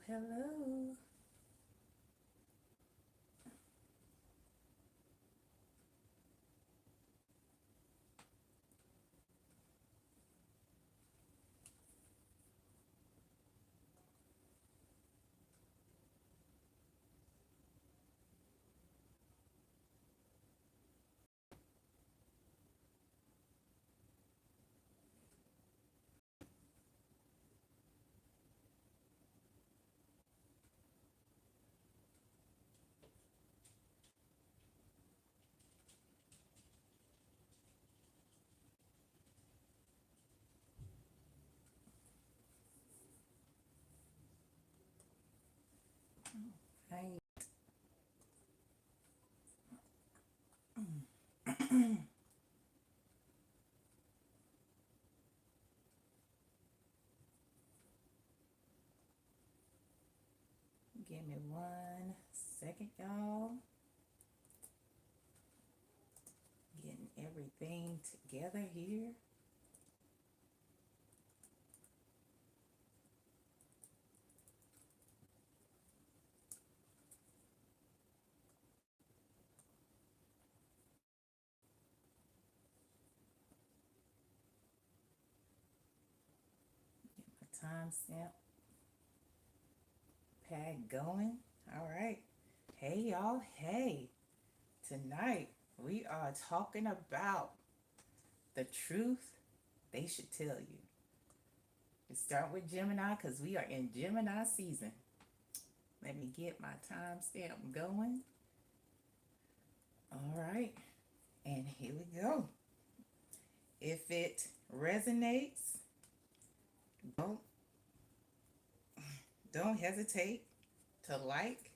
Hello. Hi. Give me 1 second, y'all. Getting everything together here. Get my timestamp pad going. All right. Hey, y'all. Hey. Tonight we are talking about the truth they should tell you. Let's start with Gemini because we are in Gemini season. Let me get my timestamp going. All right. And here we go. If it resonates, don't don't hesitate to like,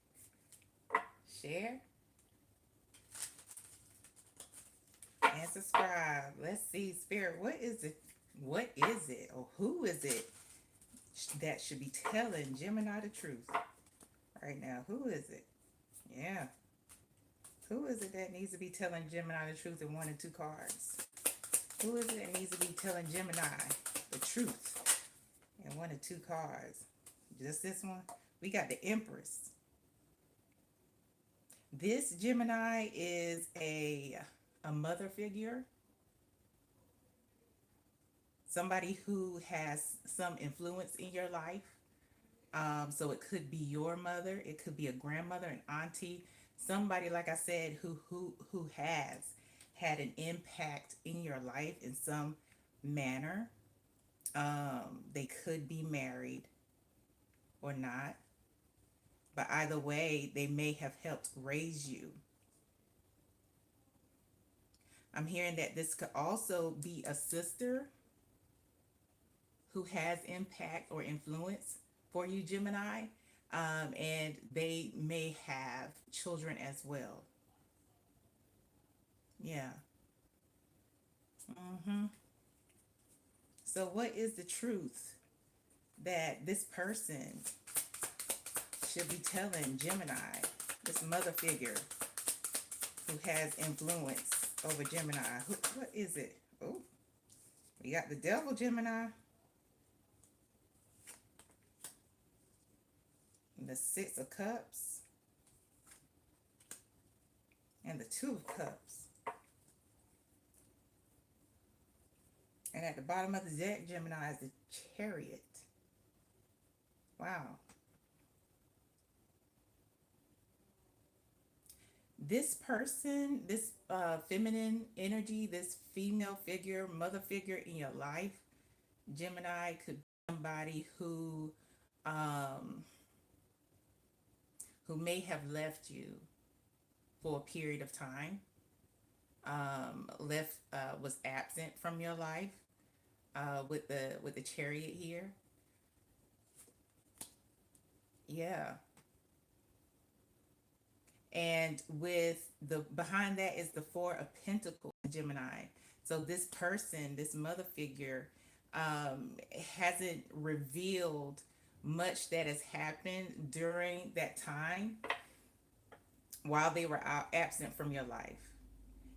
share, and subscribe. Let's see, Spirit, what is it? What is it? Or who is it that should be telling Gemini the truth right now? Who is it? Yeah. Who is it that needs to be telling Gemini the truth in 1 and 2 cards? Who is it that needs to be telling Gemini the truth in 1 and 2 cards? Just this one? We got the Empress. This Gemini is a mother figure. Somebody who has some influence in your life. So it could be your mother. It could be a grandmother, an auntie. Somebody, like I said, who has had an impact in your life in some manner. They could be married or not. But either way, they may have helped raise you. I'm hearing that this could also be a sister who has impact or influence for you, Gemini. And they may have children as well. Yeah. So, what is the truth that this person should be telling Gemini, this mother figure who has influence over Gemini? What is it? Oh, we got the devil, Gemini. The 6 of Cups. And the 2 of Cups. And at the bottom of the deck, Gemini, is the Chariot. Wow. This person, this feminine energy, this female figure, mother figure in your life, Gemini, could be somebody um, who may have left you for a period of time, was absent from your life, with the Chariot here. Yeah. And with the behind that is the 4 of Pentacles, Gemini. So this person, this mother figure, hasn't revealed much that has happened during that time while they were out absent from your life.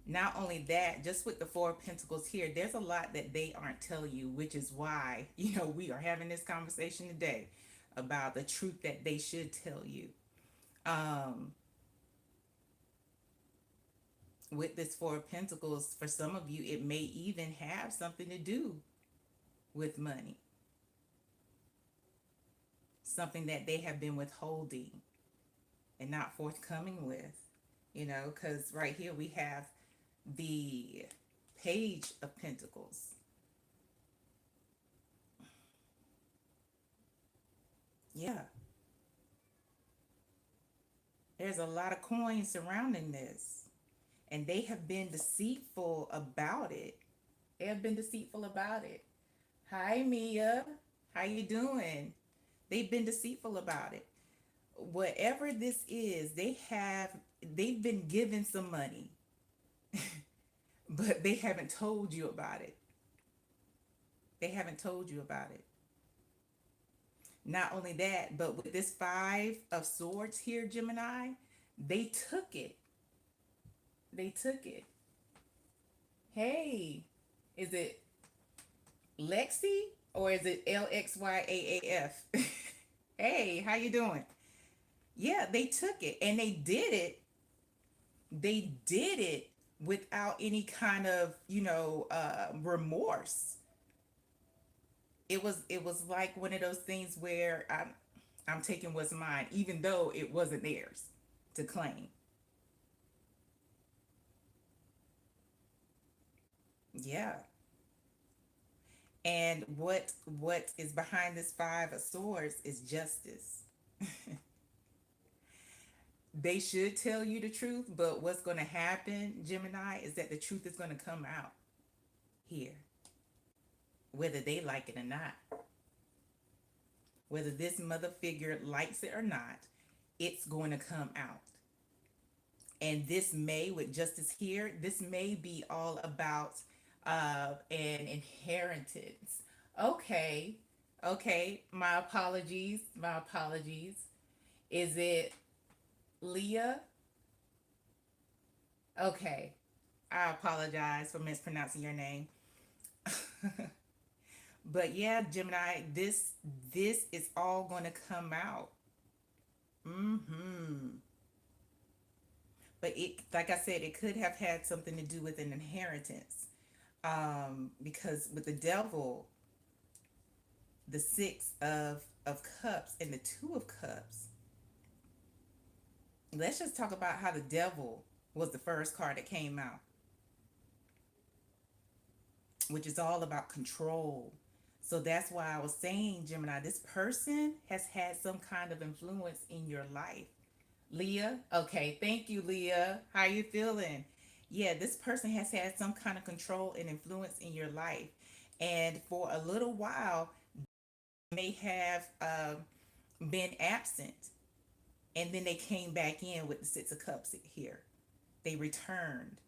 Not only that, just with the 4 of Pentacles here, there's a lot that they aren't telling you, which is why, we are having this conversation today. about the truth that they should tell you. Um, with this Four of Pentacles, for some of you, it may even have something to do with money, something that they have been withholding and not forthcoming with, you know, because right here we have the Page of Pentacles. Yeah, there's a lot of coins surrounding this, and they have been deceitful about it. They have been deceitful about it. Hi, Mia. How you doing? They've been deceitful about it. Whatever this is, they've been given some money, but they haven't told you about it. They haven't told you about it. Not only that, but with this Five of Swords here, Gemini, they took it. They took it. Hey, is it Lexi or is it Lxyaaf? Hey, how you doing? Yeah, they took it and they did it. They did it without any kind of, remorse. It was like one of those things where I'm taking what's mine, even though it wasn't theirs to claim. Yeah. And what is behind this Five of Swords is justice. They should tell you the truth, but what's going to happen, Gemini, is that the truth is going to come out here, whether they like it or not. Whether this mother figure likes it or not, it's going to come out. And this may, with justice here, this may be all about an inheritance. Okay, okay, my apologies, my apologies. Is it Leah? Okay, I apologize for mispronouncing your name. But yeah, Gemini, this is all going to come out. Mm-hmm. But it, like I said, it could have had something to do with an inheritance. Because with the devil, the Six of Cups and the Two of Cups, let's just talk about how the devil was the first card that came out, which is all about control. So that's why I was saying, Gemini, this person has had some kind of influence in your life. Leah, okay, thank you, Leah. How you feeling? Yeah, this person has had some kind of control and influence in your life, and for a little while may have been absent, and then they came back in with the Six of Cups here. They returned,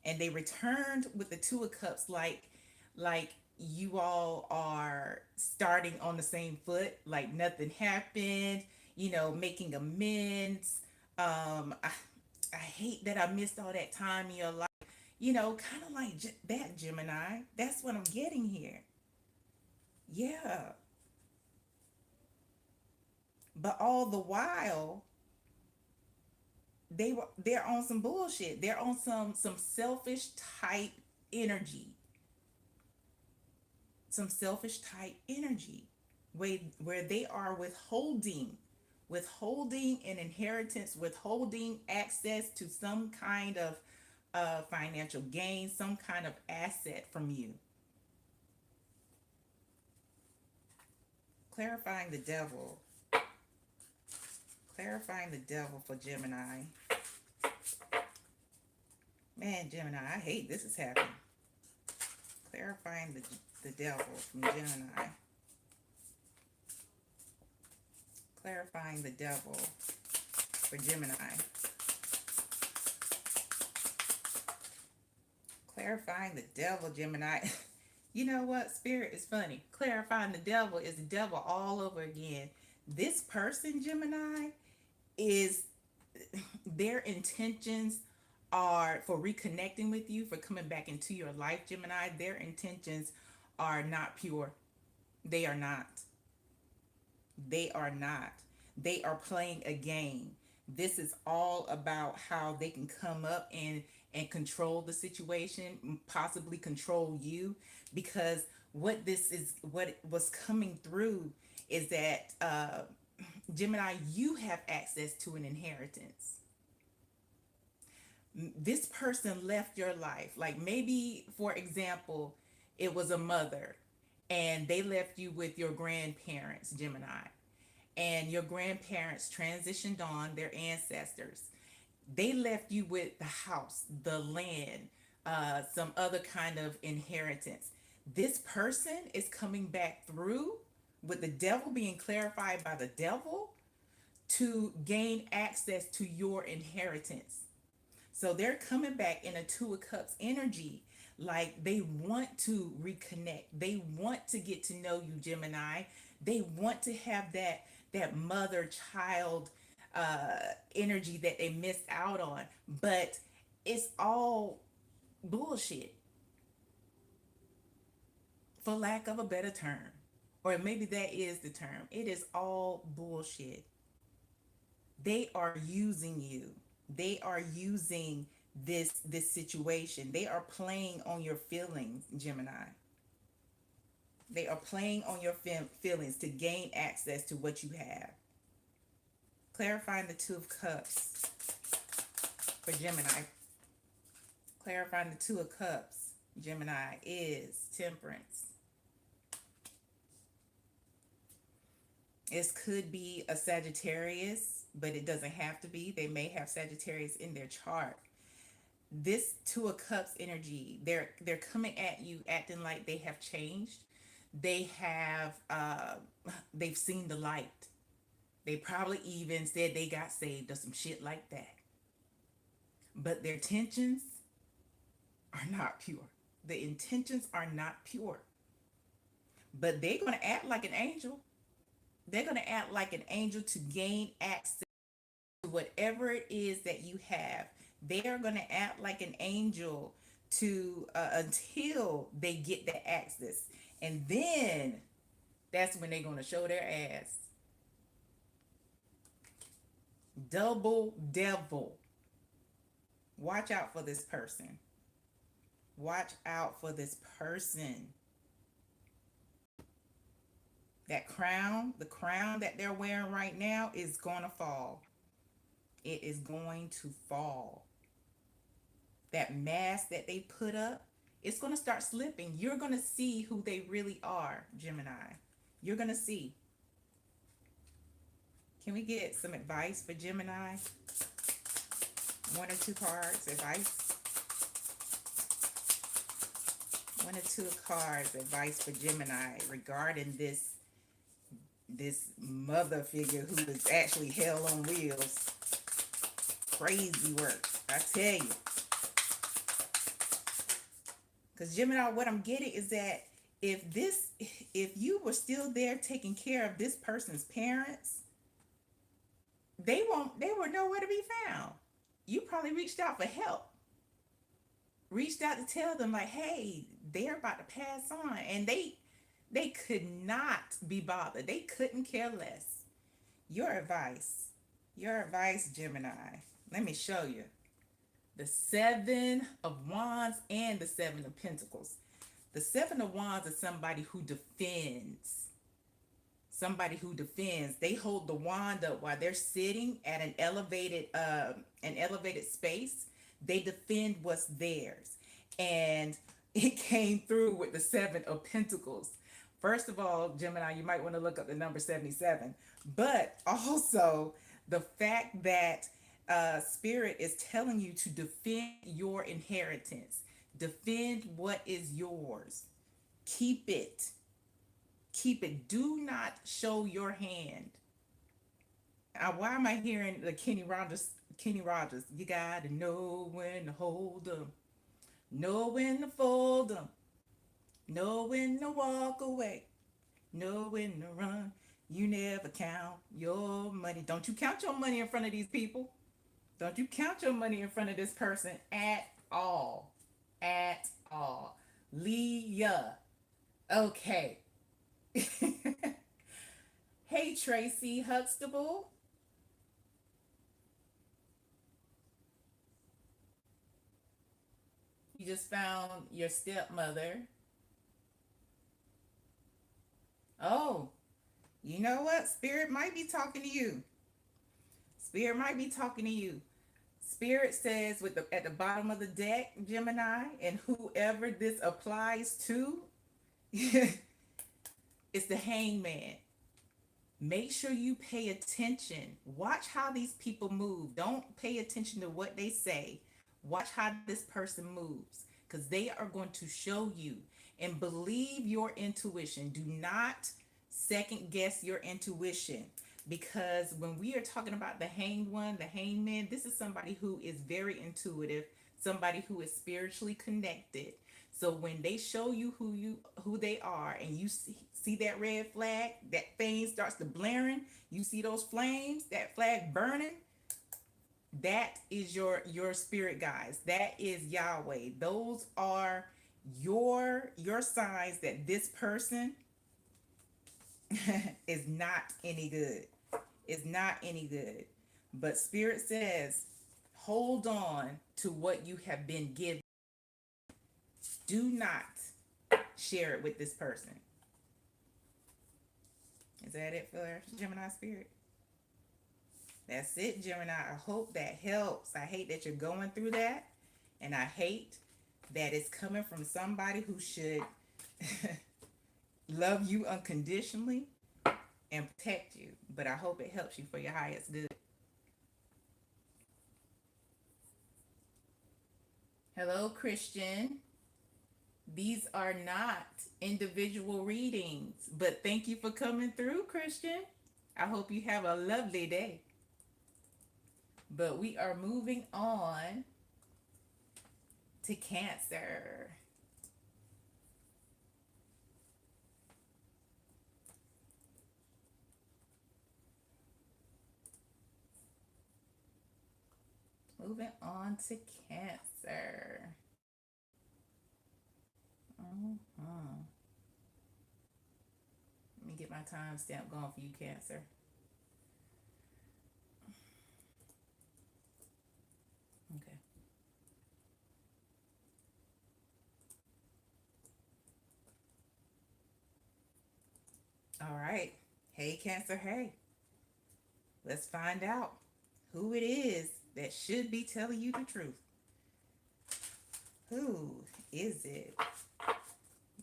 and they returned with the Two of Cups, like you all are starting on the same foot, like nothing happened, making amends. I hate that I missed all that time in your life, kind of like that, Gemini. That's what I'm getting here. Yeah. But all the while, they're on some bullshit. They're on some selfish type energy. Some selfish type energy where they are withholding an inheritance, withholding access to some kind of financial gain, some kind of asset from you. Clarifying the devil. Clarifying the devil for Gemini. Man, Gemini, I hate this is happening. Clarifying the devil from Gemini. Clarifying the devil for Gemini. Clarifying the devil, Gemini. You know what? Spirit is funny. Clarifying the devil is the devil all over again. This person, Gemini, is their intentions are for reconnecting with you, for coming back into your life, Gemini. Their intentions are not pure. They are not. They are not. They are playing a game. This is all about how they can come up and control the situation, possibly control you, because what was coming through is that Gemini, you have access to an inheritance. This person left your life. Like maybe, for example, it was a mother and they left you with your grandparents, Gemini, and your grandparents transitioned on, their ancestors. They left you with the house, the land, some other kind of inheritance. This person is coming back through with the devil being clarified by the devil to gain access to your inheritance. So they're coming back in a Two of Cups energy. Like they want to reconnect. They want to get to know you, Gemini. They want to have that mother child energy that they missed out on. But it's all bullshit, for lack of a better term. Or maybe that is the term. It is all bullshit. They are using you. They are using this situation. They are playing on your feelings, Gemini. They are playing on your feelings to gain access to what you have. Clarifying the Two of Cups for Gemini. Clarifying the Two of Cups, Gemini, is Temperance. It could be a Sagittarius, but it doesn't have to be. They may have Sagittarius in their chart. This Two of Cups energy, they're coming at you acting like they have changed. They have they've seen the light. They probably even said they got saved or some shit like that. But their intentions are not pure. The intentions are not pure. But they're going to act like an angel. They're going to act like an angel to gain access to whatever it is that you have. They are going to act like an angel to until they get the access. And then that's when they're going to show their ass. Double devil. Watch out for this person. Watch out for this person. That crown, the crown that they're wearing right now is going to fall. It is going to fall. That mask that they put up, it's going to start slipping. You're going to see who they really are, Gemini. You're going to see. Can we get some advice for Gemini? One or two cards, advice. One or two cards, advice for Gemini regarding this mother figure who is actually hell on wheels. Crazy work, I tell you. Because Gemini, what I'm getting is that if you were still there taking care of this person's parents, they were nowhere to be found. You probably reached out for help. Reached out to tell them like, hey, they're about to pass on. And they could not be bothered. They couldn't care less. Your advice, Gemini. Let me show you. The Seven of Wands and the Seven of Pentacles. The Seven of Wands is somebody who defends. Somebody who defends. They hold the wand up while they're sitting at an elevated space. They defend what's theirs. And it came through with the Seven of Pentacles. First of all, Gemini, you might want to look up the number 77. But also the fact that Spirit is telling you to defend your inheritance. Defend what is yours. Keep it. Keep it. Do not show your hand. Why am I hearing the Kenny Rogers? You gotta know when to hold them. Know when to fold them. Know when to walk away. Know when to run. You never count your money. Don't you count your money in front of these people. Don't you count your money in front of this person at all. At all. Leah. Okay. Hey, Tracy Huxtable. You just found your stepmother. Oh, you know what? Spirit might be talking to you. Spirit might be talking to you. Spirit says with the at the bottom of the deck, Gemini, and whoever this applies to, it's the hangman. Make sure you pay attention. Watch how these people move. Don't pay attention to what they say. Watch how this person moves because they are going to show you, and believe your intuition. Do not second guess your intuition, because when we are talking about the hanged one, the hanged man, this is somebody who is very intuitive, somebody who is spiritually connected. So when they show you who they are, and you see that red flag, that thing starts to blaring, you see those flames, that flag burning, that is your spirit guides. That is Yahweh. Those are your signs that this person is not any good. Is not any good. But Spirit says, hold on to what you have been given. Do not share it with this person. Is that it for Gemini Spirit? That's it, Gemini. I hope that helps. I hate that you're going through that. And I hate that it's coming from somebody who should love you unconditionally and protect you. But I hope it helps you for your highest good. Hello, Christian. These are not individual readings, but thank you for coming through, Christian. I hope you have a lovely day. But we are moving on to Cancer. Moving on to Cancer. Let me get my timestamp going for you, Cancer. Okay. All right. Hey, Cancer. Hey. Let's find out who it is that should be telling you the truth. Who is it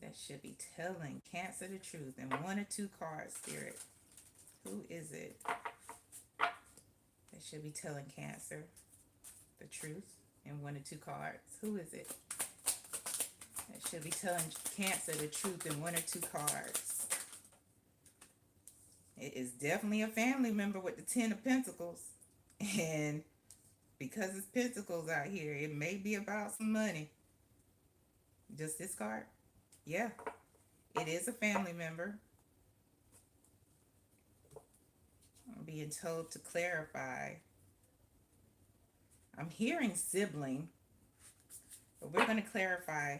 that should be telling Cancer the truth? And one or two cards, Spirit. Who is it that should be telling Cancer the truth? And one or two cards. Who is it that should be telling Cancer the truth in one or two cards? It is definitely a family member with the Ten of Pentacles. And because it's Pentacles out here, it may be about some money. Just this card? Yeah. It is a family member. I'm being told to clarify. I'm hearing sibling, but we're going to clarify.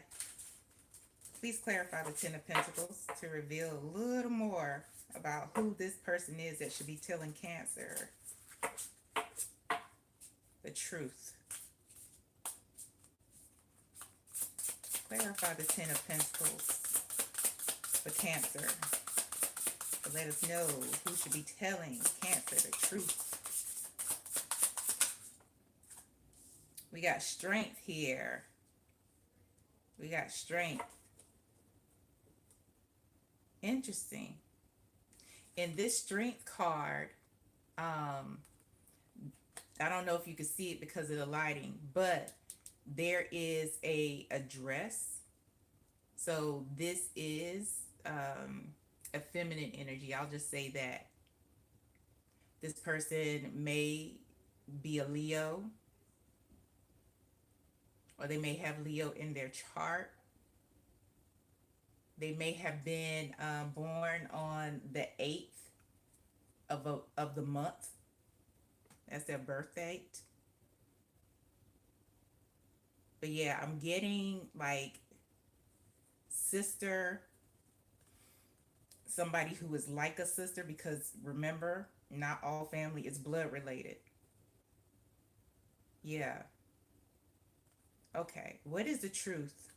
Please clarify the Ten of Pentacles to reveal a little more about who this person is that should be telling Cancer the truth. Clarify the Ten of Pentacles for Cancer. So let us know who should be telling Cancer the truth. We got strength here. We got strength. Interesting. In this strength card, I don't know if you can see it because of the lighting, but there is a dress. So this is a feminine energy. I'll just say that. This person may be a Leo, or they may have Leo in their chart. They may have been born on the 8th of the month. That's their birth date. But yeah, I'm getting like sister somebody who is like a sister, because remember, not all family is blood related. Yeah. Okay. What is the truth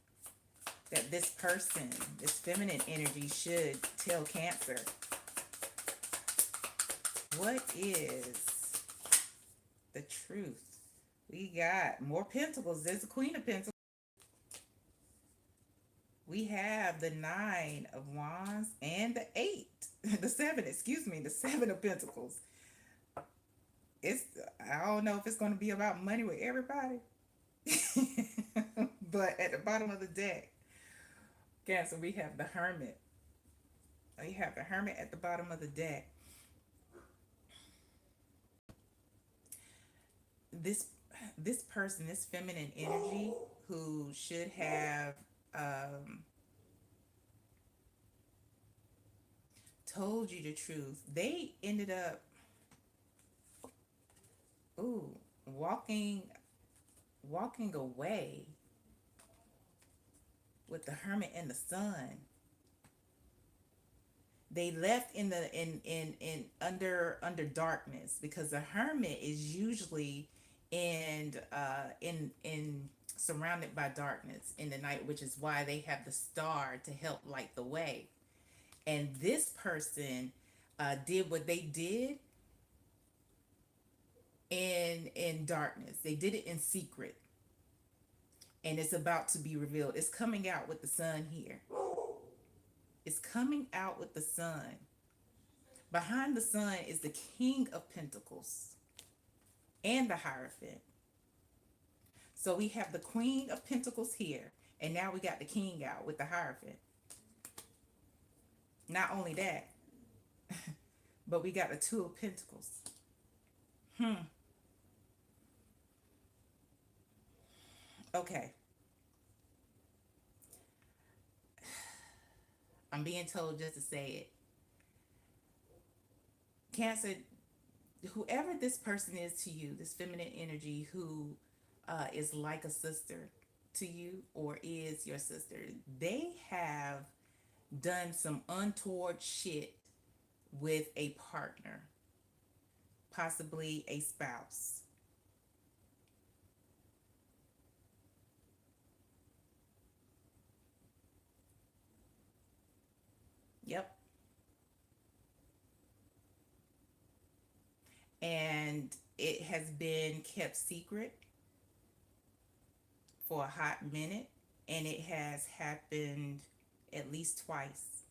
that this person, this feminine energy, should tell Cancer? What is the truth? We got more pentacles. There's the Queen of Pentacles. We have the Nine of Wands and the Eight, the Seven, excuse me, the Seven of Pentacles. It's, I don't know if it's going to be about money with everybody. But at the bottom of the deck, Cancer, we have the Hermit. We have the Hermit at the bottom of the deck. This this person, this feminine energy, who should have told you the truth, they ended up, ooh, walking away with the Hermit and the Sun. They left in the in under darkness, because the Hermit is usually in surrounded by darkness in the night, which is why they have the star to help light the way. And this person did what they did in darkness. They did it in secret, and it's about to be revealed. It's coming out with the Sun here. It's coming out with the Sun. Behind the Sun is the King of Pentacles and the Hierophant. So we have the Queen of Pentacles here, and now we got the King out with the Hierophant. Not only that, but we got the Two of Pentacles. Okay. I'm being told just to say it. Cancer, whoever this person is to you, this feminine energy who is like a sister to you or is your sister, they have done some untoward shit with a partner, possibly a spouse. Yep. And it has been kept secret for a hot minute, and it has happened at least twice.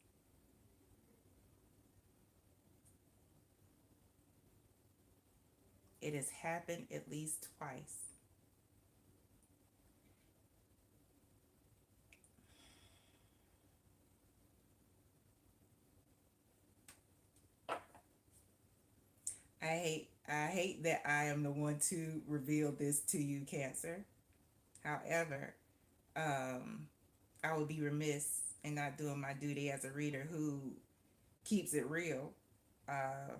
It has happened at least twice. I hate that I am the one to reveal this to you, Cancer. However, I would be remiss in not doing my duty as a reader who keeps it real, uh,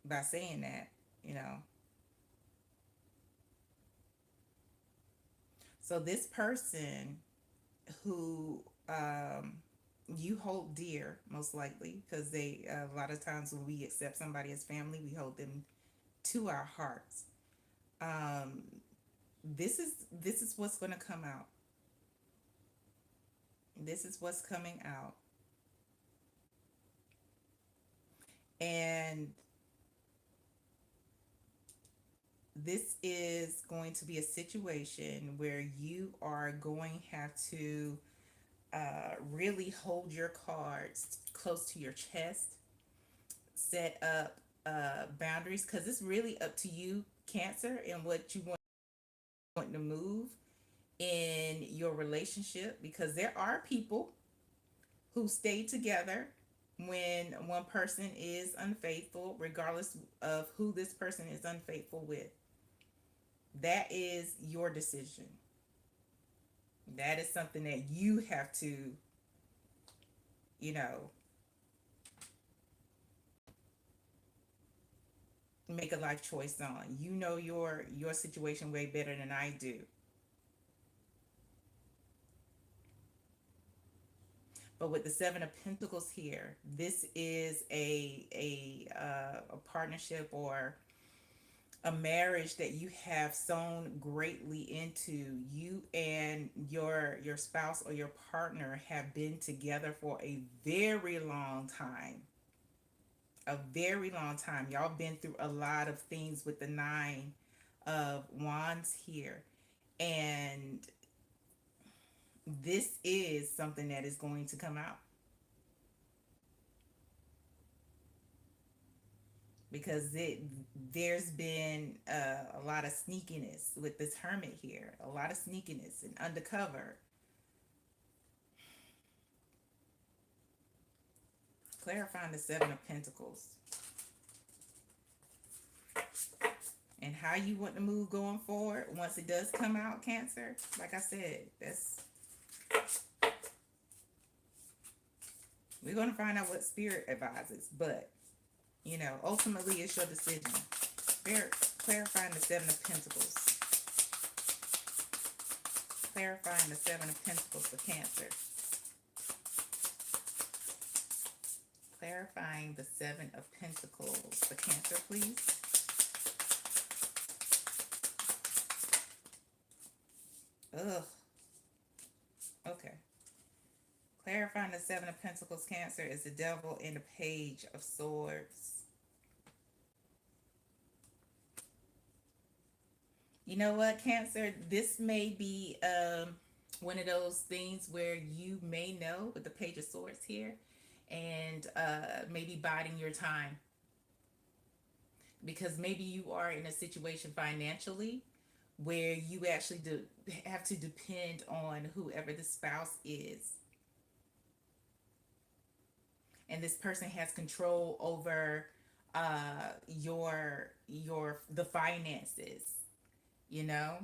by saying that, you know. So this person who you hold dear, most likely, because they a lot of times when we accept somebody as family, we hold them to our hearts. Um, this is what's going to come out. This is what's coming out, and this is going to be a situation where you are going to have to really hold your cards close to your chest, set up boundaries, because it's really up to you, Cancer, and what you want to move in your relationship, because there are people who stay together when one person is unfaithful, regardless of who this person is unfaithful with. That is your decision. That is something that you have to, you know, make a life choice on. You know your situation way better than I do. But with the Seven of Pentacles here, this is a partnership or a marriage that you have sown greatly into. You and your spouse or your partner have been together for a very long time. A very long time. Y'all been through a lot of things with the Nine of Wands here. And this is something that is going to come out, because there's been a lot of sneakiness with this Hermit here, a lot of sneakiness and undercover. Clarifying the Seven of Pentacles and how you want to move going forward once it does come out, Cancer. Like I said, that's, we're going to find out what Spirit advises, but you know, ultimately it's your decision. Spirit, clarifying the Seven of Pentacles. Clarifying the Seven of Pentacles for Cancer. Clarifying the Seven of Pentacles for Cancer, please. Ugh. Okay. Clarifying the Seven of Pentacles, Cancer, is the Devil and the Page of Swords. You know what, Cancer? This may be one of those things where you may know with the Page of Swords here, and maybe biding your time, because maybe you are in a situation financially where you actually have to depend on whoever the spouse is, and this person has control over the finances, you know.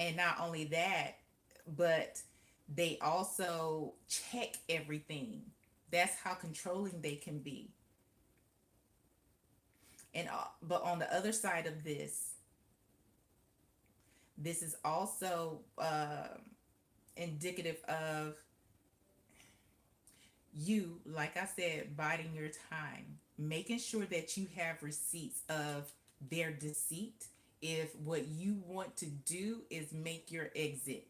And not only that, but they also check everything. That's how controlling they can be. And but on the other side of this is also indicative of you, like I said, biding your time, making sure that you have receipts of their deceit if what you want to do is make your exit.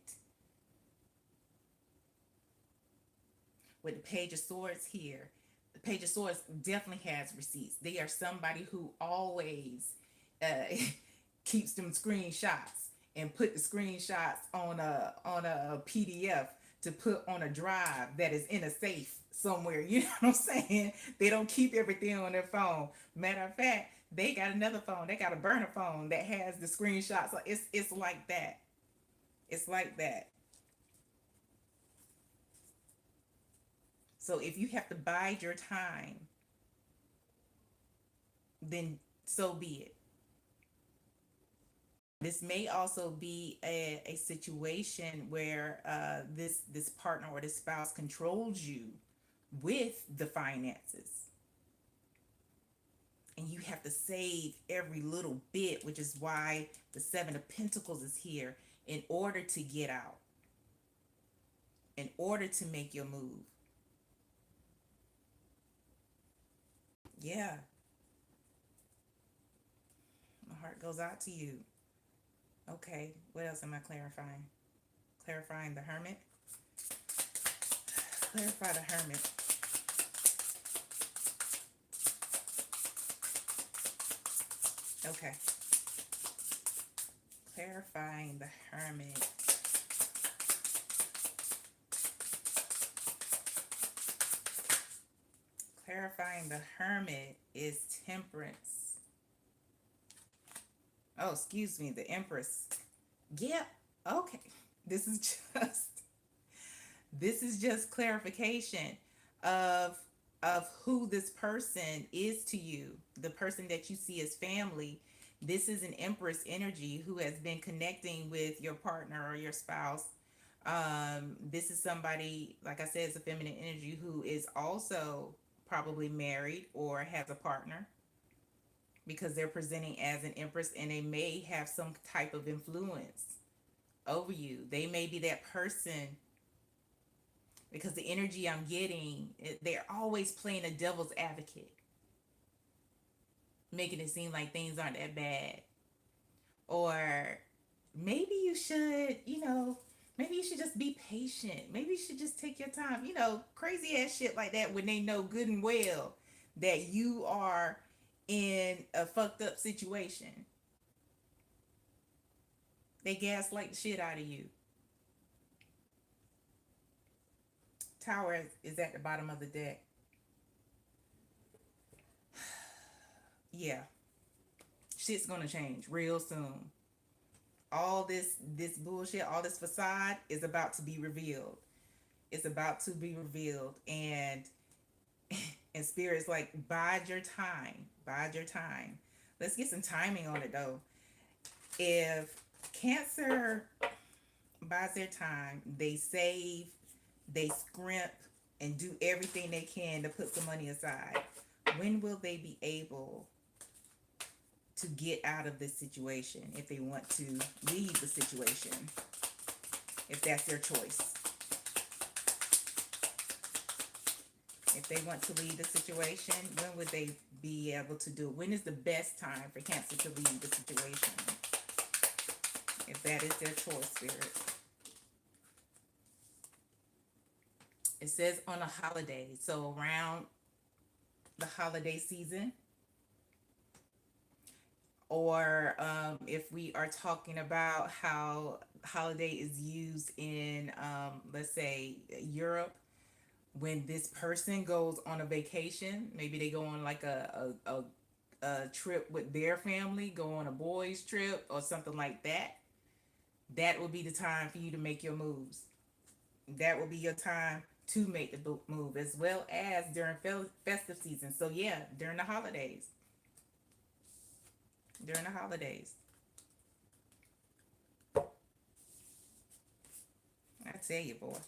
With the Page of Swords here, the Page of Swords definitely has receipts. They are somebody who always keeps them screenshots and put the screenshots on a PDF to put on a drive that is in a safe somewhere. You know what I'm saying? They don't keep everything on their phone. Matter of fact, they got another phone. They got a burner phone that has the screenshots. So it's like that. It's like that. So if you have to bide your time, then so be it. This may also be a situation where this partner or this spouse controls you with the finances. And you have to save every little bit, which is why the Seven of Pentacles is here, in order to get out, in order to make your move. Yeah. My heart goes out to you. Okay, what else am I clarifying? Clarifying the Hermit. Clarify the Hermit. Okay. Clarifying the Hermit. Clarifying the Hermit is Temperance. Oh, excuse me, the Empress. Yeah, okay. This is just clarification of who this person is to you, the person that you see as family. This is an Empress energy who has been connecting with your partner or your spouse. This is somebody, like I said, it's a feminine energy who is also probably married or has a partner, because they're presenting as an Empress, and they may have some type of influence over you. They may be that person because the energy I'm getting, they're always playing a devil's advocate, making it seem like things aren't that bad. Or maybe you should, maybe you should just be patient. Maybe you should just take your time. Crazy ass shit like that when they know good and well that you are in a fucked up situation. They gaslight the shit out of you. Tower is at the bottom of the deck. Yeah, shit's gonna change real soon. All this bullshit, all this facade is about to be revealed. It's about to be revealed, and spirit's like, bide your time, bide your time. Let's get some timing on it though. If Cancer buys their time, they save, they scrimp, and do everything they can to put some money aside. When will they be able to get out of this situation if they want to leave the situation? If that's their choice. If they want to leave the situation, when would they be able to do it? When is the best time for Cancer to leave the situation? If that is their choice, Spirit. It says on a holiday. So around the holiday season, or if we are talking about how holiday is used in, let's say, Europe, when this person goes on a vacation, maybe they go on like a trip with their family, go on a boys trip or something like that, that will be the time for you to make your moves. That will be your time to make the move, as well as during festive season. So yeah, during the holidays. During the holidays. I tell you, boy.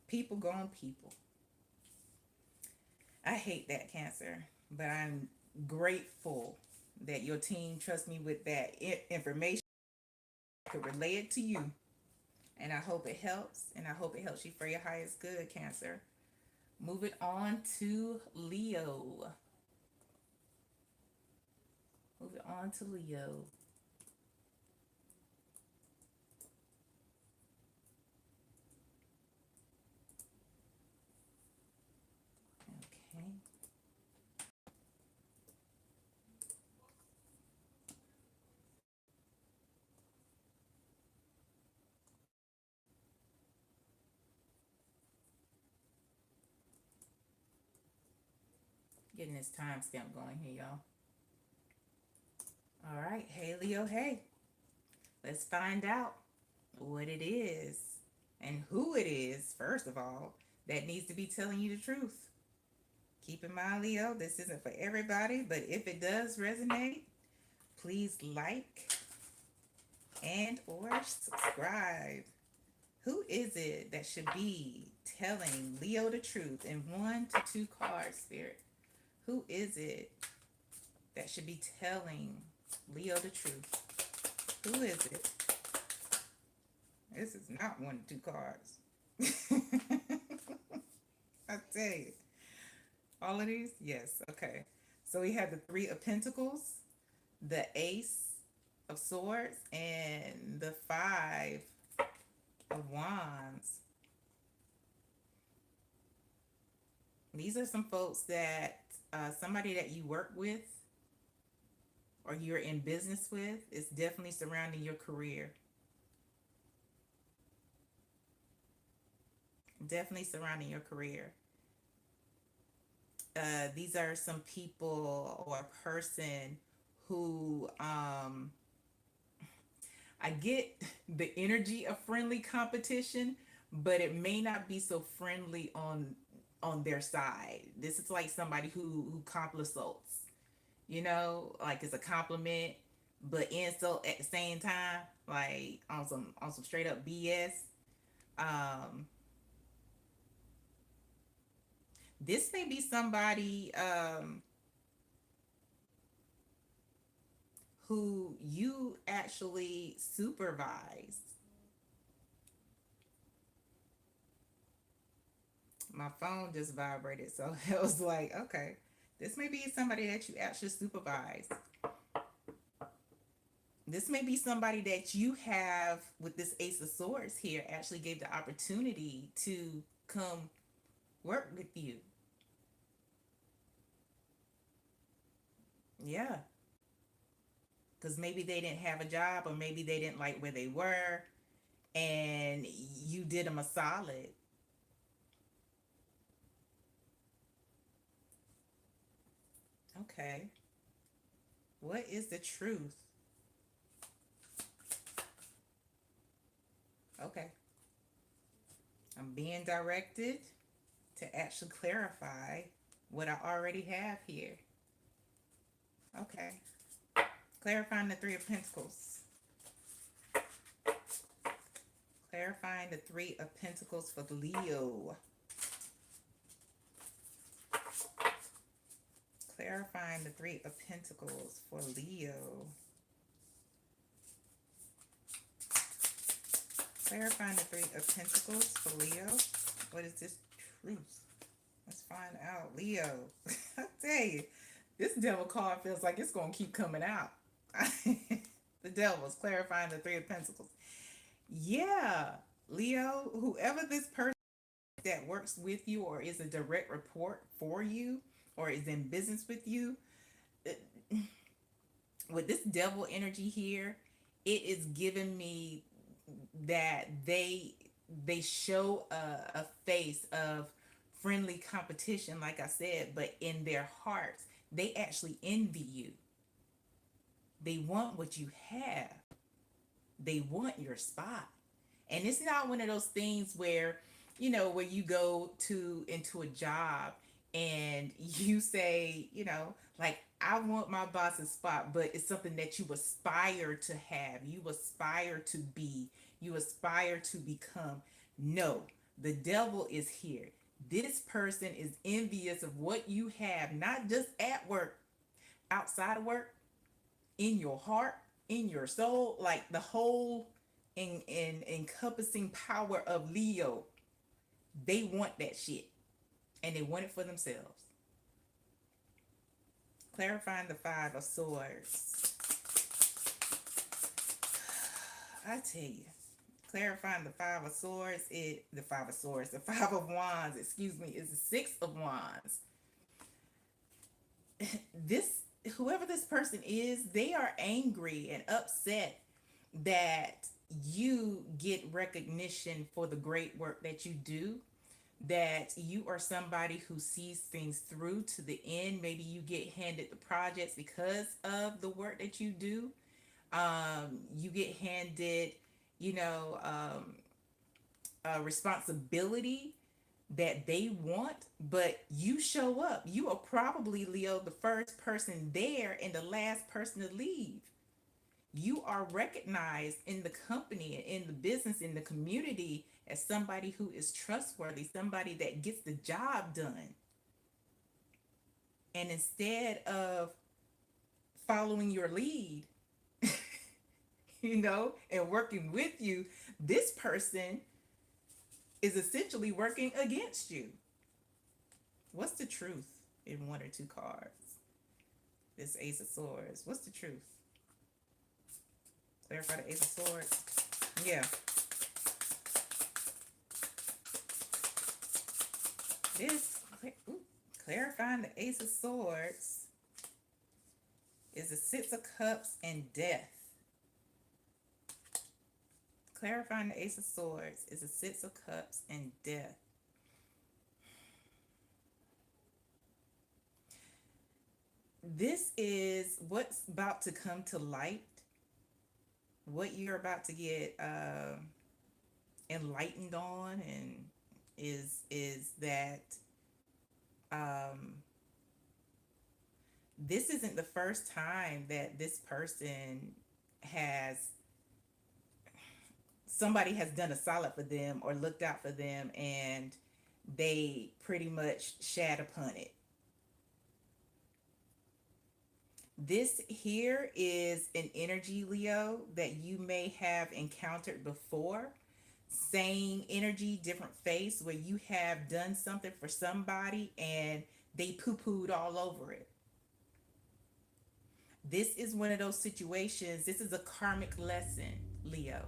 People going people. I hate that, Cancer, but I'm grateful that your team trusts me with that information. I could relay it to you, and I hope it helps, and I hope it helps you for your highest good, Cancer. Moving on to Leo. Moving on to Leo. Okay. Getting this timestamp going here, y'all. All right. Hey, Leo. Hey. Let's find out what it is and who it is, first of all, that needs to be telling you the truth. Keep in mind, Leo, this isn't for everybody, but if it does resonate, please like and or subscribe. Who is it that should be telling Leo the truth in 1 to 2 cards, Spirit? Who is it that should be telling Leo the truth? Who is it? This is not 1 to 2 cards. I tell you. All of these? Yes. Okay. So we have the 3 of Pentacles, the Ace of Swords, and the 5 of Wands. These are some folks that somebody that you work with or you're in business with is definitely surrounding your career. Definitely surrounding your career. These are some people or a person who I get the energy of friendly competition, but it may not be so friendly on their side. This is like somebody who compliments, like it's a compliment, but insult at the same time, like on some straight up BS. Um, this may be somebody who you actually supervise. my phone just vibrated. So it was like, okay, this may be somebody that you actually supervise. This may be somebody that you have with this Ace of Swords here actually gave the opportunity to come work with you. Yeah. Because maybe they didn't have a job, or maybe they didn't like where they were, and you did them a solid. Okay. What is the truth? Okay. I'm being directed to actually clarify what I already have here. Okay. Clarifying the Three of Pentacles. Clarifying the Three of Pentacles for the Leo. Clarifying the Three of Pentacles for Leo. Clarifying the Three of Pentacles for Leo. What is this truth? Let's find out. Leo. I tell you, this devil card feels like it's going to keep coming out. The devil's clarifying the Three of Pentacles. Yeah, Leo, whoever this person that works with you or is a direct report for you or is in business with you, with this devil energy here, it is giving me that they show a face of friendly competition, like I said, but in their hearts, they actually envy you. They want what you have. They want your spot. And it's not one of those things where, where you go to into a job and you say, like, I want my boss's spot, but it's something that you aspire to have, you aspire to be, you aspire to become. No, the devil is here. This person is envious of what you have, not just at work, outside of work, in your heart, in your soul, like the whole in encompassing power of Leo. They want that shit, and they want it for themselves. Clarifying the Five of Swords. I tell you, clarifying the Five of Swords, the Five of Wands, excuse me, is the Six of Wands. This, whoever this person is, they are angry and upset that you get recognition for the great work that you do, that you are somebody who sees things through to the end. Maybe you get handed the projects because of the work that you do. You get handed, you know, a responsibility that they want, but you show up. You are probably, Leo, the first person there and the last person to leave. You are recognized in the company, in the business, in the community as somebody who is trustworthy, somebody that gets the job done. And instead of following your lead, and working with you, this person is essentially working against you. What's the truth in one or two cards? This Ace of Swords. What's the truth? Clarify the Ace of Swords. Yeah. Clarifying the Ace of Swords is the Six of Cups and Death. Clarifying the Ace of Swords is the Six of Cups and Death. This is what's about to come to light. What you're about to get enlightened on, and is that this isn't the first time that this person has, somebody has done a solid for them or looked out for them, and they pretty much shat upon it. This here is an energy, Leo, that you may have encountered before. same energy, different face, where you have done something for somebody and they poo-pooed all over it. This is one of those situations. This is a karmic lesson, Leo.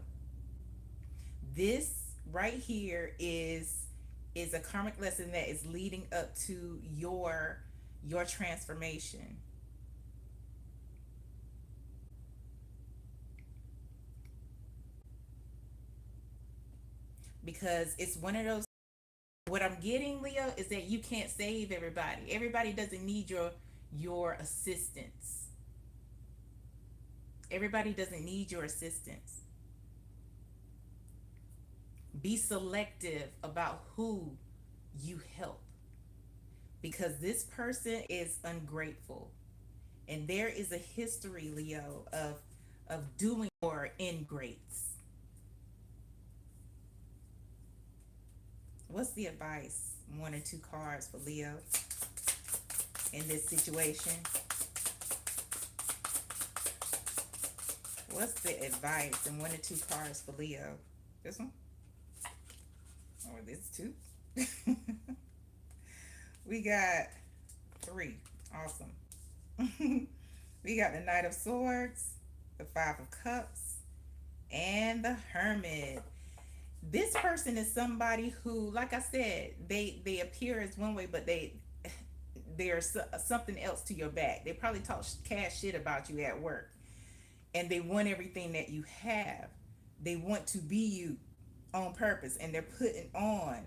This right here is a karmic lesson that is leading up to your transformation. Because it's one of those, what I'm getting, Leo, is that you can't save everybody. Everybody doesn't need your assistance. Everybody doesn't need your assistance. Be selective about who you help, because this person is ungrateful, and there is a history, Leo, of doing for ingrates. What's the advice? One or two cards for Leo in this situation. What's the advice? And one or two cards for Leo. This one? Or this two? We got three. Awesome. We got the Knight of Swords, the Five of Cups, and the Hermit. This person is somebody who, like I said, they appear as one way, but they're something else to your back. They probably talk cash shit about you at work, and they want everything that you have. They want to be you on purpose, and they're putting on.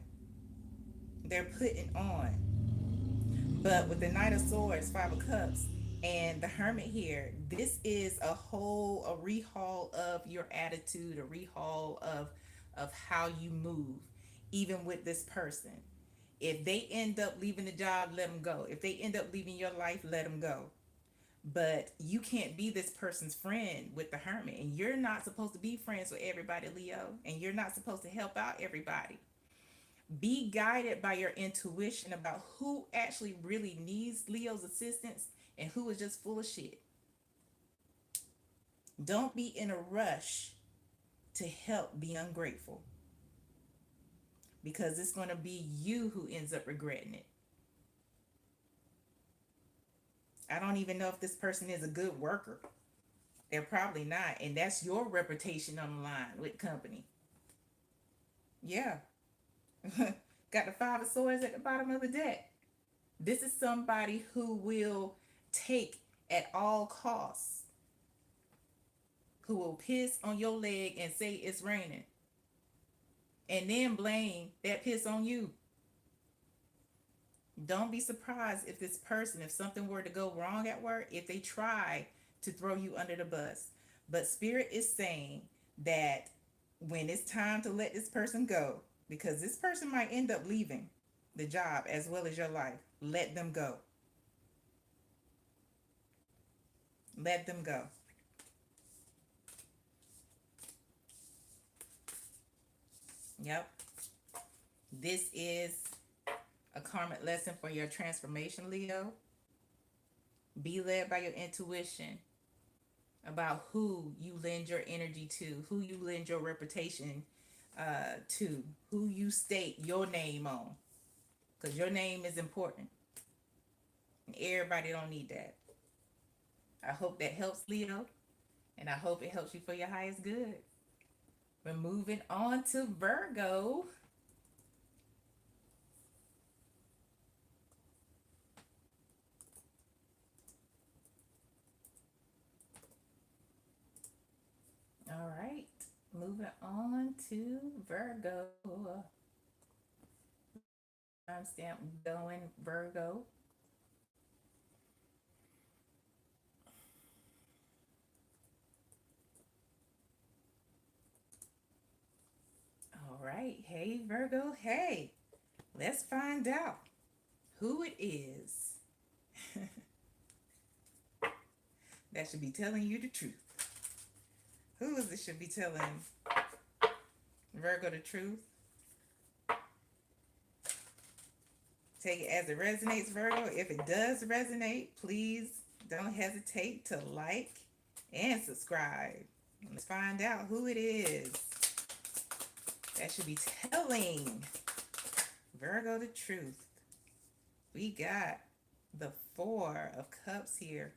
They're putting on. But with the Knight of Swords, Five of Cups, and the Hermit here, this is a rehaul of your attitude, a rehaul of how you move, even with this person. If they end up leaving the job, let them go. If they end up leaving your life, let them go. But you can't be this person's friend with the Hermit, and you're not supposed to be friends with everybody, Leo, and you're not supposed to help out everybody. Be guided by your intuition about who actually really needs Leo's assistance and who is just full of shit. Don't be in a rush to help the ungrateful, because it's going to be you who ends up regretting it. I don't even know if this person is a good worker. They're probably not, and that's your reputation on the line with company. Yeah. Got the Five of Swords at the bottom of the deck. This is somebody who will take at all costs, who will piss on your leg and say it's raining, and then blame that piss on you. Don't be surprised if this person, if something were to go wrong at work, if they try to throw you under the bus. But Spirit is saying that when it's time to let this person go, because this person might end up leaving the job as well as your life, let them go. Let them go. Yep. This is a karmic lesson for your transformation, Leo. Be led by your intuition about who you lend your energy to, who you lend your reputation to, who you state your name on, because your name is important. And everybody don't need that. I hope that helps, Leo, and I hope it helps you for your highest good. We're moving on to Virgo. All right, moving on to Virgo. Timestamp going, Virgo. All right, hey Virgo, hey, let's find out who it is that should be telling you the truth. Who is it should be telling Virgo the truth? Take it as it resonates, Virgo. If it does resonate, please don't hesitate to like and subscribe. Let's find out who it is. that should be telling Virgo the truth. We got the Four of Cups here.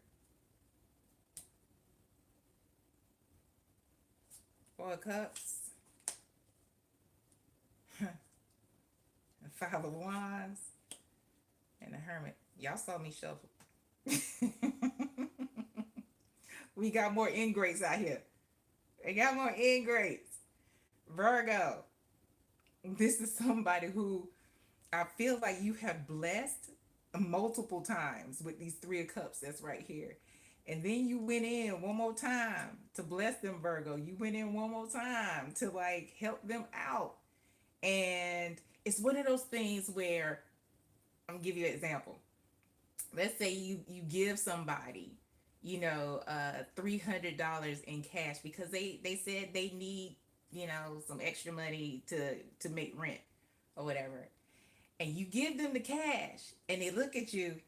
Four of Cups. Five of Wands. And the Hermit. Y'all saw me shuffle. We got more ingrates out here. They got more ingrates. Virgo. This is somebody who I feel like you have blessed multiple times with these Three of Cups that's right here. And then you went in one more time to bless them, Virgo. You went in one more time to like help them out. And it's one of those things where I'm gonna give you an example. Let's say you give somebody, $300 in cash because they said they need, some extra money to make rent or whatever. And you give them the cash and they look at you,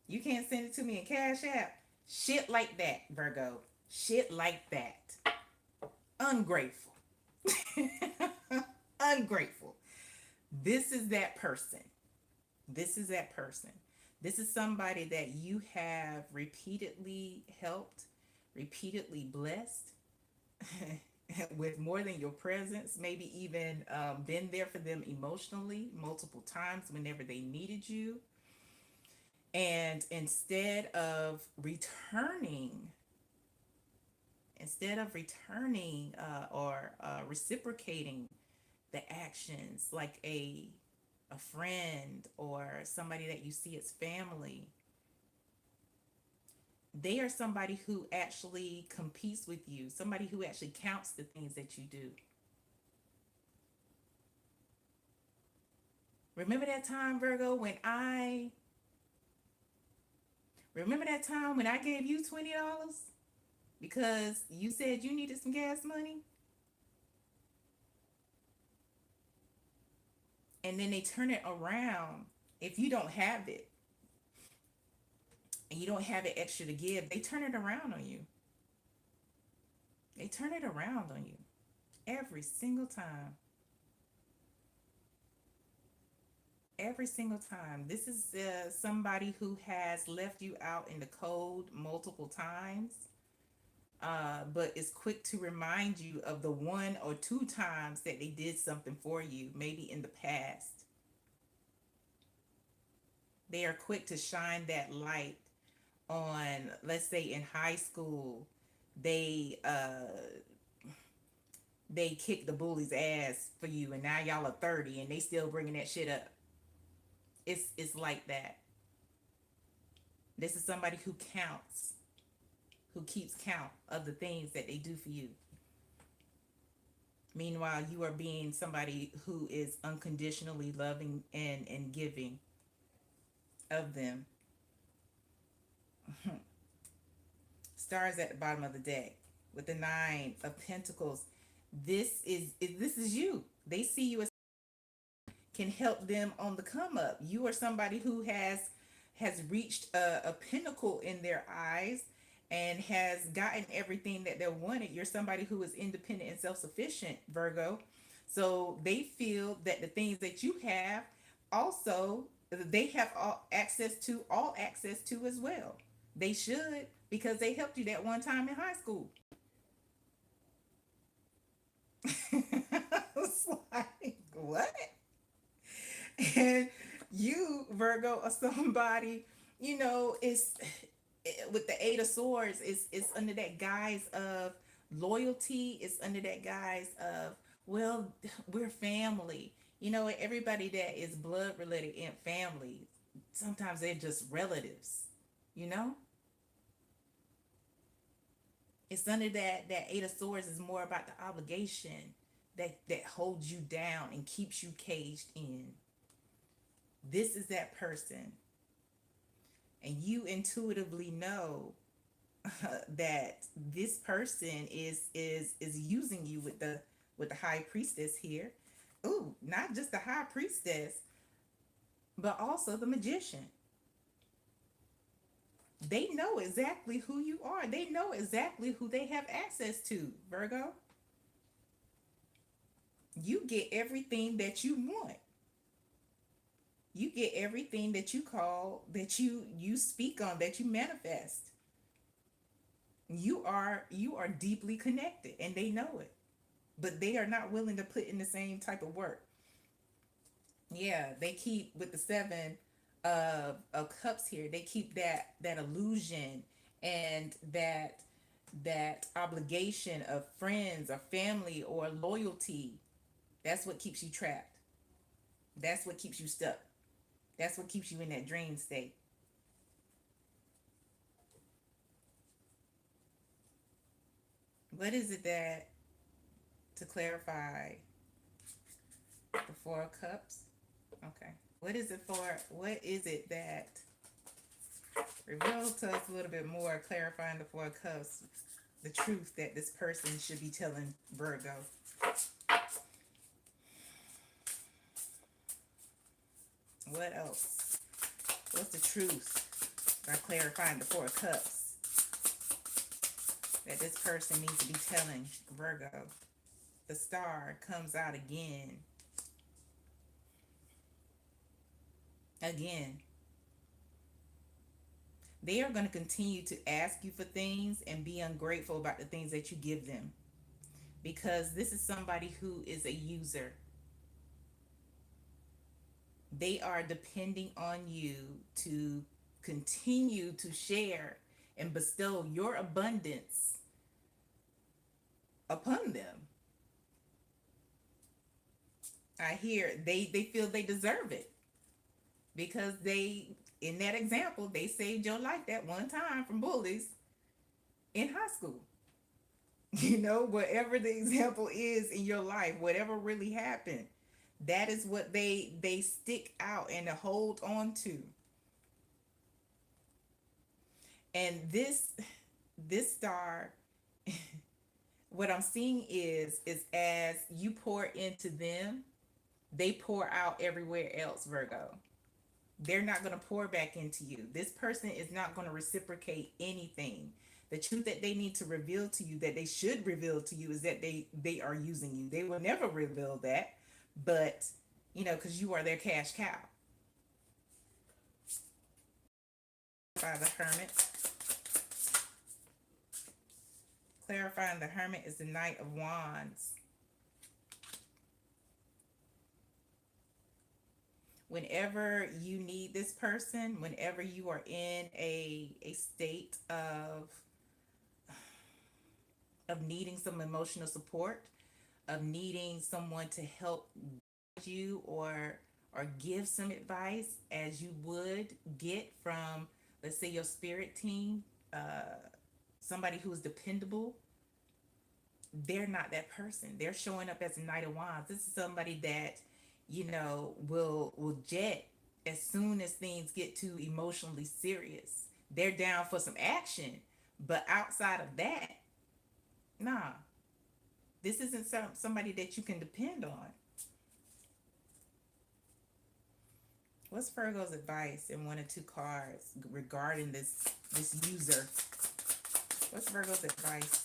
you can't send it to me in Cash App. Shit like that, Virgo. Shit like that. Ungrateful. Ungrateful. This is that person. This is that person. This is somebody that you have repeatedly helped, repeatedly blessed with more than your presence, maybe even been there for them emotionally multiple times whenever they needed you. And instead of returning or reciprocating the actions like a friend or somebody that you see as family, they are somebody who actually competes with you, somebody who actually counts the things that you do. Remember that time, Virgo, when I gave you $20 because you said you needed some gas money? And then they turn it around. If you don't have it and you don't have it extra to give, they turn it around on you. They turn it around on you every single time. Every single time. This is somebody who has left you out in the cold multiple times, but is quick to remind you of the one or two times that they did something for you, maybe in the past. They are quick to shine that light on, let's say in high school, they kicked the bully's ass for you, and now y'all are 30 and they still bringing that shit up. It's like that. This is somebody who counts, who keeps count of the things that they do for you. Meanwhile, you are being somebody who is unconditionally loving and giving of them. Stars at the bottom of the deck with the Nine of Pentacles. This is you. They see you as can help them on the come up. You are somebody who has reached a pinnacle in their eyes and has gotten everything that they wanted. You're somebody who is independent and self-sufficient, Virgo. So they feel that the things that you have also they have all access to as well. They should, because they helped you that one time in high school. It's like, what? And you, Virgo, are somebody, it's with the Eight of Swords, it's under that guise of loyalty. It's under that guise of, well, we're family. Everybody that is blood related in family, sometimes they're just relatives, It's under that Eight of Swords is more about the obligation that holds you down and keeps you caged in. This is that person. And you intuitively know that this person is using you with the High Priestess here. Ooh, not just the High Priestess, but also the Magician. They know exactly who you are. They know exactly who they have access to, Virgo. You get everything that you want. You get everything that you call, that you speak on, that you manifest. You are deeply connected, and they know it, but they are not willing to put in the same type of work. Yeah, they keep with the seven of cups here. They keep that illusion and that obligation of friends or family or loyalty. That's what keeps you trapped. That's what keeps you stuck. That's what keeps you in that dream state. What is it that, to clarify, the Four of Cups? Okay. What is it that, reveal to us a little bit more, clarifying the Four of Cups, the truth that this person should be telling Virgo? What else? What's the truth by clarifying the Four of Cups that this person needs to be telling Virgo? The Star comes out again. Again. They are going to continue to ask you for things and be ungrateful about the things that you give them, because this is somebody who is a user. They are depending on you to continue to share and bestow your abundance upon them. I hear they feel they deserve it, because they, in that example, they saved your life that one time from bullies in high school. Whatever the example is in your life, whatever really happened, that is what they stick out and hold on to. And this star, what I'm seeing is as you pour into them, they pour out everywhere else, Virgo. They're not going to pour back into you. This person is not going to reciprocate anything. The truth that they need to reveal to you, that they should reveal to you, is that they are using you. They will never reveal that, but because you are their cash cow. By the Hermit. Clarifying the Hermit is the Knight of Wands. Whenever you need this person, whenever you are in a state of needing some emotional support, of needing someone to help you, or give some advice, as you would get from, let's say, your spirit team, somebody who is dependable, they're not that person. They're showing up as a Knight of Wands. This is somebody that will jet as soon as things get too emotionally serious. They're down for some action, but outside of that, nah, this isn't somebody that you can depend on. What's Virgo's advice in one or two cards regarding this user? What's Virgo's advice?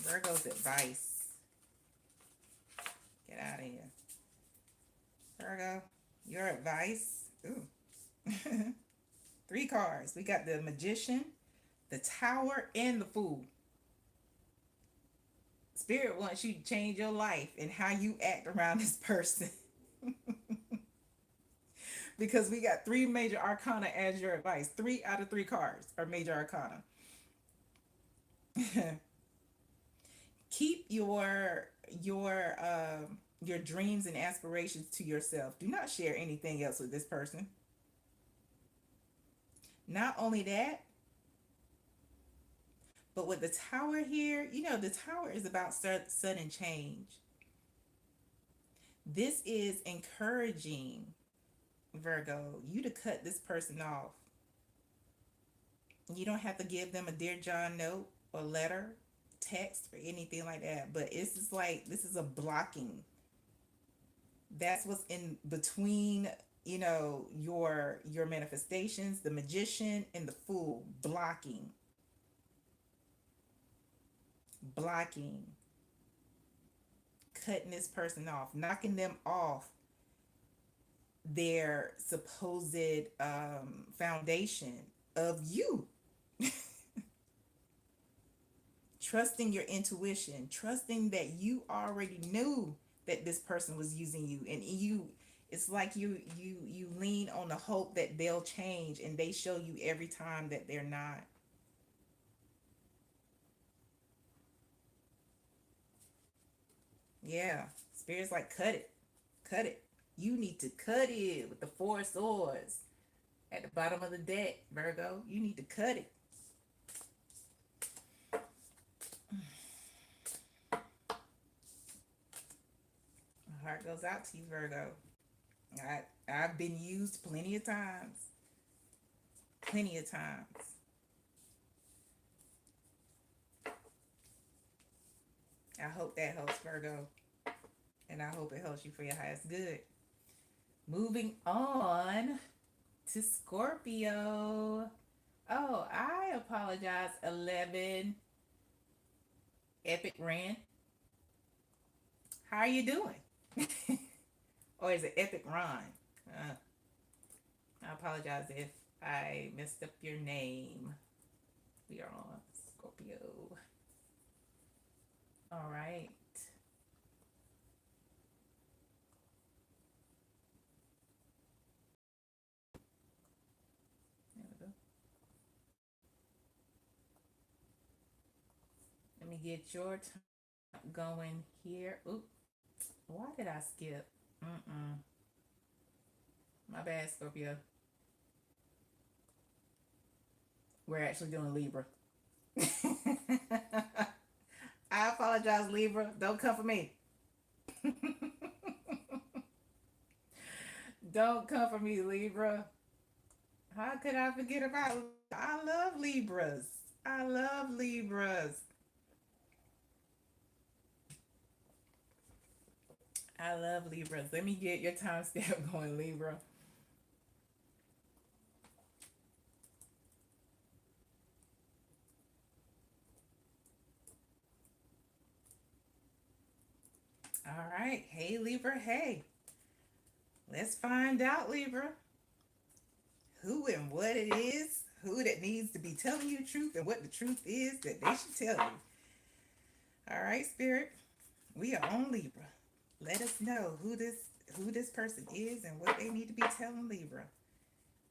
Virgo's advice. Get out of here. Virgo, your advice. Ooh. 3 cards. We got the Magician, the Tower, and the Fool. Spirit wants you to change your life and how you act around this person. Because we got 3 major arcana as your advice. 3 out of 3 cards are major arcana. Keep your dreams and aspirations to yourself. Do not share anything else with this person. Not only that, but with the Tower here, the Tower is about sudden change. This is encouraging, Virgo, you to cut this person off. You don't have to give them a Dear John note or letter, text, or anything like that, but it's just like, this is a blocking. That's what's in between, your manifestations, the Magician and the Fool. Blocking. cutting this person off, knocking them off their supposed foundation of you. Trusting your intuition, trusting that you already knew that this person was using you, and it's like you lean on the hope that they'll change, and they show you every time that they're not. Yeah, spirit's like, cut it, cut it. You need to cut it with the four swords at the bottom of the deck, Virgo. You need to cut it. My heart goes out to you, Virgo. I've been used plenty of times. Plenty of times. I hope that helps, Virgo. And I hope it helps you for your highest good. Moving on to Scorpio. Oh, I apologize, 11 Epic Rand. How are you doing? Or is it Epic Ron? I apologize if I messed up your name. We are on Scorpio. All right. There we go. Let me get your time going here. Oop. Why did I skip? My bad, Scorpio. We're actually doing Libra. I apologize, Libra. Don't come for me. Don't come for me, Libra. How could I forget about? I love Libras. I love Libras. I love Libras. Let me get your timestamp going, Libra. All right. Hey, Libra. Hey. Let's find out, Libra, who and what it is, who that needs to be telling you the truth, and what the truth is that they should tell you. All right, Spirit. We are on Libra. Let us know who this person is and what they need to be telling Libra.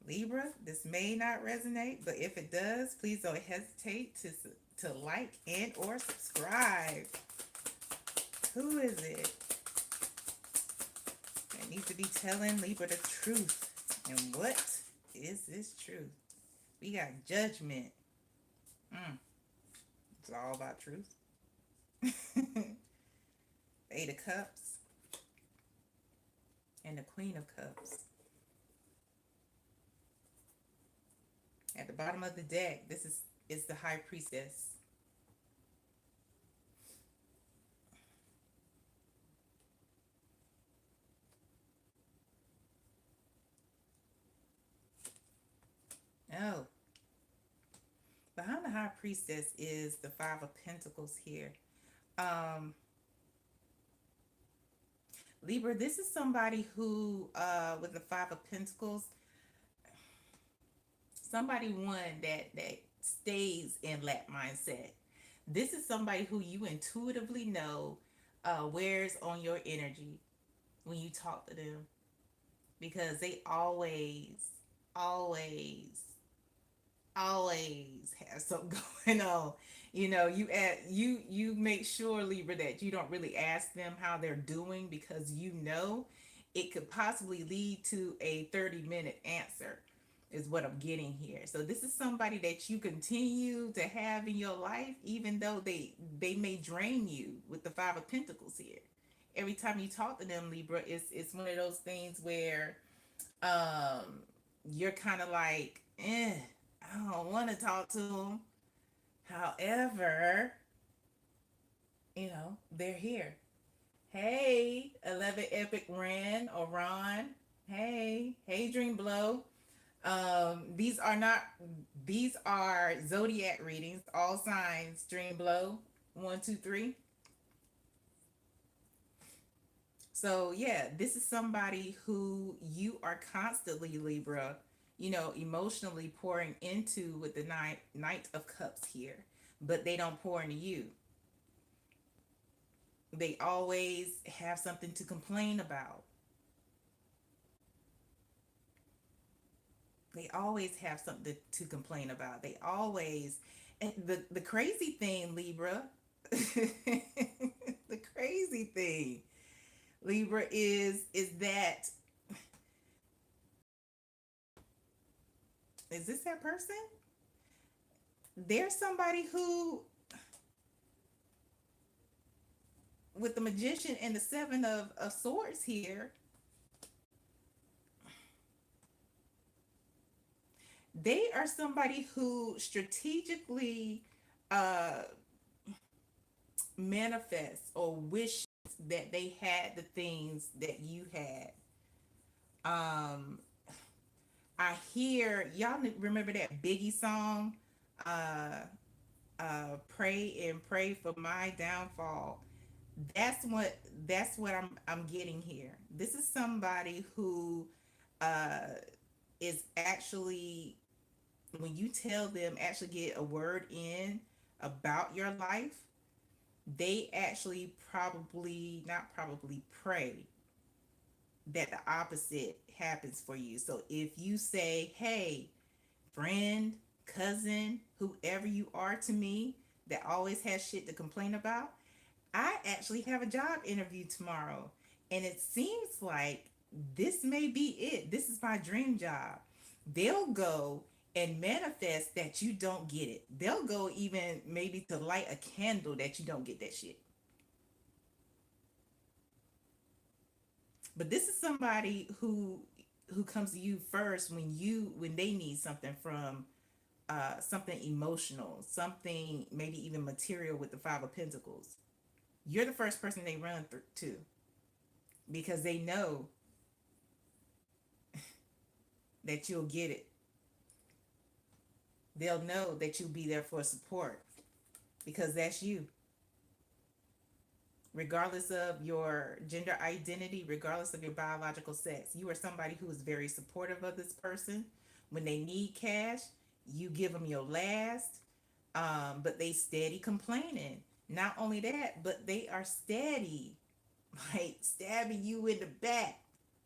Libra, this may not resonate, but if it does, please don't hesitate to like and or subscribe. Who is it that needs to be telling Libra the truth? And what is this truth? We got Judgment. It's all about truth. Eight of Cups and the Queen of Cups. At the bottom of the deck, this is the High Priestess. Oh, behind the High Priestess is the Five of Pentacles here. Libra, this is somebody who, with the Five of Pentacles, somebody one that stays in that mindset. This is somebody who you intuitively know wears on your energy when you talk to them, because they always always have something going on. You make sure, Libra, that you don't really ask them how they're doing, because it could possibly lead to a 30-minute answer, is what I'm getting here. So this is somebody that you continue to have in your life, even though they may drain you with the Five of Pentacles here. Every time you talk to them, Libra, it's one of those things where you're kind of like, I don't want to talk to them. However, they're here. Hey, 11 Epic Ran or Ron. Hey, Dream Blow. These are zodiac readings, all signs, Dream Blow. 1, 2, 3. So yeah, this is somebody who you are constantly, Libra, emotionally pouring into with the Knight of Cups here, but they don't pour into you. They always have something to complain about. They always have something to complain about. They always, and the crazy thing, Libra, the crazy thing, Libra, is that, is this that person? There's somebody who, with the Magician and the Seven of Swords here, they are somebody who strategically uh manifests or wishes that they had the things that you had. um I hear y'all remember that Biggie song, uh pray and pray for my downfall. That's what I'm getting here. This is somebody who uh is actually, when you tell them, actually get a word in about your life, they actually probably, not probably, pray that the opposite happens for you. So if you say, hey, friend, cousin, whoever you are to me that always has shit to complain about, I actually have a job interview tomorrow. And it seems like this may be it. This is my dream job. They'll go and manifest that you don't get it. They'll go even maybe to light a candle that you don't get that shit. But this is somebody who comes to you first when they need something from, something emotional, something maybe even material with the Five of Pentacles. You're the first person they run through to, because they know that you'll get it. They'll know that you'll be there for support, because that's you. Regardless of your gender identity, regardless of your biological sex, you are somebody who is very supportive of this person. When they need cash, you give them your last. But they steady complaining. Not only that, but they are steady, like stabbing you in the back,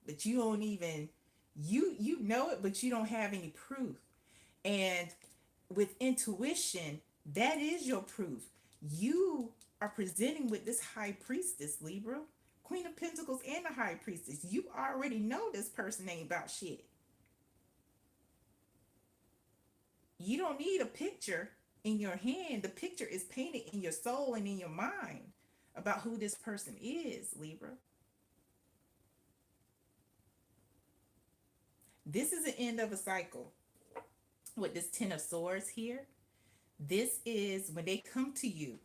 but you don't even, you know it, but you don't have any proof. And with intuition, that is your proof. You are presenting with this High Priestess, Libra, Queen of Pentacles and the High Priestess. You already know this person ain't about shit. You don't need a picture in your hand. The picture is painted in your soul and in your mind about who this person is, Libra. This is the end of a cycle with this Ten of Swords here. This is when they come to you,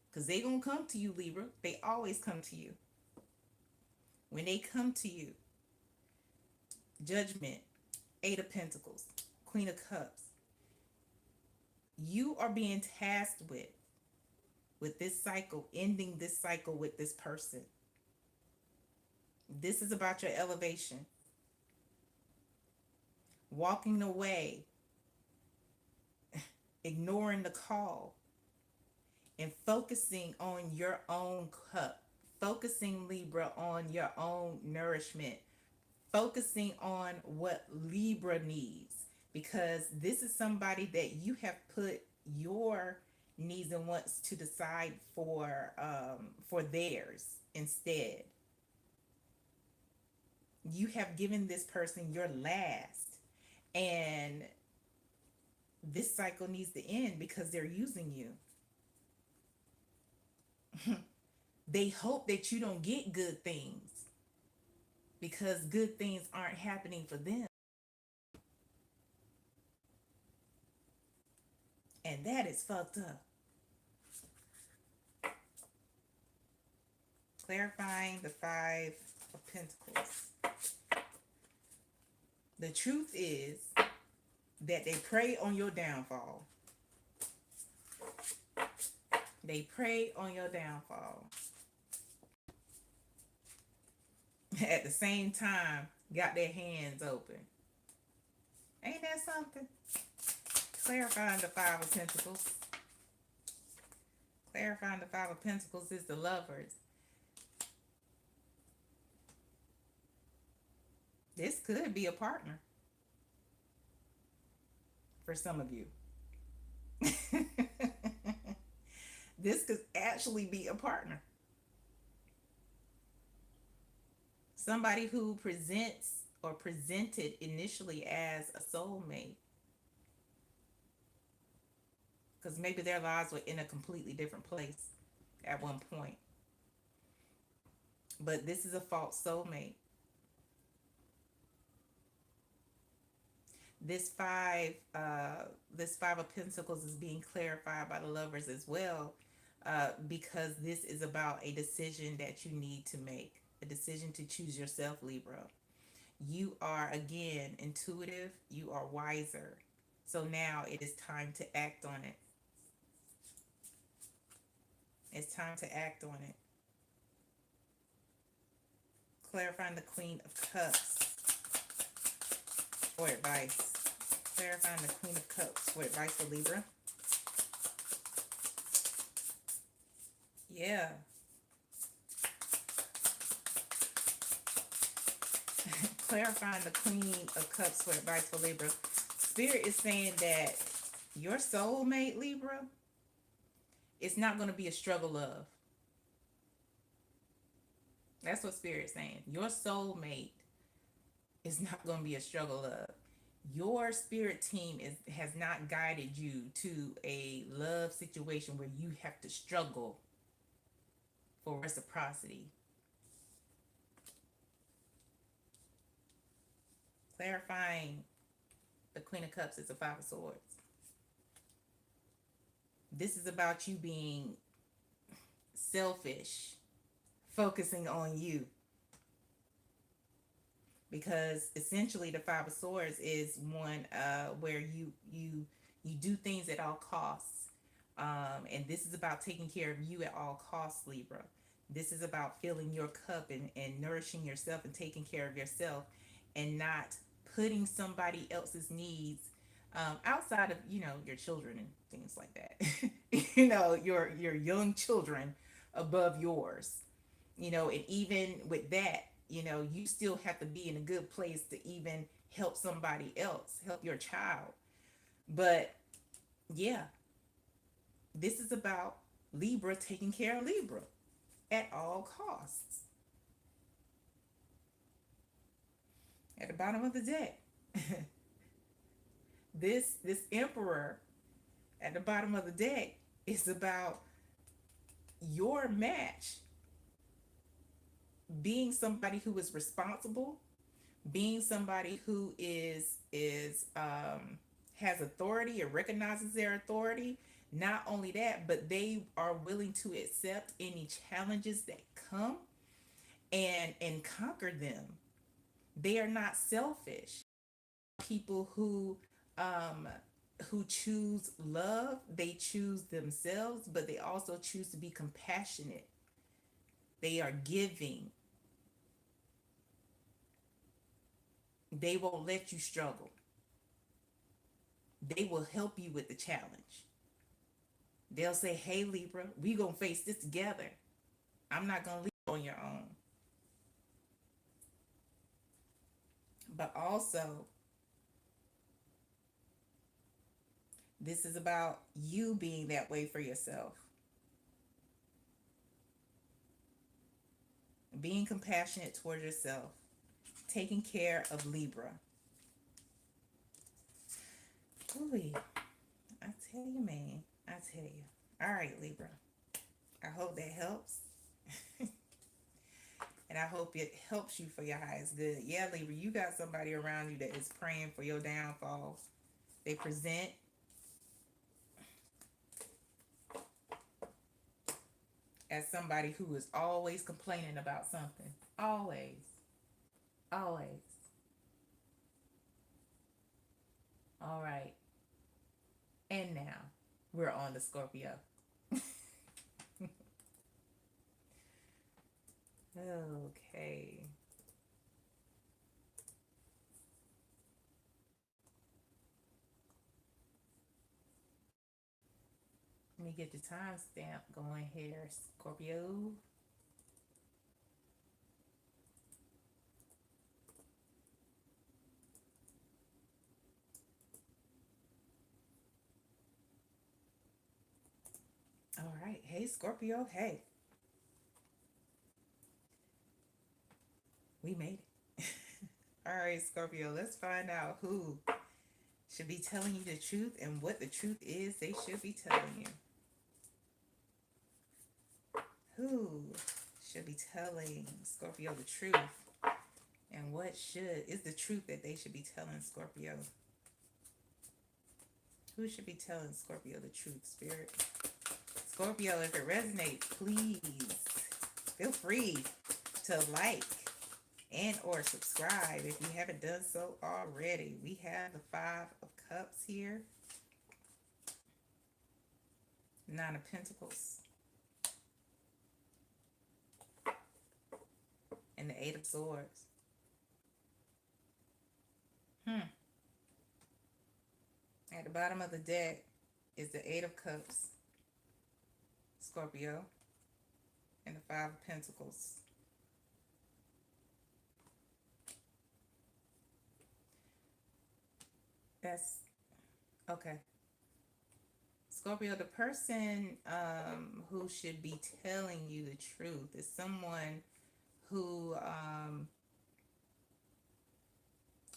because they gonna come to you, Libra. They always come to you. When they come to you, Judgment, Eight of Pentacles, Queen of Cups. You are being tasked with this cycle, ending this cycle with this person. This is about your elevation. Walking away, ignoring the call, and focusing on your own cup. Focusing, Libra, on your own nourishment. Focusing on what Libra needs. Because this is somebody that you have put your needs and wants to the side for theirs instead. You have given this person your last, and this cycle needs to end because they're using you. They hope that you don't get good things because good things aren't happening for them. And that is fucked up. Clarifying the Five of Pentacles. The truth is that they prey on your downfall. They prey on your downfall. at the same time got their hands open. Ain't that something? Clarifying the Five of Pentacles. Clarifying the Five of Pentacles is the Lovers. This could be a partner for some of you. This could actually be a partner. Somebody who presents or presented initially as a soulmate. Because maybe their lives were in a completely different place at one point. But this is a false soulmate. This five of Pentacles is being clarified by the Lovers as well, because this is about a decision that you need to make, a decision to choose yourself, Libra. You are, again, intuitive. You are wiser. So now it is time to act on it. It's time to act on it. Clarifying the Queen of Cups for advice. Clarifying the Queen of Cups for advice for Libra. Yeah. Clarifying the Queen of Cups for advice for Libra. Spirit is saying that your soulmate, Libra, it's not going to be a struggle of. That's what Spirit's saying. Your soulmate is not going to be a struggle of. Your spirit team has not guided you to a love situation where you have to struggle for reciprocity. Clarifying the Queen of Cups is the Five of Swords. This is about you being selfish, focusing on you. Because essentially the Five of Swords is one where you do things at all costs. And this is about taking care of you at all costs, Libra. This is about filling your cup and nourishing yourself and taking care of yourself, and not putting somebody else's needs outside of, your children and things like that. Your young children above yours. And even with that, you still have to be in a good place to even help somebody else, help your child. But yeah, this is about Libra taking care of Libra at all costs. At the bottom of the deck, this Emperor at the bottom of the deck is about your match being somebody who is responsible, being somebody who has authority or recognizes their authority. Not only that, but they are willing to accept any challenges that come and conquer them. They are not selfish. People who choose love, they choose themselves, but they also choose to be compassionate. They are giving. They won't let you struggle. They will help you with the challenge. They'll say, hey, Libra, we gonna face this together. I'm not gonna leave you on your own. But also, this is about you being that way for yourself. Being compassionate toward yourself. Taking care of Libra. Ooh, I tell you, man. I tell you. All right, Libra. I hope that helps. And I hope it helps you for your highest good. Yeah, Libra, you got somebody around you that is praying for your downfall. They present as somebody who is always complaining about something. Always. Always. All right. And now we're on to Scorpio. Okay. Let me get the timestamp going here, Scorpio. All right. Hey, Scorpio. Hey, we made it. All right, Scorpio. Let's find out who should be telling you the truth and what the truth is they should be telling you. Who should be telling Scorpio the truth and what should is the truth that they should be telling Scorpio? Who should be telling Scorpio the truth, Spirit? Scorpio, if it resonates, please feel free to like and or subscribe if you haven't done so already. We have the Five of Cups here, Nine of Pentacles, and the Eight of Swords. At the bottom of the deck is the Eight of Cups, Scorpio, and the Five of Pentacles. That's okay. Scorpio, the person who should be telling you the truth is someone who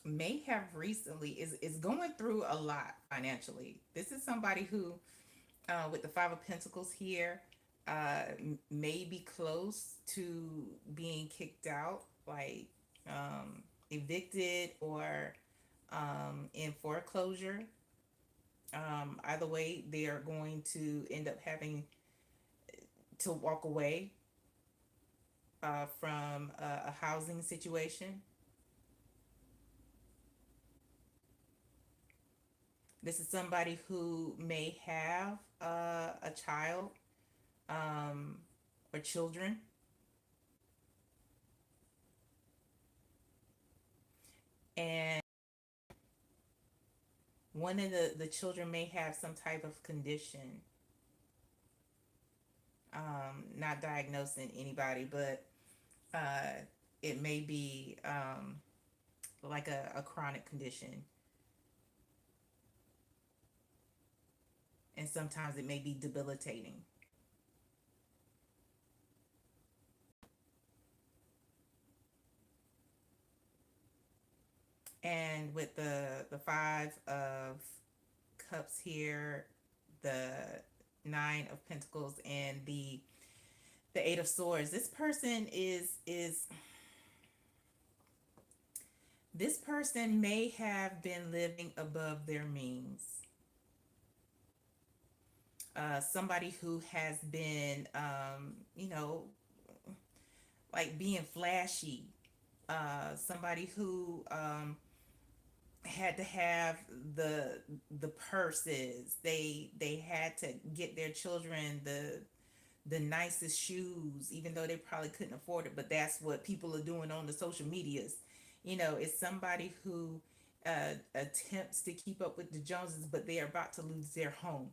may have recently is going through a lot financially. This is somebody who, with the Five of Pentacles here, may be close to being kicked out, like evicted or in foreclosure. Either way, they are going to end up having to walk away from a housing situation. This is somebody who may have a child or children. And one of the children may have some type of condition. Not diagnosing anybody, but it may be like a chronic condition. And sometimes it may be debilitating. And with the Five of Cups here, the Nine of Pentacles, and the Eight of Swords, this person this person may have been living above their means. Somebody who has been, like being flashy. Somebody who had to have the purses. They had to get their children the nicest shoes, even though they probably couldn't afford it. But that's what people are doing on the social medias. It's somebody who attempts to keep up with the Joneses, but they are about to lose their home.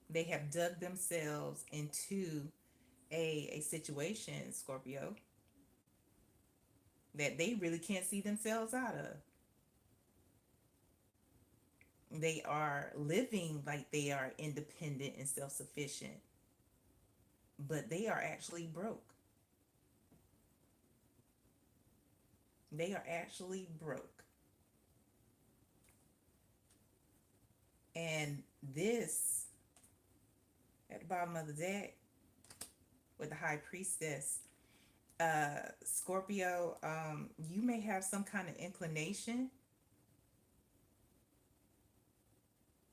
They have dug themselves into a situation, Scorpio, that they really can't see themselves out of. They are living like they are independent and self-sufficient, but they are actually broke. They are actually broke. And this, at the bottom of the deck, with the High Priestess, Scorpio, you may have some kind of inclination.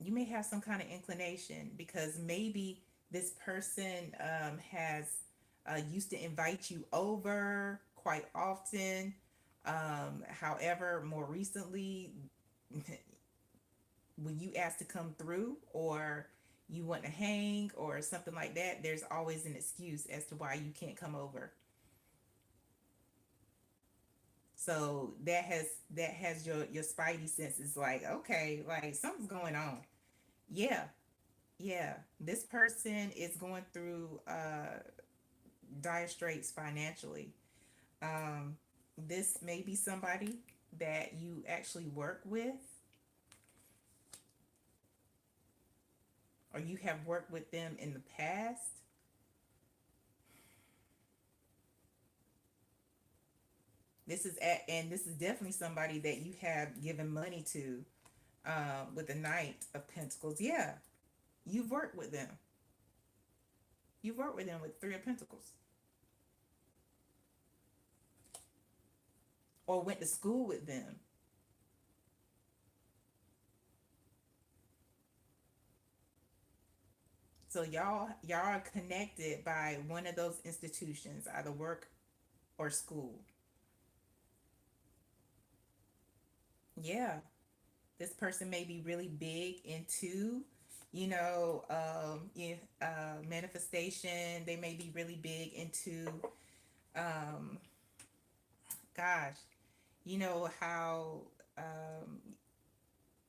You may have some kind of inclination because maybe this person has used to invite you over quite often. However, more recently, when you ask to come through or you want to hang or something like that, there's always an excuse as to why you can't come over. So that has your spidey senses like, okay, like something's going on. Yeah, yeah. This person is going through dire straits financially. Um, this may be somebody that you actually work with, or you have worked with them in the past. And this is definitely somebody that you have given money to, with the Knight of Pentacles. Yeah, you've worked with them. You've worked with them with Three of Pentacles, or went to school with them. So y'all are connected by one of those institutions, either work or school. Yeah, this person may be really big into, manifestation. They may be really big into, um, gosh, you know how, um,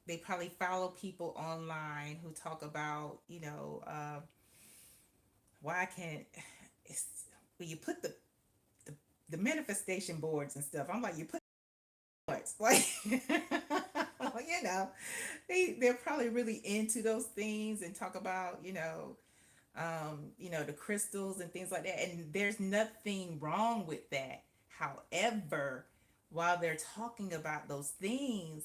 they probably follow people online who talk about, why can't it's when you put the, the manifestation boards and stuff. I'm like, you put boards like, you know, they're probably really into those things and talk about, the crystals and things like that. And there's nothing wrong with that. However, while they're talking about those things,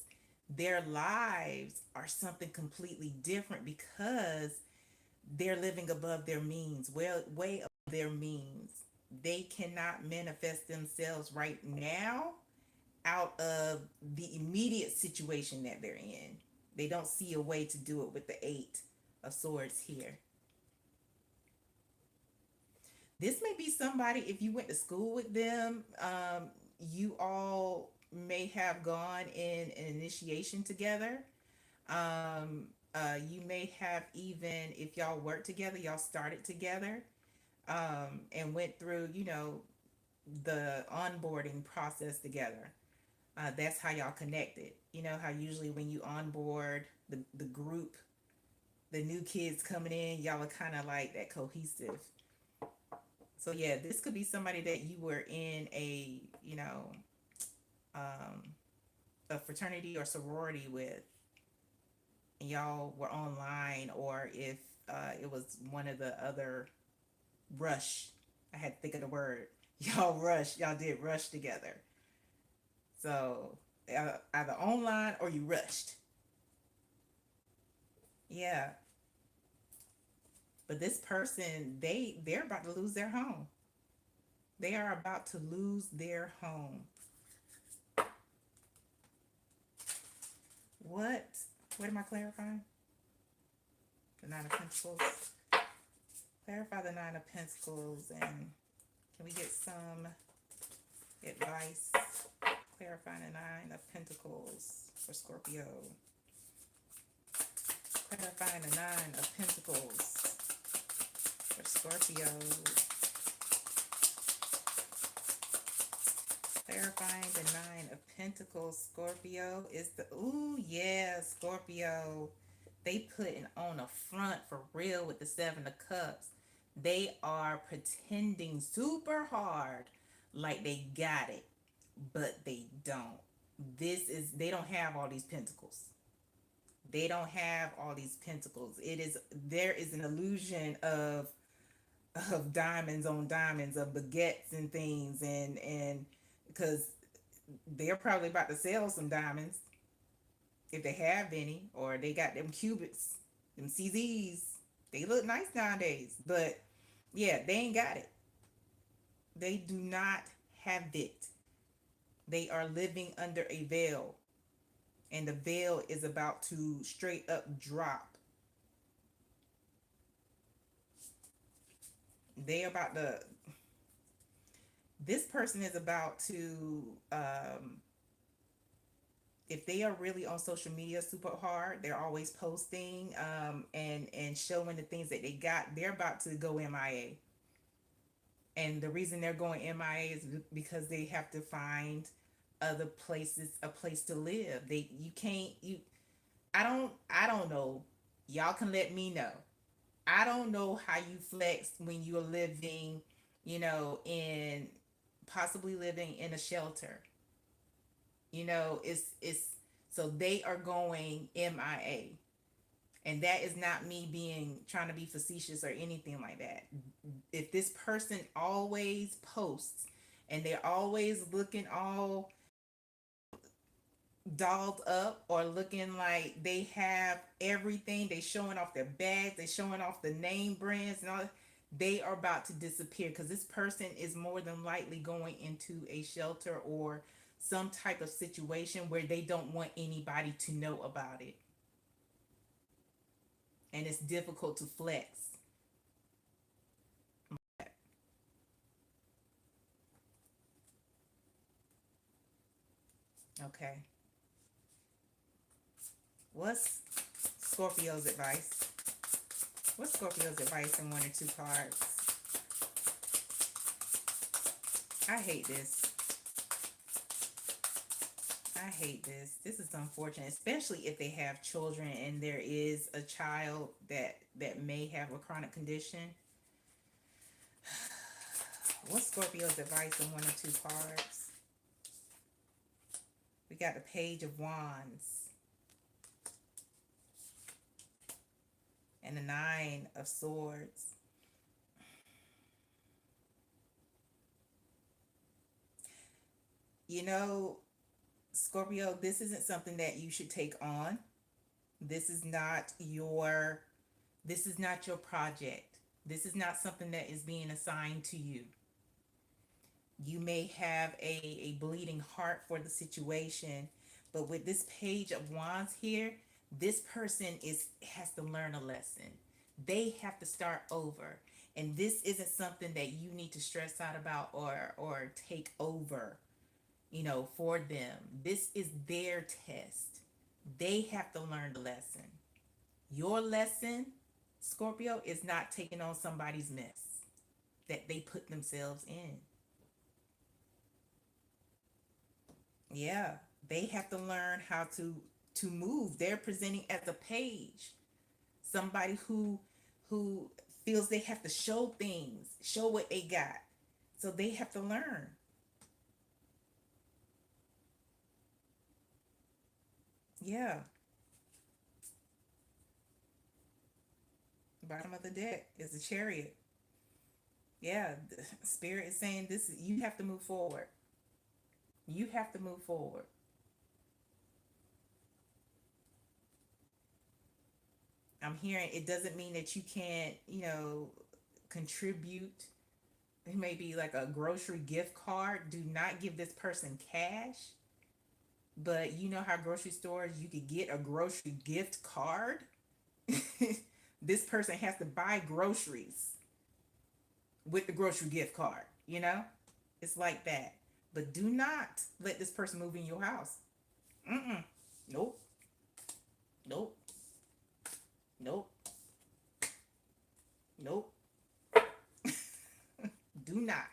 their lives are something completely different because they're living above their means, well, way above their means. They cannot manifest themselves right now out of the immediate situation that they're in. They don't see a way to do it with the Eight of Swords here. This may be somebody, if you went to school with them, you all may have gone in an initiation together. You may have, even if y'all worked together, y'all started together, and went through, the onboarding process together. That's how y'all connected. You know how usually when you onboard the group, the new kids coming in, y'all are kind of like that cohesive. So yeah, this could be somebody that you were in um, a fraternity or sorority with, and y'all were online, or if it was one of the other rush. I had to think of the word. Y'all did rush together. So either online or you rushed. Yeah, but this person, they're about to lose their home. They are about to lose their home. What? What am I clarifying? The Nine of Pentacles. Clarify the Nine of Pentacles, and can we get some advice? Clarifying the Nine of Pentacles for Scorpio. Clarifying the Nine of Pentacles for Scorpio. Clarifying the Nine of Pentacles, Scorpio is the, ooh, yeah, Scorpio. They putting on a front for real with the Seven of Cups. They are pretending super hard like they got it, but they don't. They don't have all these pentacles. They don't have all these pentacles. There is an illusion of diamonds on diamonds, of baguettes and things, and because they're probably about to sell some diamonds if they have any, or they got them cubits, them CZs. They look nice nowadays, but yeah, they ain't got it. They do not have it. They are living under a veil, and the veil is about to straight up drop. They about to. This person is about to, if they are really on social media super hard, they're always posting, and showing the things that they got. They're about to go MIA, and the reason they're going MIA is because they have to find other places, a place to live. They you can't you I don't know. Y'all can let me know. I don't know how you flex when you're living, in possibly living in a shelter. It's so they are going MIA. And that is not me being trying to be facetious or anything like that. If this person always posts and they're always looking all dolled up or looking like they have everything, they showing off their bags, they showing off the name brands and all, they are about to disappear, because this person is more than likely going into a shelter or some type of situation where they don't want anybody to know about it, and it's difficult to flex. Okay, what's Scorpio's advice? What's Scorpio's advice in one or two cards? I hate this. I hate this. This is unfortunate, especially if they have children and there is a child that may have a chronic condition. What's Scorpio's advice in one or two cards? We got the Page of Wands and the Nine of Swords. You know, Scorpio, this isn't something that you should take on. This is not your this is not your project. This is not something that is being assigned to you. You may have a bleeding heart for the situation, but with this Page of Wands here, this person has to learn a lesson. They have to start over. And this isn't something that you need to stress out about or take over, for them. This is their test. They have to learn the lesson. Your lesson, Scorpio, is not taking on somebody's mess that they put themselves in. Yeah, they have to learn how to move. They're presenting as a page, somebody who feels they have to show things, show what they got. So they have to learn. Yeah, bottom of the deck is the Chariot. Yeah, the Spirit is saying this, you have to move forward. You have to move forward. I'm hearing it doesn't mean that you can't, contribute. It may be like a grocery gift card. Do not give this person cash. But you know how grocery stores, you could get a grocery gift card? This person has to buy groceries with the grocery gift card, you know? It's like that. But do not let this person move in your house. Mm-mm. Nope. Nope. Nope. Nope. Do not.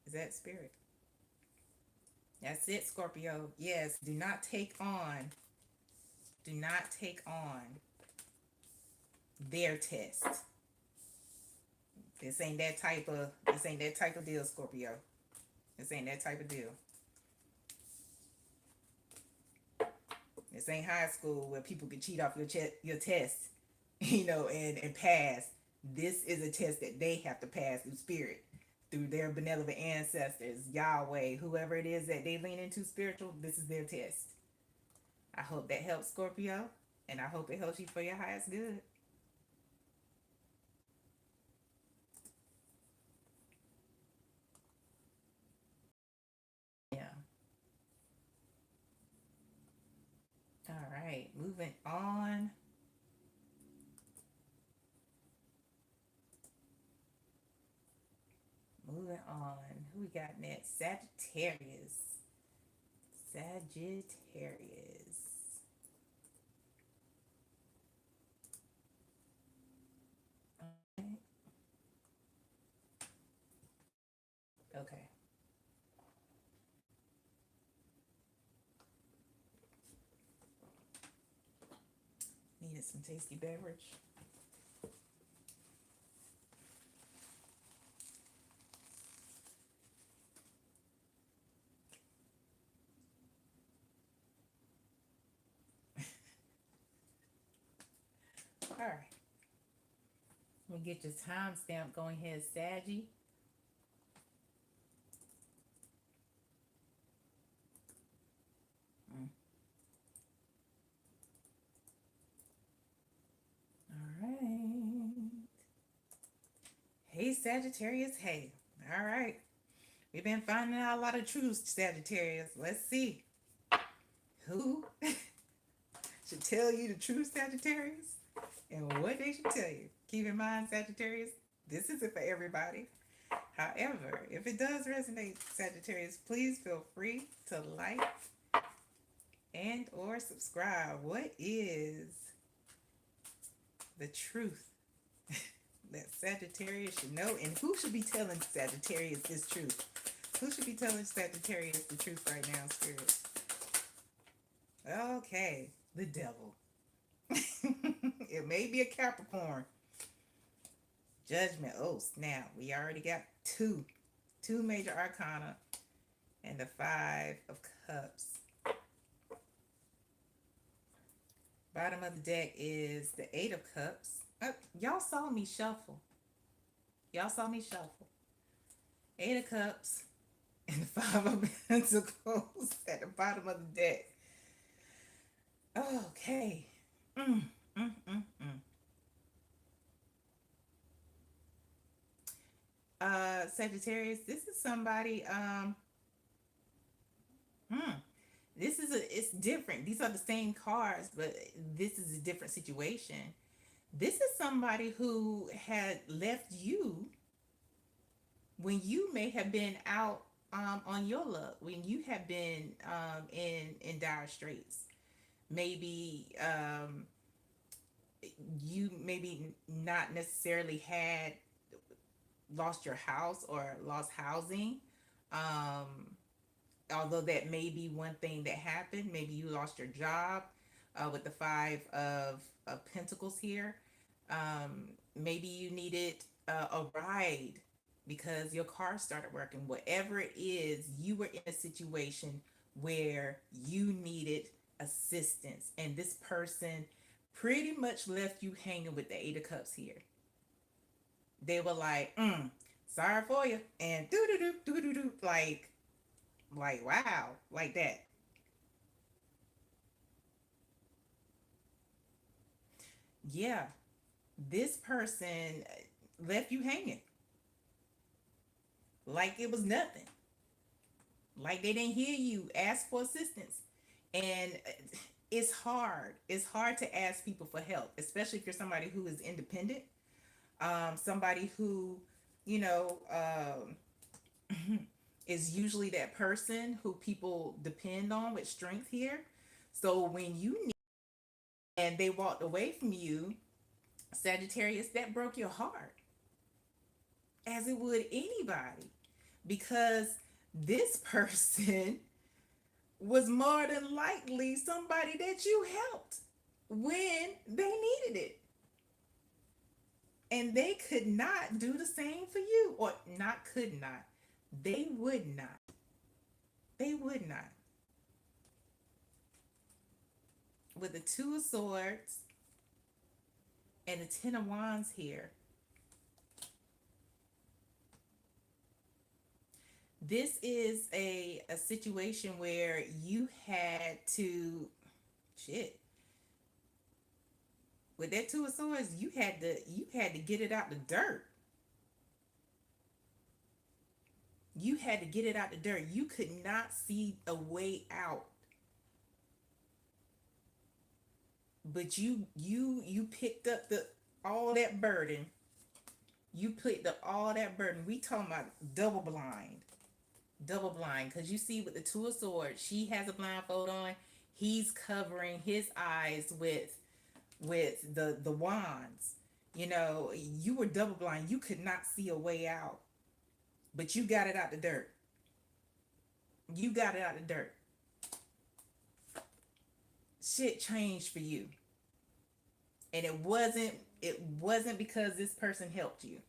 Is that Spirit? That's it, Scorpio. Yes, do not take on their test. This ain't that type of deal, Scorpio. This ain't that type of deal. This ain't high school where people can cheat off your test, and pass. This is a test that they have to pass through Spirit, through their benevolent ancestors, Yahweh, whoever it is that they lean into spiritual. This is their test. I hope that helps, Scorpio, and I hope it helps you for your highest good. Yeah. All right. Moving on. Moving on. Who we got next? Sagittarius. Sagittarius. Okay. Okay. some tasty beverage. All right. We'll get your timestamp going here, Saggy. Mm. All right. Hey, Sagittarius. Hey. All right. We've been finding out a lot of truths, Sagittarius. Let's see who should tell you the truth, Sagittarius, and what they should tell you. Keep in mind, Sagittarius, this isn't for everybody. However, if it does resonate, Sagittarius, please feel free to like and or subscribe. What is the truth that Sagittarius should know, and who should be telling Sagittarius this truth? Who should be telling Sagittarius the truth right now, Spirit? Okay, the devil. It may be a Capricorn. Judgment. Oh, snap. We already got two major arcana and the Five of Cups. Bottom of the deck is the Eight of Cups. Y'all saw me shuffle. Eight of Cups and the Five of Pentacles at the bottom of the deck. Okay. Sagittarius, this is somebody, it's different. These are the same cards, but this is a different situation. This is somebody who had left you when you may have been out on your luck, when you have been in dire straits. Maybe you maybe not necessarily had lost your house or lost housing. Although that may be one thing that happened. Maybe you lost your job with the Five of Pentacles here. Maybe you needed a ride because your car started working. Whatever it is, you were in a situation where you needed assistance, and this person pretty much left you hanging with the Eight of Cups here. They were like, sorry for you, and do like wow, like that. Yeah, this person left you hanging like it was nothing, like they didn't hear you ask for assistance. And it's hard to ask people for help, especially if you're somebody who is independent, somebody who, you know, is usually that person who people depend on with strength here. So when you need and they walked away from you, Sagittarius, that broke your heart, as it would anybody, because this person was more than likely somebody that you helped when they needed it. And they could not do the same for you, or not could not. They would not. They would not. With the Two of Swords and the Ten of Wands here, this is a situation where you had to, with that Two of Swords, you had to get it out the dirt. You had to get it out the dirt. You could not see a way out. But you picked up all that burden. You picked up all that burden. We talking about double blind. Because you see, with the Two of Swords, she has a blindfold on. He's covering his eyes with the wands. You know, you were double blind. You could not see a way out. But you got it out the dirt. You got it out the dirt. Shit changed for you. And it wasn't because this person helped you.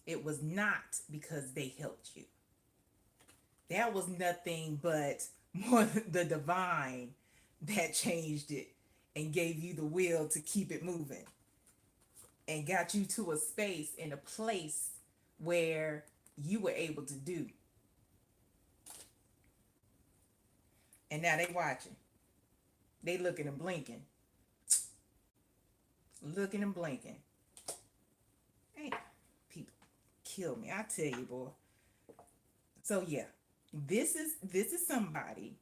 It was not because they helped you. That was nothing but more the divine that changed it and gave you the will to keep it moving and got you to a space and a place where you were able to do. And now they watching. They looking and blinking. Looking and blinking. Hey, people kill me. I tell you, boy. So yeah, this is somebody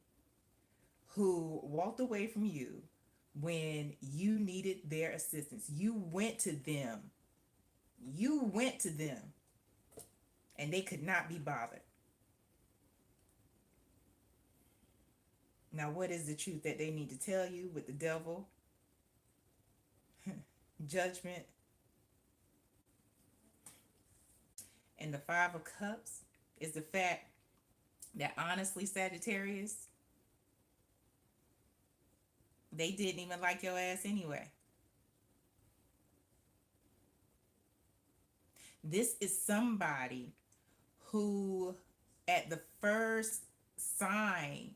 who walked away from you when you needed their assistance. You went to them. You went to them. And they could not be bothered. Now, what is the truth that they need to tell you with the devil? Judgment. And the Five of Cups is the fact that honestly, Sagittarius, they didn't even like your ass anyway. This is somebody who, at the first sign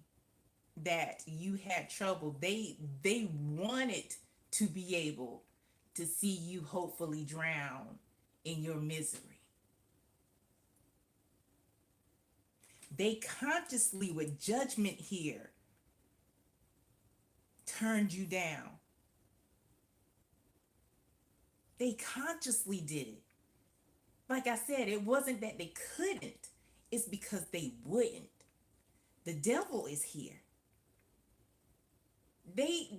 that you had trouble, they wanted to be able to see you hopefully drown in your misery. They consciously, with judgment here, turned you down. They consciously did it. Like I said, it wasn't that they couldn't, it's because they wouldn't. The devil is here. They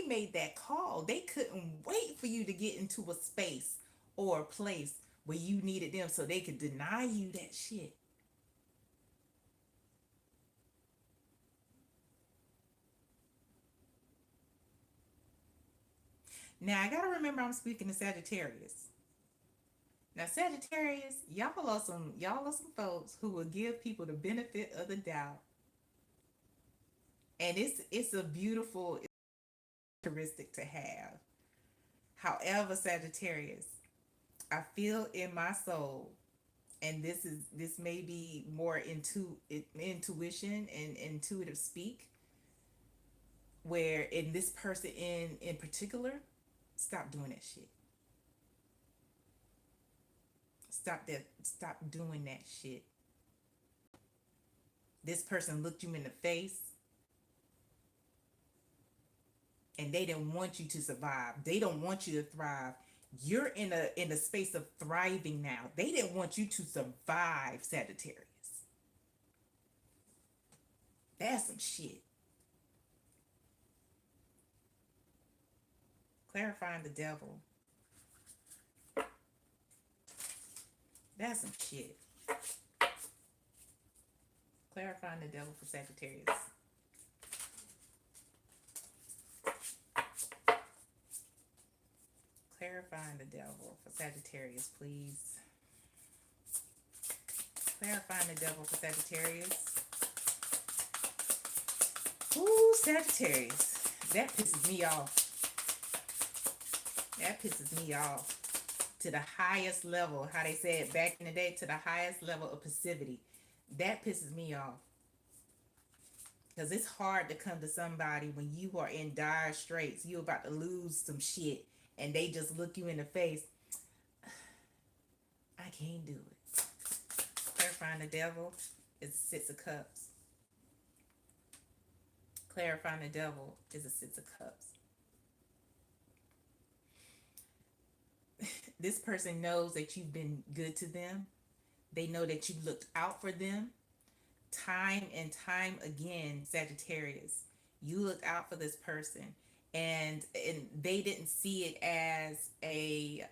made that call. They couldn't wait for you to get into a space or a place where you needed them so they could deny you that shit. Now I gotta remember I'm speaking to Sagittarius. Now Sagittarius, y'all are some folks who will give people the benefit of the doubt. And it's a beautiful characteristic to have. However, Sagittarius, I feel in my soul, and this may be more intuition and intuitive speak, where in this person in particular, stop doing that shit. Stop doing that shit. This person looked you in the face and they didn't want you to survive. They don't want you to thrive. You're in a space of thriving now. They didn't want you to survive, Sagittarius. That's some shit. Clarifying the devil. That's some shit. Clarifying the devil for Sagittarius. Clarifying the devil for Sagittarius, please. Clarifying the devil for Sagittarius. Ooh, Sagittarius. That pisses me off. That pisses me off. To the highest level, how they said back in the day, to the highest level of passivity. That pisses me off. Because it's hard to come to somebody when you are in dire straits. You're about to lose some shit. And they just look you in the face. I can't do it. Clarifying the devil is a Six of Cups. Clarifying the devil is a Six of Cups. This person knows that you've been good to them. They know that you looked out for them. Time and time again, Sagittarius, you looked out for this person. And they didn't see it as a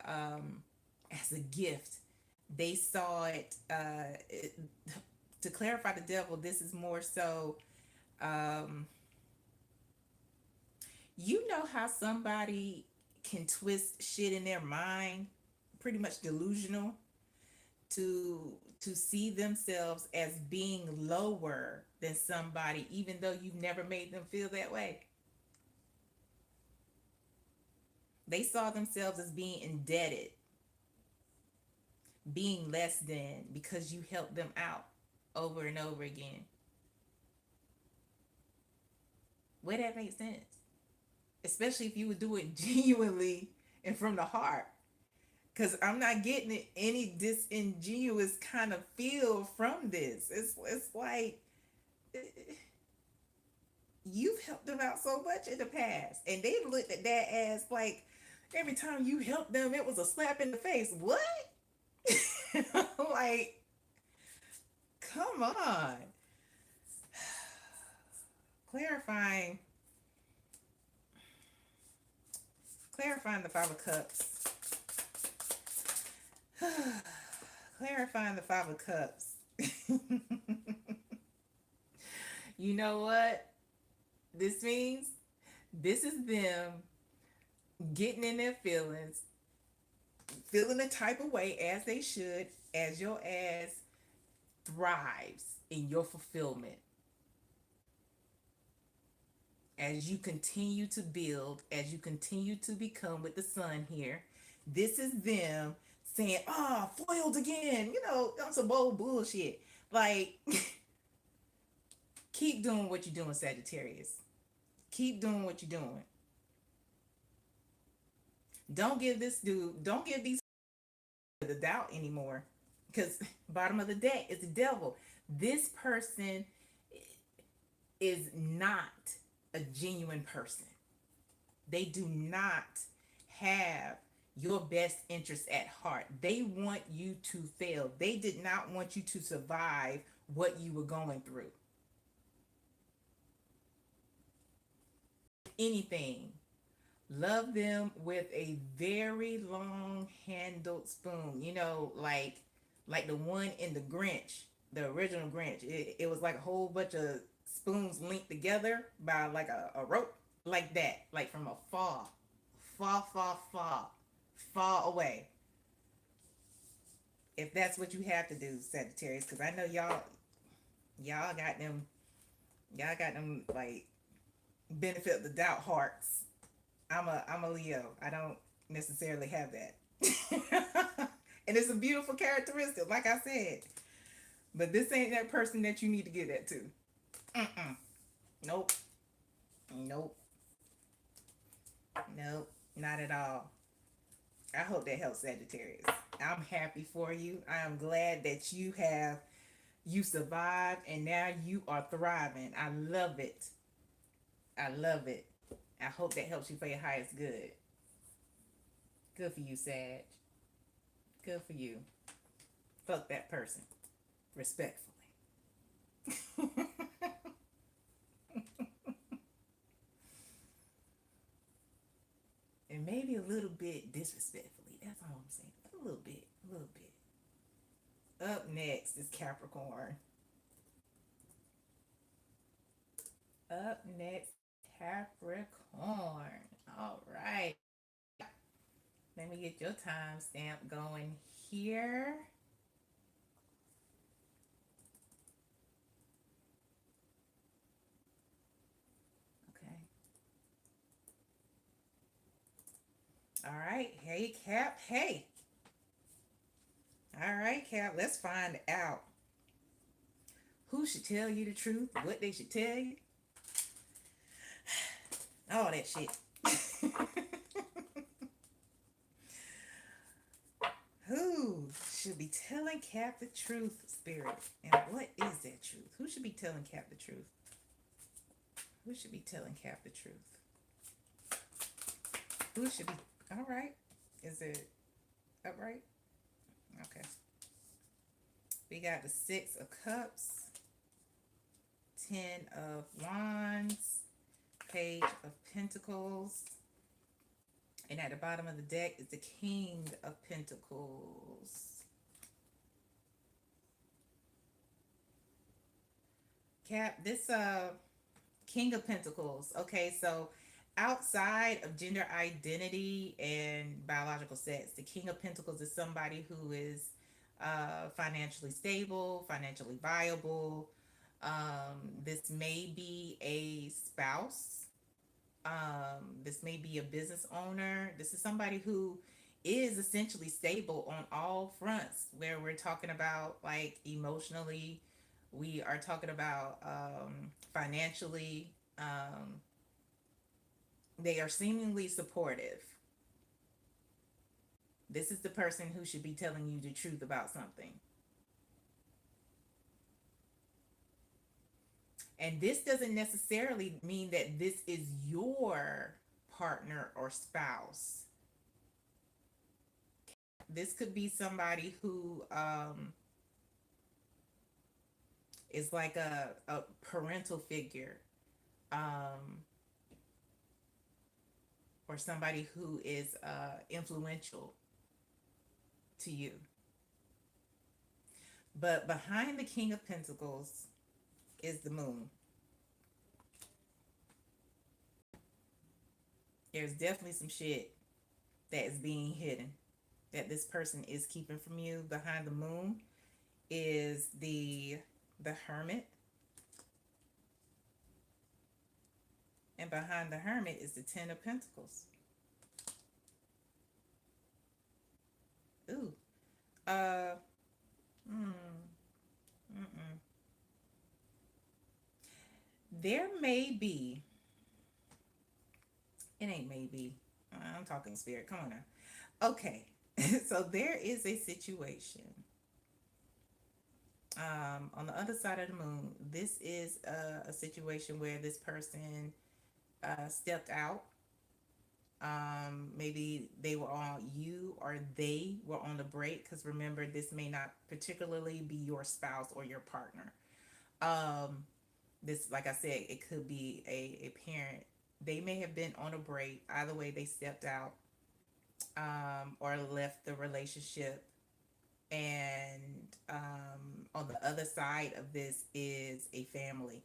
gift. They saw it, to clarify the devil, this is more so, you know how somebody can twist shit in their mind, pretty much delusional, to see themselves as being lower than somebody, even though you've never made them feel that way. They saw themselves as being indebted, being less than because you helped them out over and over again. Would that make sense? Especially if you would do it genuinely and from the heart. Because I'm not getting any disingenuous kind of feel from this. It's like you've helped them out so much in the past, and they looked at that as like every time you helped them, it was a slap in the face. What? Like, come on. Clarifying, clarifying the Five of Cups. Clarifying the Five of Cups. You know what this means? This is them getting in their feelings, feeling the type of way as they should, as your ass thrives in your fulfillment. As you continue to build, as you continue to become with the sun here, this is them saying, "Ah, oh, foiled again." You know, that's some bold bullshit. Like, keep doing what you're doing, Sagittarius. Keep doing what you're doing. Don't give this dude, don't give these the doubt anymore. Because bottom of the deck is the devil. This person is not a genuine person. They do not have your best interest at heart. They want you to fail. They did not want you to survive what you were going through. Anything, love them with a very long handled spoon. You know, like the one in the Grinch, the original Grinch. It was like a whole bunch of spoons linked together by like a rope, like that, like from a far away. If that's what you have to do, Sagittarius, because I know y'all got them, y'all got them like benefit of the doubt hearts. I'm a Leo. I don't necessarily have that. And it's a beautiful characteristic, like I said. But this ain't that person that you need to get that to. Mm-mm. Nope. Nope. Nope. Not at all. I hope that helps, Sagittarius. I'm happy for you. I am glad that you survived and now you are thriving. I love it. I love it. I hope that helps you for your highest good. Good for you, Sag. Good for you. Fuck that person. Respectfully. And maybe a little bit disrespectfully. That's all I'm saying. A little bit. A little bit. Up next is Capricorn. Up next, Capricorn. All right. Let me get your timestamp going here. Okay. All right. Hey, Cap. Hey. All right, Cap. Let's find out who should tell you the truth, what they should tell you, all that shit. Who should be telling Cap the truth, Spirit? And what is that truth? Who should be telling Cap the truth? Who should be telling Cap the truth? Who should be... All right. Is it upright? Okay. We got the Six of Cups, Ten of Wands, Page of Pentacles, and at the bottom of the deck is the King of Pentacles. Cap, this King of Pentacles. Okay, so outside of gender identity and biological sex, the King of Pentacles is somebody who is financially stable, financially viable. This may be a spouse. This may be a business owner. This is somebody who is essentially stable on all fronts, where we're talking about like emotionally, we are talking about financially. They are seemingly supportive. This is the person who should be telling you the truth about something. And this doesn't necessarily mean that this is your partner or spouse. This could be somebody who is like a parental figure, um, or somebody who is influential to you. But behind the King of Pentacles is the Moon. There's definitely some shit that is being hidden, that this person is keeping from you. Behind the Moon is the Hermit, and behind the Hermit is the Ten of Pentacles. Ooh, uh, mm, mm-mm. There may be, it ain't maybe. I'm talking spirit. Come on now. Okay, so there is a situation. On the other side of the moon, this is a situation where this person stepped out. Maybe they were on you, or they were on the break, because remember, this may not particularly be your spouse or your partner. Um, this, like I said, it could be a parent. They may have been on a break. Either way, they stepped out, or left the relationship. And on the other side of this is a family.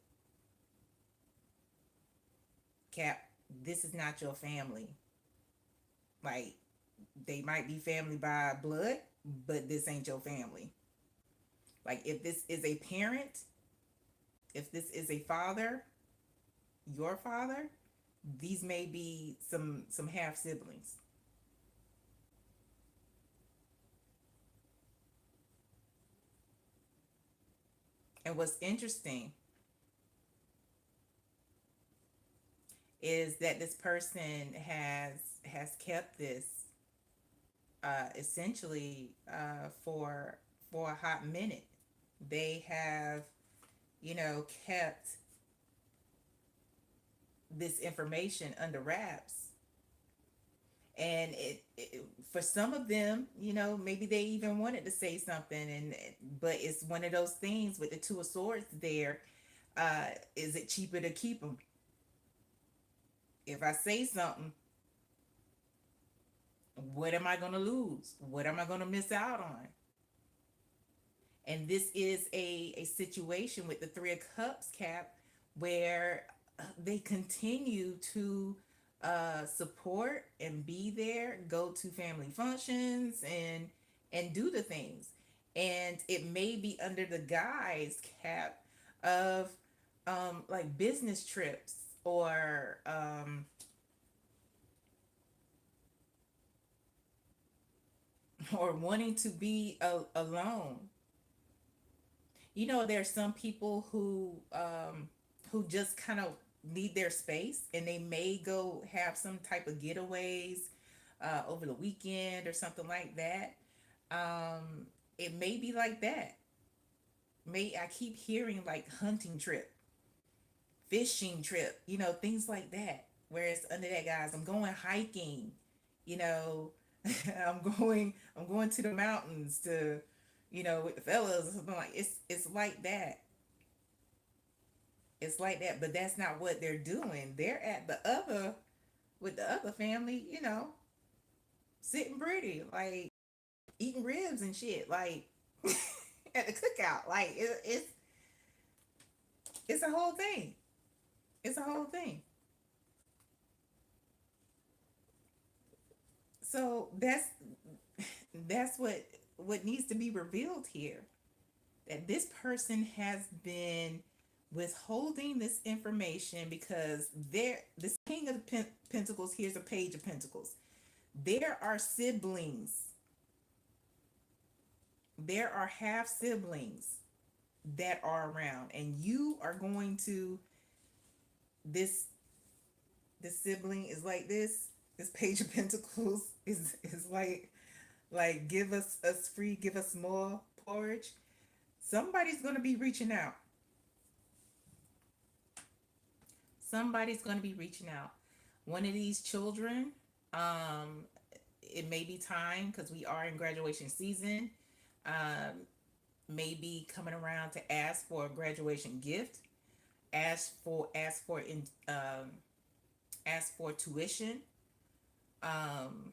Cap, this is not your family. Like, they might be family by blood, but this ain't your family. Like, if this is a parent, if this is a father, your father, these may be some half siblings. And what's interesting is that this person has kept this essentially for a hot minute. They have, kept this information under wraps. And for some of them, maybe they even wanted to say something, but it's one of those things with the Two of Swords there. Is it cheaper to keep them? If I say something, what am I going to lose? What am I going to miss out on? And this is a situation with the Three of Cups, Cap, where they continue to support and be there, go to family functions, and do the things. And it may be under the guise, Cap, of like business trips, or wanting to be alone. There's some people who just kind of need their space, and they may go have some type of getaways over the weekend or something like that. It may be like that. May I keep hearing like hunting trip, fishing trip, things like that. Whereas under that, guys, I'm going hiking, you know, I'm going to the mountains to, with the fellas or something. Like, it's like that. It's like that, but that's not what they're doing. They're at the other with the other family, sitting pretty, like eating ribs and shit, like at the cookout. Like it's a whole thing. It's a whole thing. So that's what needs to be revealed here. That this person has been withholding this information because this King of the Pentacles, here's a Page of Pentacles. There are siblings, there are half siblings that are around, and you are going to this sibling is like this Page of Pentacles is like give us free, give us more porridge. Somebody's going to be reaching out. Somebody's going to be reaching out. One of these children, it may be time because we are in graduation season. Um, may be coming around to ask for a graduation gift, ask for in ask for tuition. Um,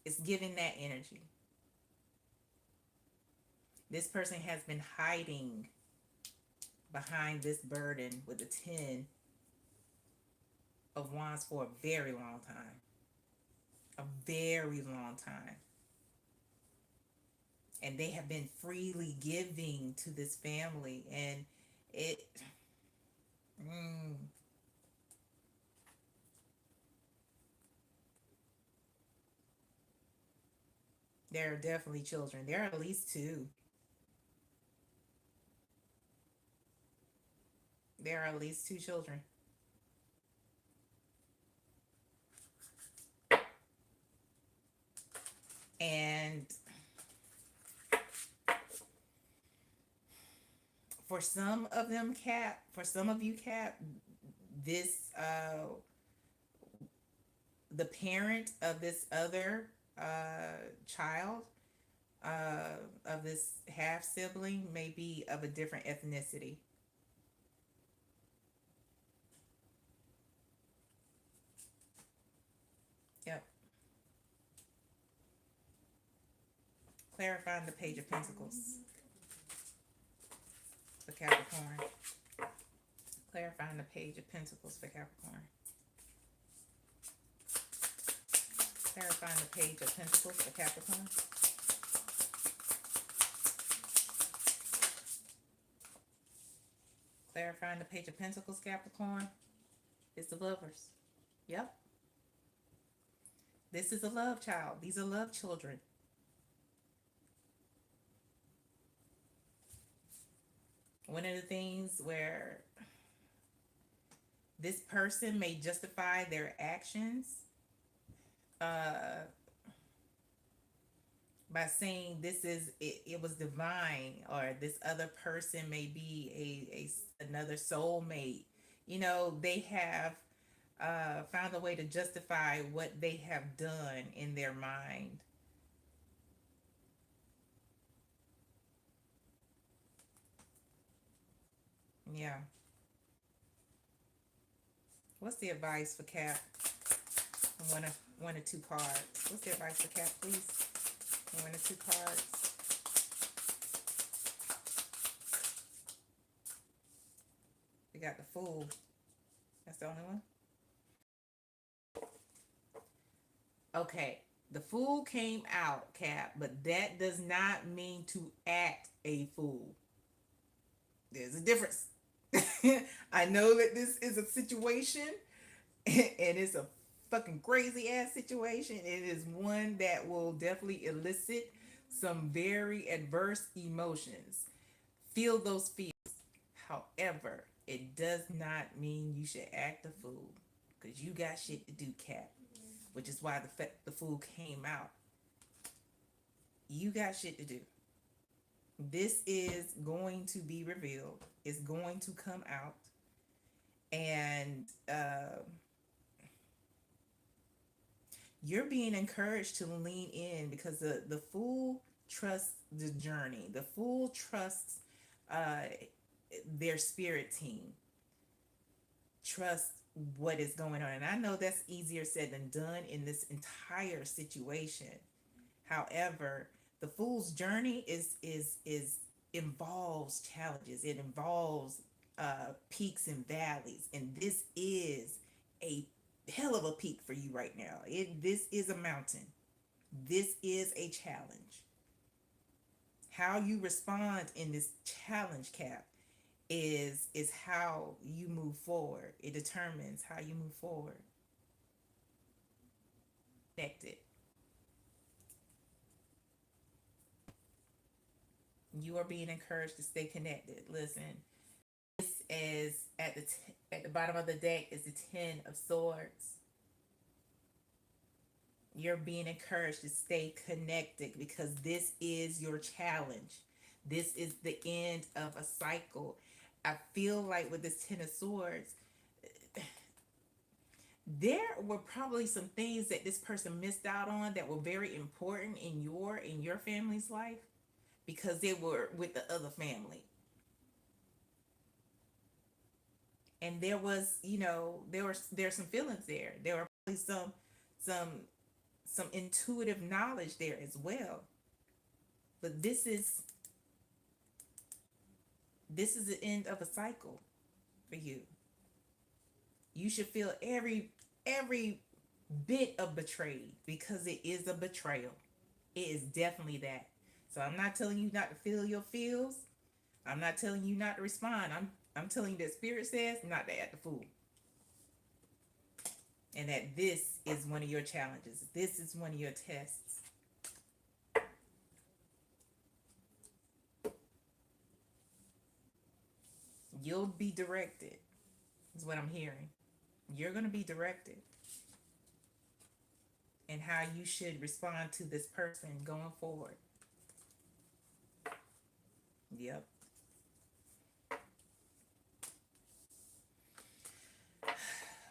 it's giving that energy. This person has been hiding behind this burden with the 10 of Wands for a very long time. A very long time. And they have been freely giving to this family. And it... there are definitely children. There are at least two. There are at least two children. And for some of them, Cap, for some of you, Cap, this the parent of this other child of this half sibling may be of a different ethnicity. Yep. Clarifying the Page of Pentacles for Capricorn. Clarifying the Page of Pentacles for Capricorn. Clarifying the Page of Pentacles for Capricorn. Clarifying the Page of Pentacles, Capricorn, is the Lovers. Yep. This is a love child. These are love children. One of the things where this person may justify their actions by saying it was divine, or this other person may be another soulmate. You know, they have found a way to justify what they have done in their mind. Yeah. What's the advice for Cap? One or two cards. What's the advice for Cap, please? One or two cards. We got the Fool. That's the only one. Okay. The Fool came out, Cap, but that does not mean to act a fool. There's a difference. I know that this is a situation, and it's a fucking crazy ass situation. It is one that will definitely elicit some very adverse emotions. Feel those feelings. However, it does not mean you should act a fool, because you got shit to do, Cap. Which is why the Fool came out. You got shit to do. This is going to be revealed. It's going to come out. And you're being encouraged to lean in, because the Fool trusts the journey. The Fool trusts their spirit team. Trust what is going on. And I know that's easier said than done in this entire situation. However, the Fool's journey is involves challenges. It involves peaks and valleys, and this is a hell of a peak for you right now. This is a mountain. This is a challenge. How you respond in this challenge, Cap, is how you move forward. It determines how you move forward. Connected. You are being encouraged to stay connected. Listen, this is at the bottom of the deck is the Ten of Swords. You're being encouraged to stay connected because this is your challenge. This is the end of a cycle. I feel like with this Ten of Swords, there were probably some things that this person missed out on that were very important in your family's life because they were with the other family. And there was, there's some feelings there. There were probably some some intuitive knowledge there as well. But this is the end of a cycle for you. You should feel every bit of betrayed because it is a betrayal. It is definitely that. So I'm not telling you not to feel your feels. I'm not telling you not to respond. I'm telling you that spirit says not to act the fool. And that this is one of your challenges. This is one of your tests. You'll be directed, is what I'm hearing. You're going to be directed in how you should respond to this person going forward. Yep.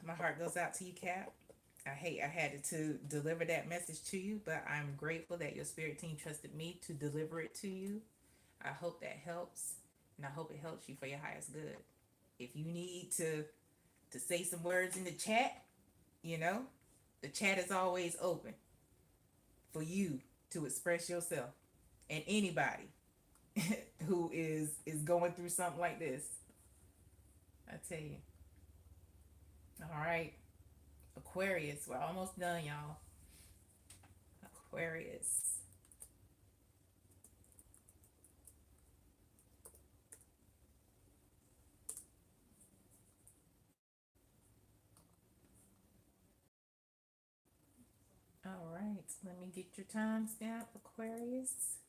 My heart goes out to you, Cap. I had to deliver that message to you, but I'm grateful that your spirit team trusted me to deliver it to you. I hope that helps, and I hope it helps you for your highest good. If you need to say some words in the chat, you know, the chat is always open for you to express yourself. And anybody who is going through something like this, I tell you. All right, Aquarius, we're almost done, y'all. Aquarius. All right, let me get your timestamp, Aquarius.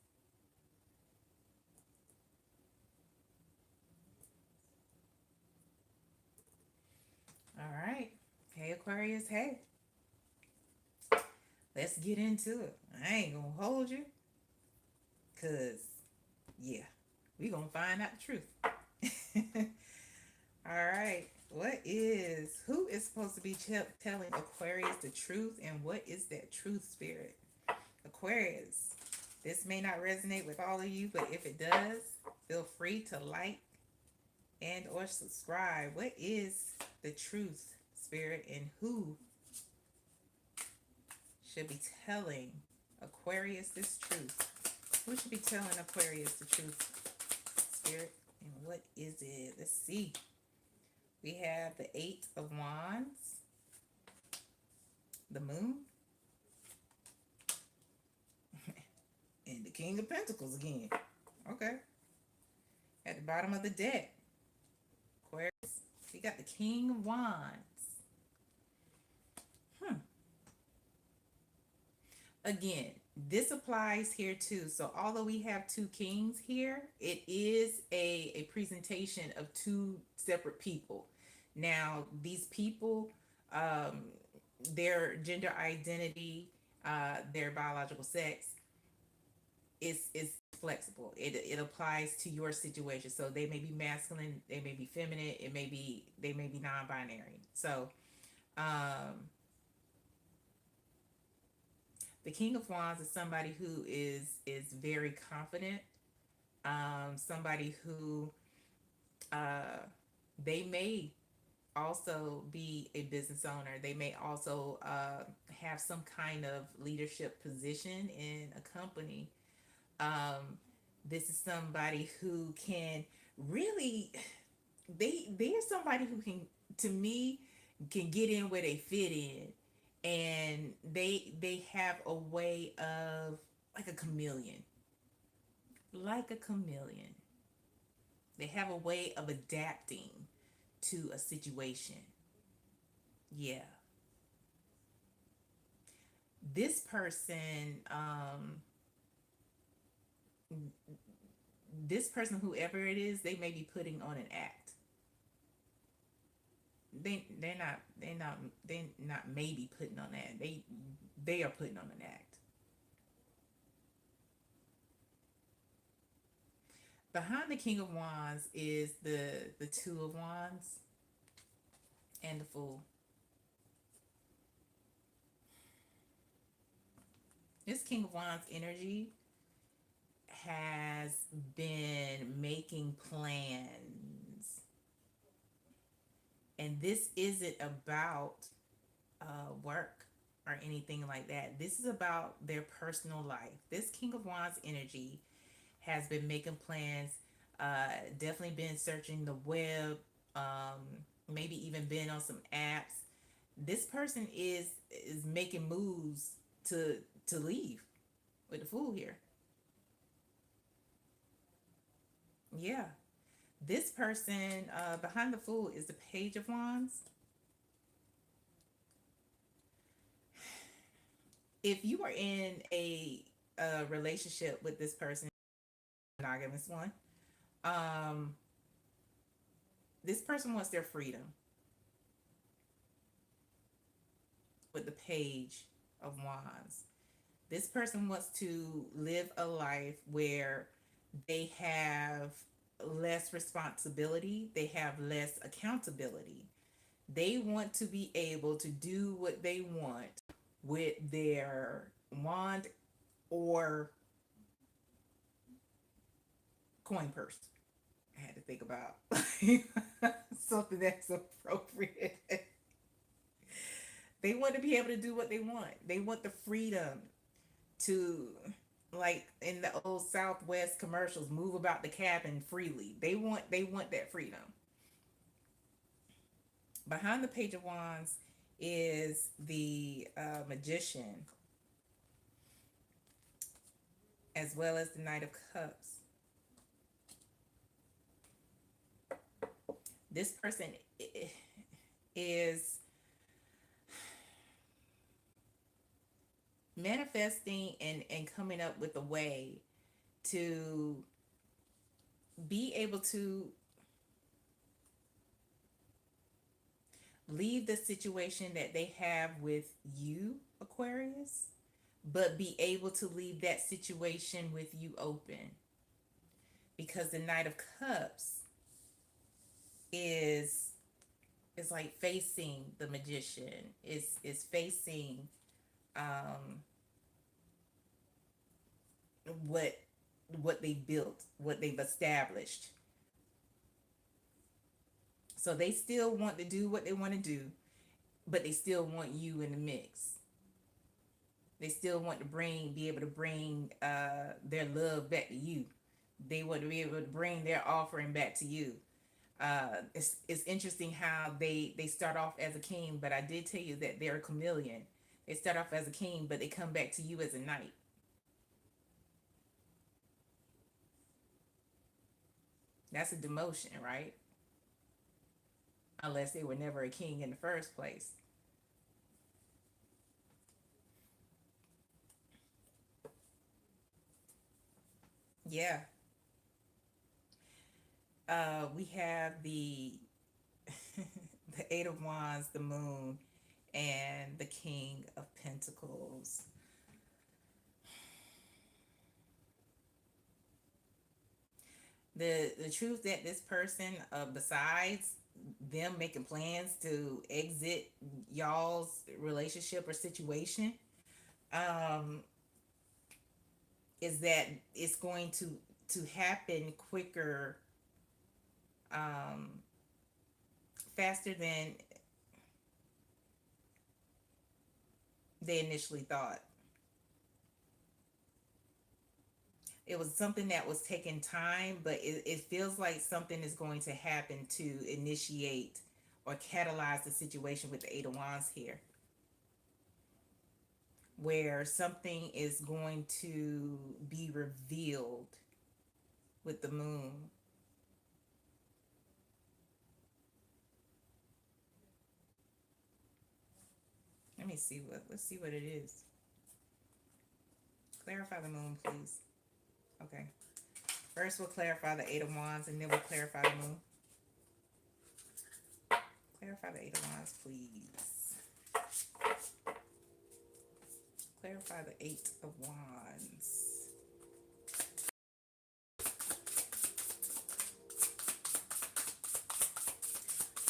All right. Hey, Aquarius, hey. Let's get into it. I ain't gonna hold you, cause yeah, we gonna find out the truth. All right. Who is supposed to be telling Aquarius the truth, and what is that truth, spirit? Aquarius, this may not resonate with all of you, but if it does, feel free to like and or subscribe. What is the truth, spirit, and who should be telling Aquarius this truth? Who should be telling Aquarius the truth, spirit? And what is it? Let's see. We have the Eight of Wands, the Moon, and the King of Pentacles again. Okay. At the bottom of the deck, Aquarius, we got the King of Wands. Again, this applies here too. So although we have two kings here, it is a presentation of two separate people. Now, these people, their gender identity, their biological sex is flexible. It applies to your situation. So they may be masculine, they may be feminine, they may be non-binary. So the King of Wands is somebody who is very confident. Somebody who they may also be a business owner. They may also have some kind of leadership position in a company. This is somebody who can really they're somebody who can, to me, can get in where they fit in, and they have a way of, like a chameleon. like a chameleon. They have a way of adapting to a situation. Yeah. This person, this person, whoever it is, they may be putting on an act. They're not maybe putting on that. They are putting on an act. Behind the King of Wands is the Two of Wands and the Fool. This King of Wands energy has been making plans, and this isn't about work or anything like that. This is about their personal life. This King of Wands energy has been making plans, definitely been searching the web, maybe even been on some apps. This person is making moves to to leave with the Fool here. Yeah. This person, behind the Fool, is the Page of Wands. If you are in a relationship with this person, monogamous one, um, this person wants their freedom with the Page of Wands. This person wants to live a life where they have less responsibility, they have less accountability. They want to be able to do what they want with their wand or coin purse. I had to think about something that's appropriate. They want to be able to do what they want. They want the freedom to, like in the old Southwest commercials, move about the cabin freely. They want that freedom. Behind the Page of Wands is the Magician, as well as the Knight of Cups. This person is manifesting and coming up with a way to be able to leave the situation that they have with you, Aquarius, but be able to leave that situation with you open. Because the Knight of Cups is like facing the Magician, is facing um what they built, what they've established. So they still want to do what they want to do, but they still want you in the mix. They still want to be able to bring their love back to you. They want to be able to bring their offering back to you. It's interesting how they start off as a king, but I did tell you that they're a chameleon. They start off as a king, but they come back to you as a knight. That's a demotion, right? Unless they were never a king in the first place. Yeah. We have the the Eight of Wands, the Moon, and the King of Pentacles. The truth that this person, besides them making plans to exit y'all's relationship or situation, um, is that it's going to happen quicker, um, faster than they initially thought. It was something that was taking time, but it feels like something is going to happen to initiate or catalyze the situation with the Eight of Wands here, where something is going to be revealed with the moon. Let's see what it is. Clarify the moon, please. Okay. First, we'll clarify the Eight of Wands, and then we'll clarify the moon. Clarify the Eight of Wands, please. Clarify the Eight of Wands.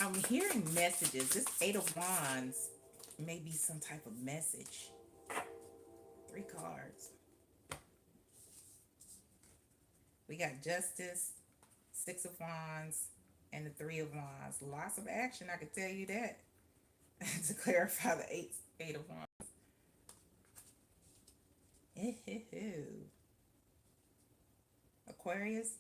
I'm hearing messages. This Eight of Wands may be some type of message. 3 cards. We got Justice, 6 of Wands, and the 3 of Wands. Lots of action, I can tell you that. To clarify the eight of Wands. Aquarius.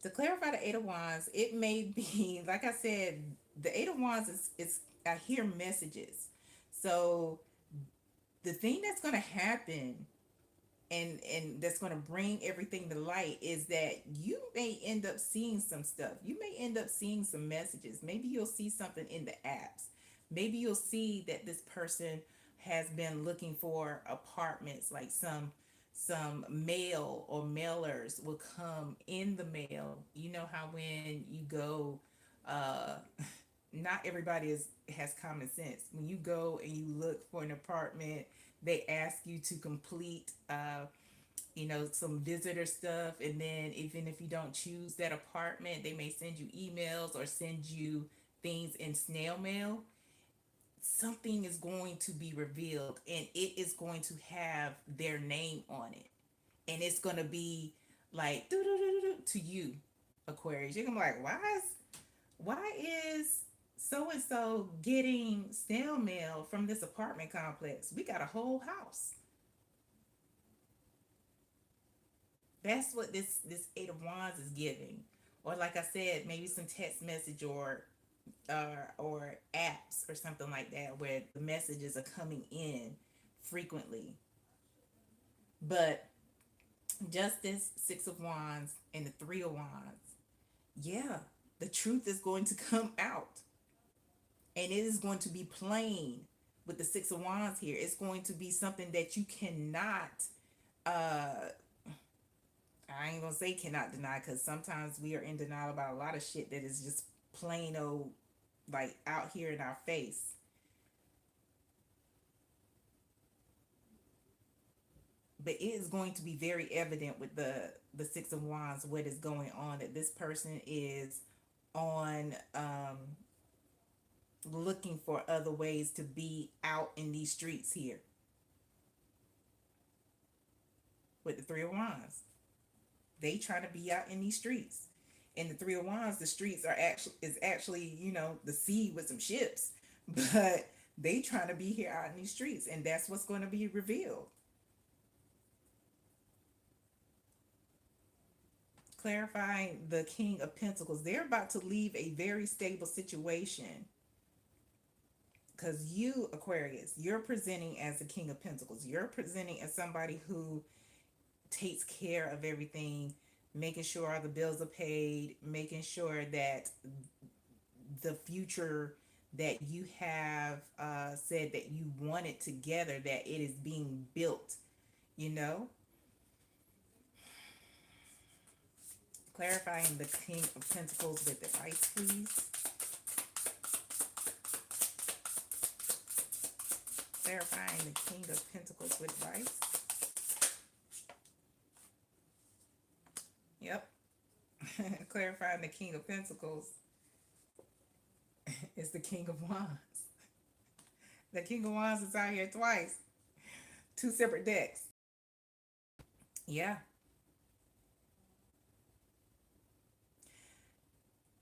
To clarify the Eight of Wands, it may be, like I said, the Eight of Wands is I hear messages. So the thing that's going to happen and that's going to bring everything to light is that you may end up seeing some stuff. You may end up seeing some messages. Maybe you'll see something in the apps. Maybe you'll see that this person has been looking for apartments, like some mail or mailers will come in the mail. You know how when you go, not everybody has common sense. When you go and you look for an apartment, they ask you to complete some visitor stuff, and then even if you don't choose that apartment, they may send you emails or send you things in snail mail. Something is going to be revealed, and it is going to have their name on it, and it's going to be like to you, Aquarius. You're gonna be like, why is so and so getting snail mail from this apartment complex? We got a whole house. That's what this Eight of Wands is giving. Or like I said, maybe some text message or apps or something like that where the messages are coming in frequently. But Justice, 6 of Wands, and the 3 of Wands. Yeah, the truth is going to come out. And it is going to be plain with the 6 of Wands here. It's going to be something that you cannot, I ain't going to say cannot deny, because sometimes we are in denial about a lot of shit that is just plain old, like out here in our face. But it is going to be very evident with the 6 of Wands what is going on, that this person is on looking for other ways to be out in these streets here with the 3 of Wands. They try to be out in these streets. In the 3 of Wands, the streets actually the sea with some ships, but they trying to be here out in these streets, and that's what's going to be revealed. Clarifying the King of Pentacles. They're about to leave a very stable situation, because you, Aquarius, you're presenting as the King of Pentacles. You're presenting as somebody who takes care of everything, making sure all the bills are paid, making sure that the future that you have said that you wanted together, that it is being built, Clarifying the King of Pentacles with advice, please. Clarifying the King of Pentacles with advice. Yep. Clarifying the King of Pentacles is the King of Wands. The King of Wands is out here twice. 2 separate decks. Yeah.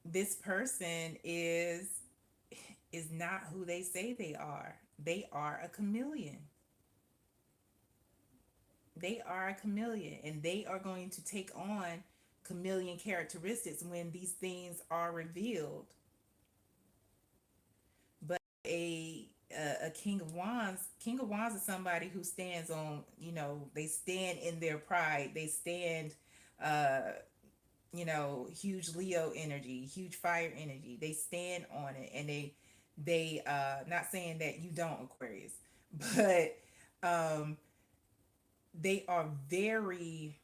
This person is not who they say they are. They are a chameleon. They are a chameleon, and they are going to take on chameleon characteristics when these things are revealed. But a King of Wands. King of Wands is somebody who stands on, you know, they stand in their pride. They stand, uh, you know, huge Leo energy, huge fire energy. They stand on it, and not saying that you don't, Aquarius, but um, they are very,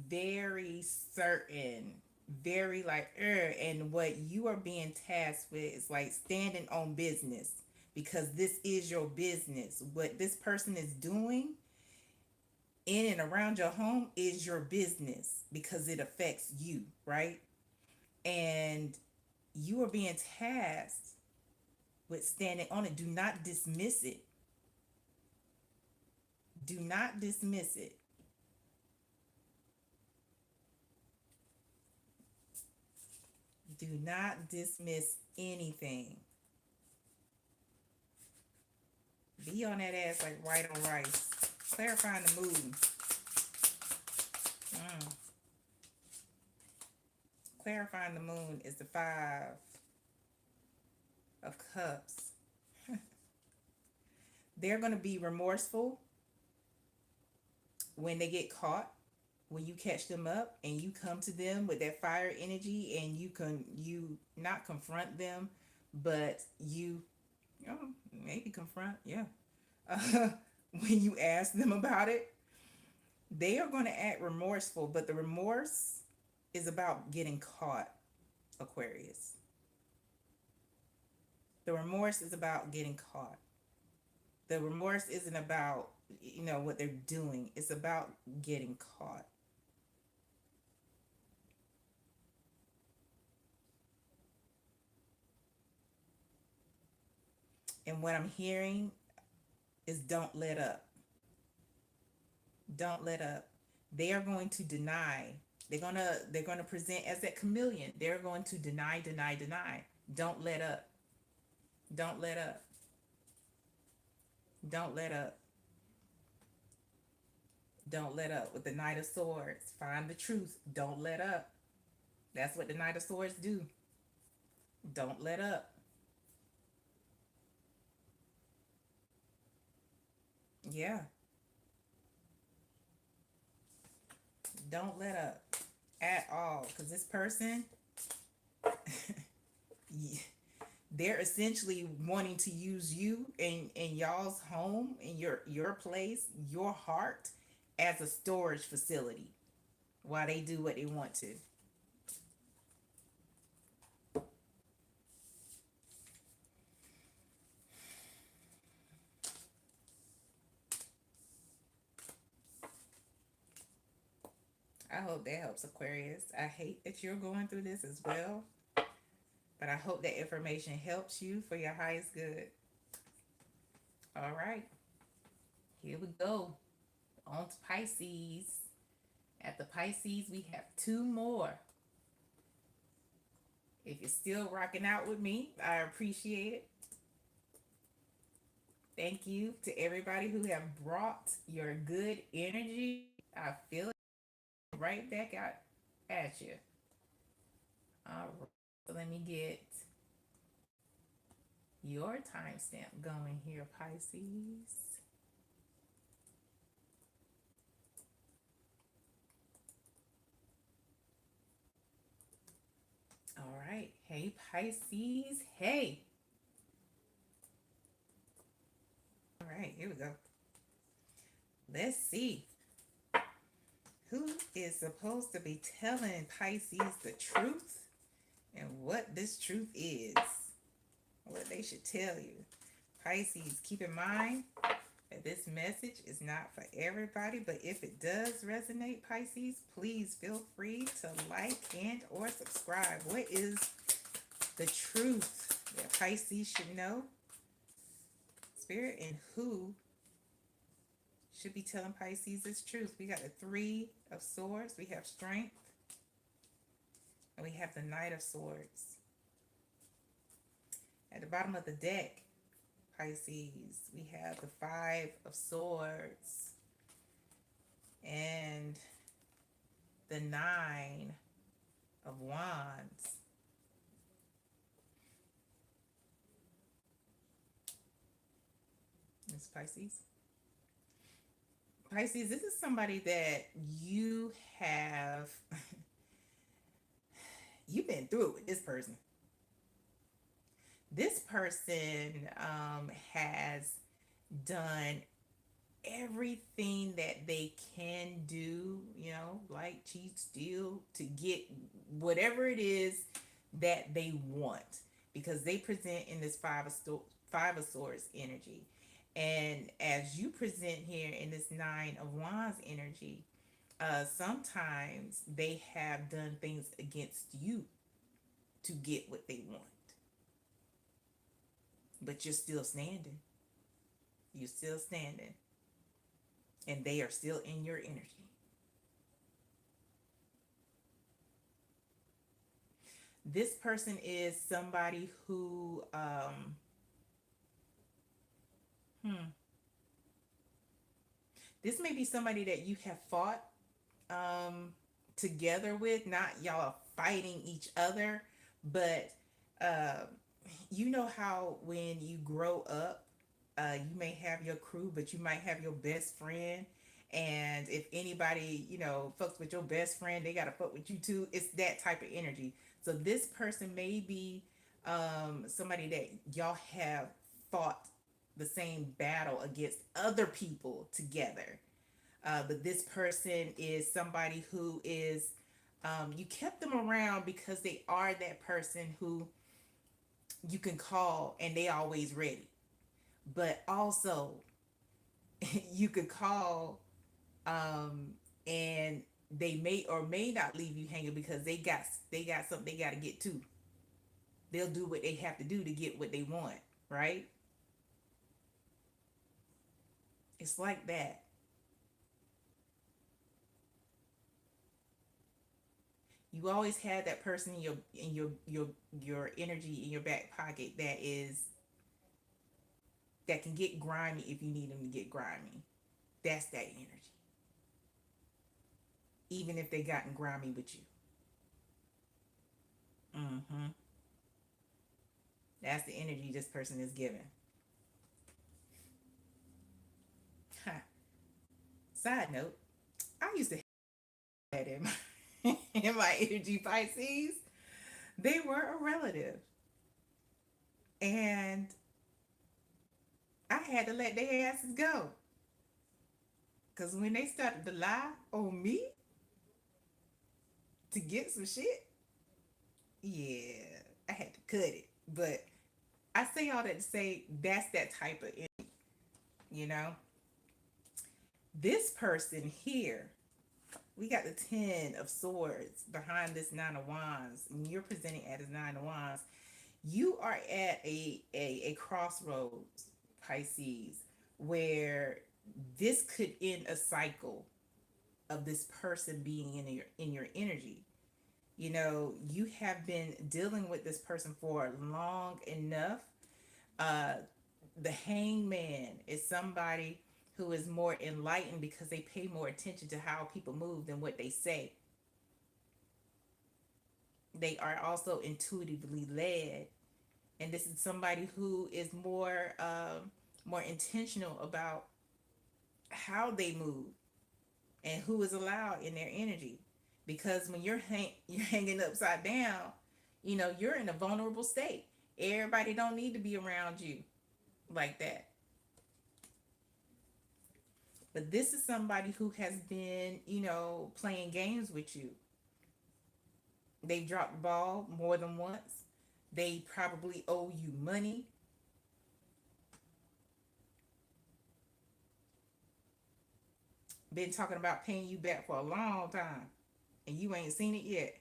very certain, very like, and what you are being tasked with is like standing on business, because this is your business. What this person is doing in and around your home is your business because it affects you, right? And you are being tasked with standing on it. Do not dismiss it. Do not dismiss it. Do not dismiss anything. Be on that ass like white on rice. Clarifying the mood. Clarifying the moon is the 5 of Cups. They're going to be remorseful when they get caught, when you catch them up and you come to them with that fire energy, and you not confront them, but you maybe confront, yeah. When you ask them about it, they are going to act remorseful, but the remorse is about getting caught, Aquarius. The remorse is about getting caught. The remorse isn't about, you know, what they're doing. It's about getting caught. And what I'm hearing is don't let up. Don't let up. They are going to deny. They're gonna present as that chameleon. They're going to deny, deny, deny. Don't let up. Don't let up. Don't let up. Don't let up. With the Knight of Swords, find the truth. Don't let up. That's what the Knight of Swords do. Don't let up. Yeah. Don't let up at all. Because this person, they're essentially wanting to use you in y'all's home, in your place, your heart, as a storage facility while they do what they want to. I hope that helps, Aquarius. I hate that you're going through this as well, but I hope that information helps you for your highest good. All right, here we go. On to Pisces. At the Pisces, we have 2 more. If you're still rocking out with me, I appreciate it. Thank you to everybody who have brought your good energy. I feel it right back out at you. All right, so let me get your timestamp going here, Pisces. All right. Hey, Pisces. Hey. All right, here we go. Let's see. Who is supposed to be telling Pisces the truth and what this truth is? What they should tell you. Pisces, keep in mind that this message is not for everybody, but if it does resonate, Pisces, please feel free to like and or subscribe. What is the truth that Pisces should know, Spirit, and who should be telling Pisces this truth? We got the 3 of Swords, we have Strength, and we have the Knight of Swords. At the bottom of the deck, Pisces, we have the 5 of Swords and the 9 of Wands. It's Pisces. Pisces, this is somebody that you have, you've been through it with this person. This person has done everything that they can do, like cheat, steal, to get whatever it is that they want, because they present in this five of swords energy. And as you present here in this nine of wands energy, sometimes they have done things against you to get what they want, but you're still standing. You're still standing, and they are still in your energy. This person is somebody who, hmm, this may be somebody that you have fought um, together with. Not y'all are fighting each other, but uh, you know how when you grow up, you may have your crew, but you might have your best friend. And if anybody, fucks with your best friend, they gotta fuck with you too. It's that type of energy. So this person may be somebody that y'all have fought the same battle against other people together. But this person is somebody who is, you kept them around because they are that person who you can call and they always ready. But also, you could call, um, and they may or may not leave you hanging because they got something they got to get to. They'll do what they have to do to get what they want, right? It's like that. You always have that person in your energy in your back pocket that can get grimy if you need them to get grimy. That's that energy. Even if they gotten grimy with you. Mm-hmm. That's the energy this person is giving. Huh. Side note, I used to have that in in my energy, Pisces. They were a relative. And I had to let their asses go. Because when they started to lie on me to get some shit, yeah, I had to cut it. But I say all that to say that's that type of energy, you know? This person here, we got the 10 of swords behind this 9 of wands, and you're presenting at as 9 of wands. You are at a crossroads, Pisces, where this could end a cycle of this person being in your energy. You have been dealing with this person for long enough. uh the hangman is somebody who is more enlightened because they pay more attention to how people move than what they say. They are also intuitively led, and this is somebody who is more intentional about how they move and who is allowed in their energy. Because when you're hanging upside down, you're in a vulnerable state. Everybody don't need to be around you like that. But this is somebody who has been, playing games with you. They've dropped the ball more than once. They probably owe you money. Been talking about paying you back for a long time, and you ain't seen it yet.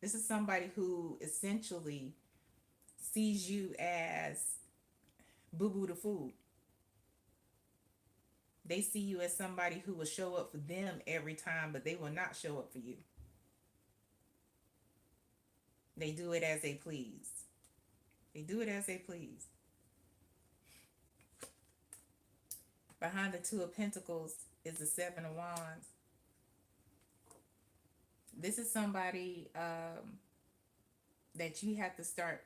This is somebody who essentially sees you as boo boo the fool. They see you as somebody who will show up for them every time, but they will not show up for you. They do it as they please. They do it as they please. Behind the Two of Pentacles is the Seven of Wands. This is somebody that you have to start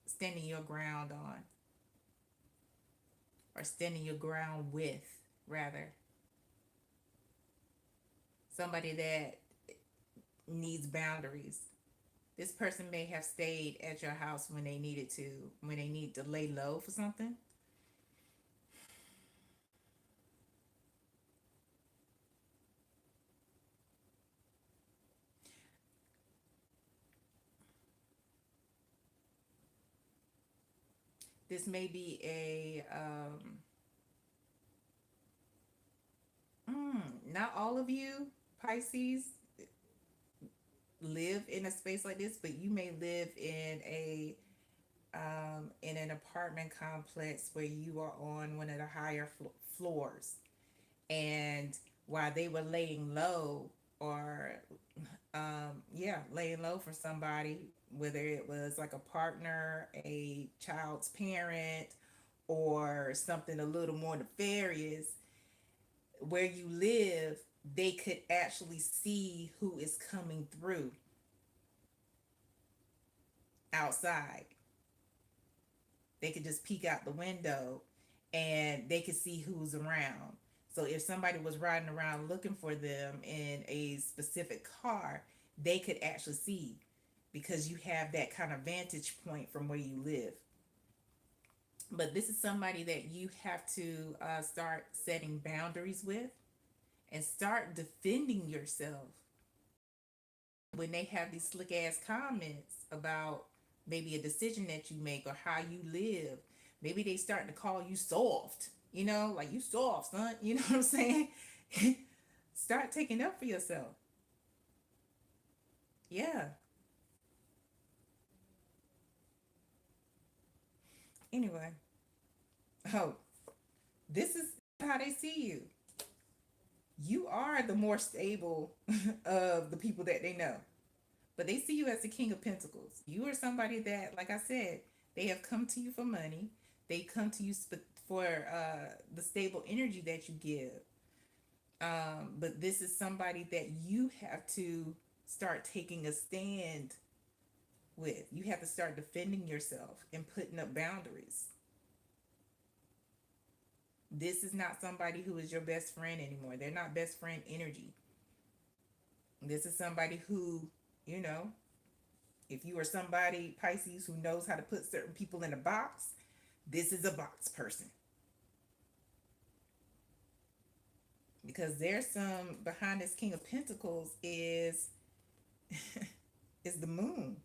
standing your ground on, or standing your ground with, rather. Somebody that needs boundaries. This person may have stayed at your house when they needed to, when they need to lay low for something. This may be a not all of you Pisces live in a space like this, but you may live in an apartment complex where you are on one of the higher floors, and while they were laying low, or yeah, laying low for somebody, whether it was like a partner, a child's parent, or something a little more nefarious, where you live, they could actually see who is coming through outside. They could just peek out the window and they could see who's around. So if somebody was riding around looking for them in a specific car, they could actually see, because you have that kind of vantage point from where you live. But this is somebody that you have to start setting boundaries with and start defending yourself when they have these slick ass comments about maybe a decision that you make or how you live. Maybe they start to call you soft, like, you soft, son. You know what I'm saying? Start taking up for yourself. Yeah. Anyway, oh, this is how they see you. You are the more stable of the people that they know. But they see you as the King of Pentacles. You are somebody that, like I said, they have come to you for money. They come to you for the stable energy that you give. But this is somebody that you have to start taking a stand with. You have to start defending yourself and putting up boundaries. This is not somebody who is your best friend anymore. They're not best friend energy. This is somebody who, you know, if you are somebody, Pisces, who knows how to put certain people in a box, this is a box person. Because there's some behind this King of Pentacles is is the moon.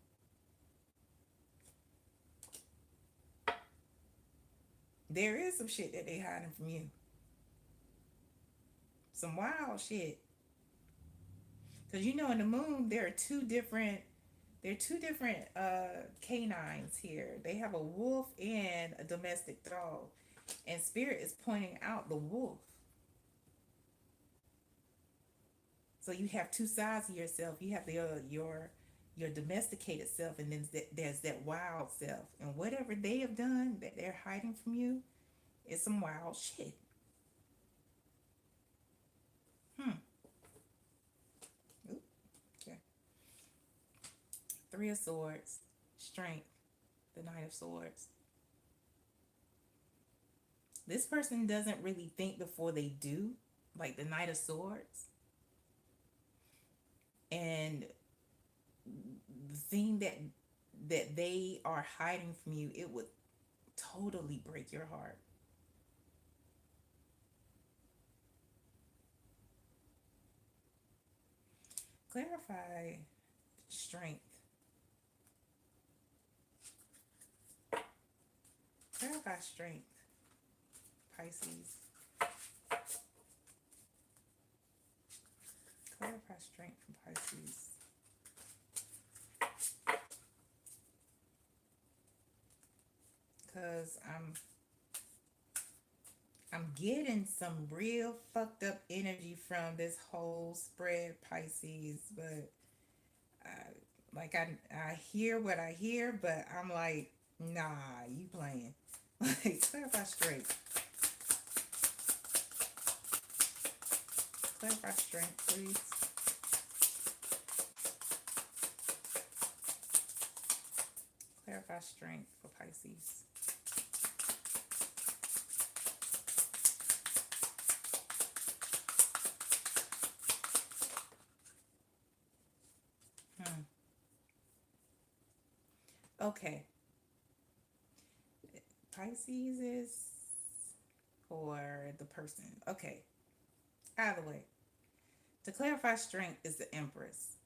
There is some shit that they hiding from you. Some wild shit. Because in the moon there are two different canines here. They have a wolf and a domestic dog. And Spirit is pointing out the wolf. So you have two sides of yourself. You have your domesticated self, and then there's that wild self. And whatever they have done that they're hiding from you is some wild shit. Ooh, okay. Three of Swords, Strength, the Knight of Swords. This person doesn't really think before they do, like the Knight of Swords. And the thing that they are hiding from you, it would totally break your heart. Clarify strength. Clarify strength, Pisces. Clarify strength for Pisces. Because I'm getting some real fucked up energy from this whole spread, Pisces, but I hear what I hear, but I'm like, nah, you playing. Like, clarify strength. Clarify strength, please. Clarify strength for Pisces. Okay. Pisces is for the person. Okay. Either way. To clarify strength is the Empress.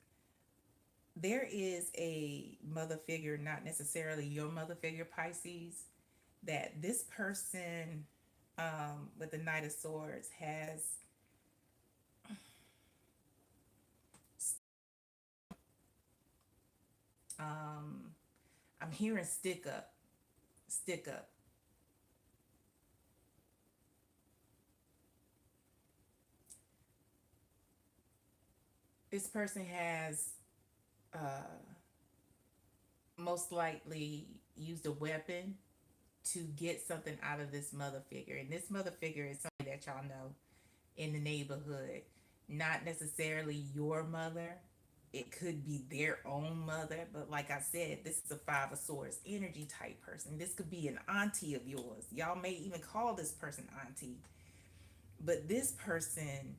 There is a mother figure, not necessarily your mother figure, Pisces, that this person with the Knight of Swords has um I'm hearing stick up. Stick up. This person has uh most likely used a weapon to get something out of this mother figure. And this mother figure is somebody that y'all know in the neighborhood. Not necessarily your mother. It could be their own mother. But like I said, this is a Five of Swords energy type person. This could be an auntie of yours. Y'all may even call this person auntie. But this person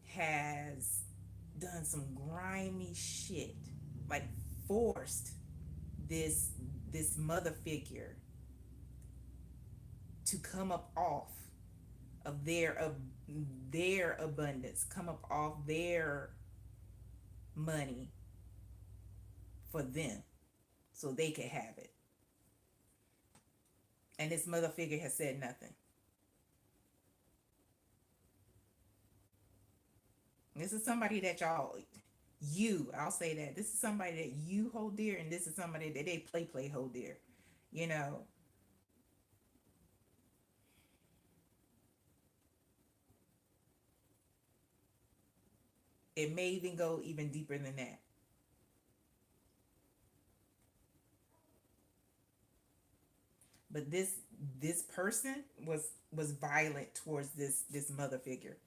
has done some grimy shit. Like forced this this mother figure to come up off of their abundance, come up off their money for them so they could have it. And this mother figure has said nothing. This is somebody that I'll say that. This is somebody that you hold dear, and this is somebody that they play hold dear. You know, it may even go even deeper than that. But this person was violent towards this mother figure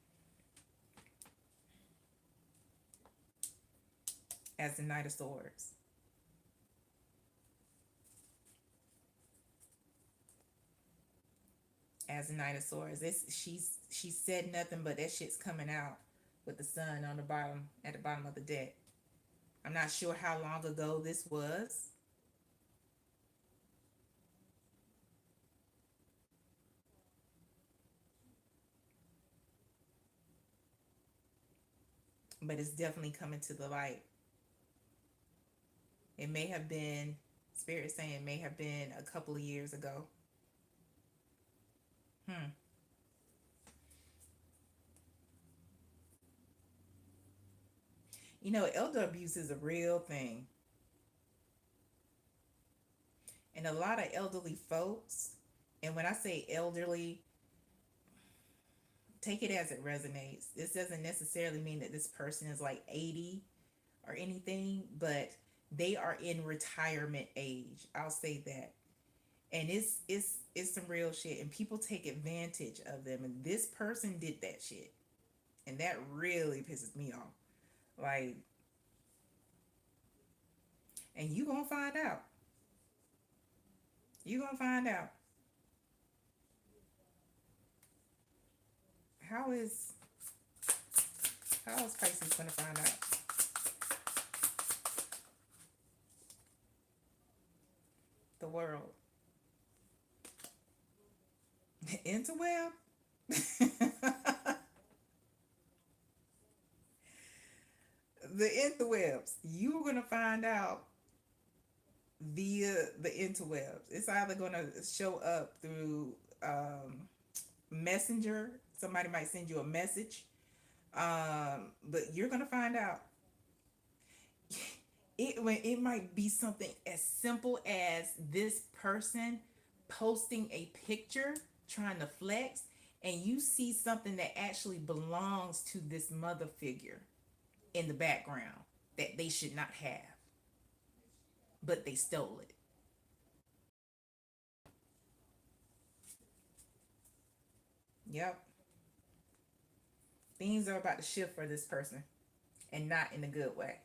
as the Knight of Swords. As the Knight of Swords, she said nothing, but that shit's coming out with the sun on the bottom at the bottom of the deck. I'm not sure how long ago this was, but it's definitely coming to the light. It may have been, Spirit saying it may have been a couple of years ago. Hmm. You know, elder abuse is a real thing. And a lot of elderly folks, and when I say elderly, take it as it resonates. This doesn't necessarily mean that this person is like 80 or anything, but they are in retirement age. I'll say that. And it's some real shit, and people take advantage of them, and this person did that shit. And that really pisses me off. Like, and you gonna find out. You gonna find out. How is how is Pisces gonna find out? The world. Interweb? The interwebs. You're gonna find out via the interwebs. It's either gonna show up through messenger. Somebody might send you a message. But you're gonna find out. It might be something as simple as this person posting a picture trying to flex, and you see something that actually belongs to this mother figure in the background that they should not have, but they stole it. Yep. Things are about to shift for this person, and not in a good way.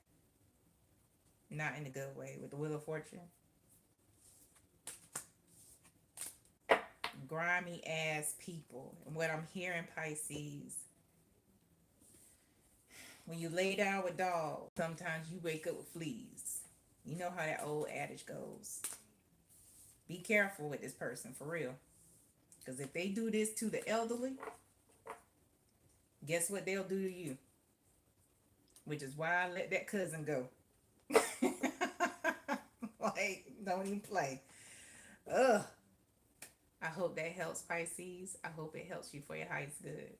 Not in a good way with the Wheel of Fortune. grimy ass people. And what I'm hearing, Pisces, when you lay down with dogs, sometimes you wake up with fleas. You know how that old adage goes. Be careful with this person, for real. Because if they do this to the elderly, guess what they'll do to you? Which is why I let that cousin go. Like, don't even play. Ugh. I hope that helps, Pisces. I hope it helps you for your highest good.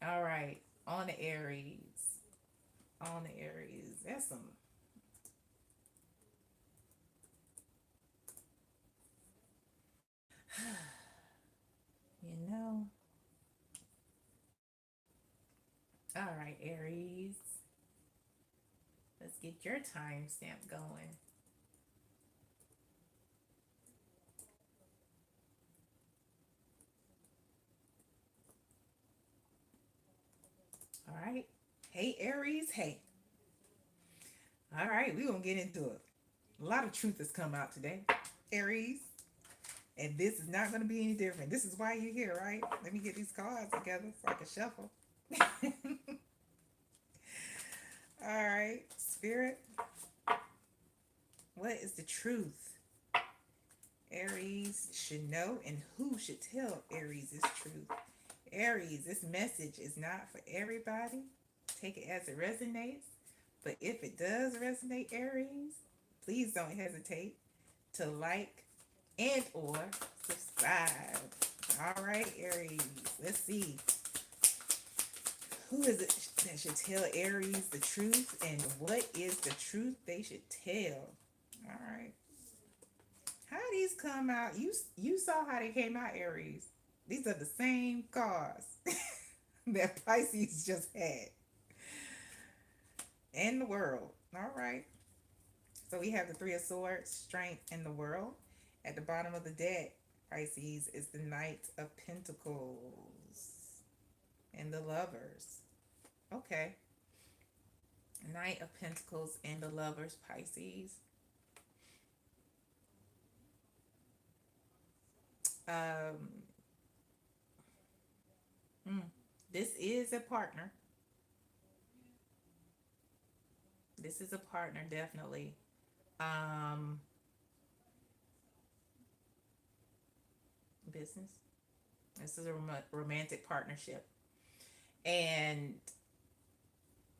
All right. On the Aries. On the Aries. That's some... you know. All right, Aries. Let's get your timestamp going. All right. Hey, Aries. Hey. All right, we're going to get into it. A lot of truth has come out today, Aries. And this is not going to be any different. This is why you're here, right? Let me get these cards together so I can shuffle. All right, Spirit. What is the truth Aries should know, and who should tell Aries this truth? Aries, this message is not for everybody. Take it as it resonates. But if it does resonate, Aries, please don't hesitate to like and or subscribe. All right, Aries, let's see. Who is it that should tell Aries the truth, and what is the truth they should tell? All right. How these come out? You saw how they came out, Aries. These are the same cards that Pisces just had. In the world. All right. So we have the Three of Swords, Strength, and the World. At the bottom of the deck, Pisces, is the Knight of Pentacles and the Lovers. Okay. Knight of Pentacles and the Lovers, Pisces. This is a partner. This is a partner, definitely. Business. This is a romantic partnership. And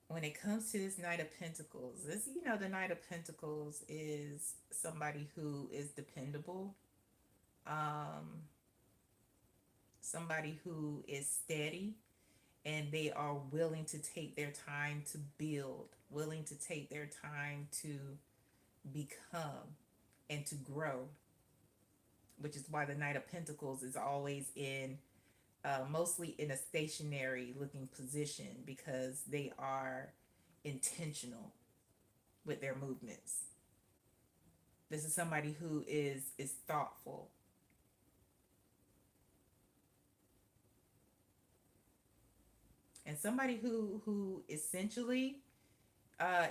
when it comes to this Knight of Pentacles, the Knight of Pentacles is somebody who is dependable. Somebody who is steady, and they are willing to take their time to build, willing to take their time to become and to grow, which is why the Knight of Pentacles is always in mostly in a stationary looking position, because they are intentional with their movements. This is somebody who is thoughtful. And somebody who essentially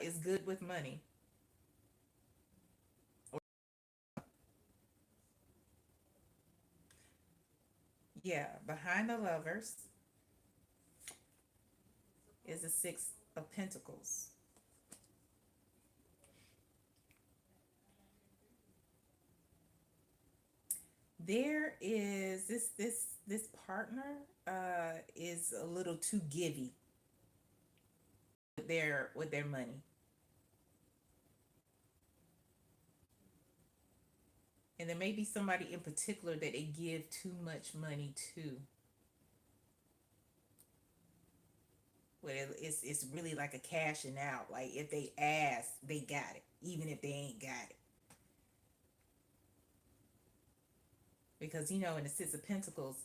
is good with money. Yeah, behind the Lovers is the Six of Pentacles. There is this partner is a little too givey with their money. And there may be somebody in particular that they give too much money to. Well, it's really like a cashing out. Like, if they ask, they got it, even if they ain't got it. Because, in the Six of Pentacles,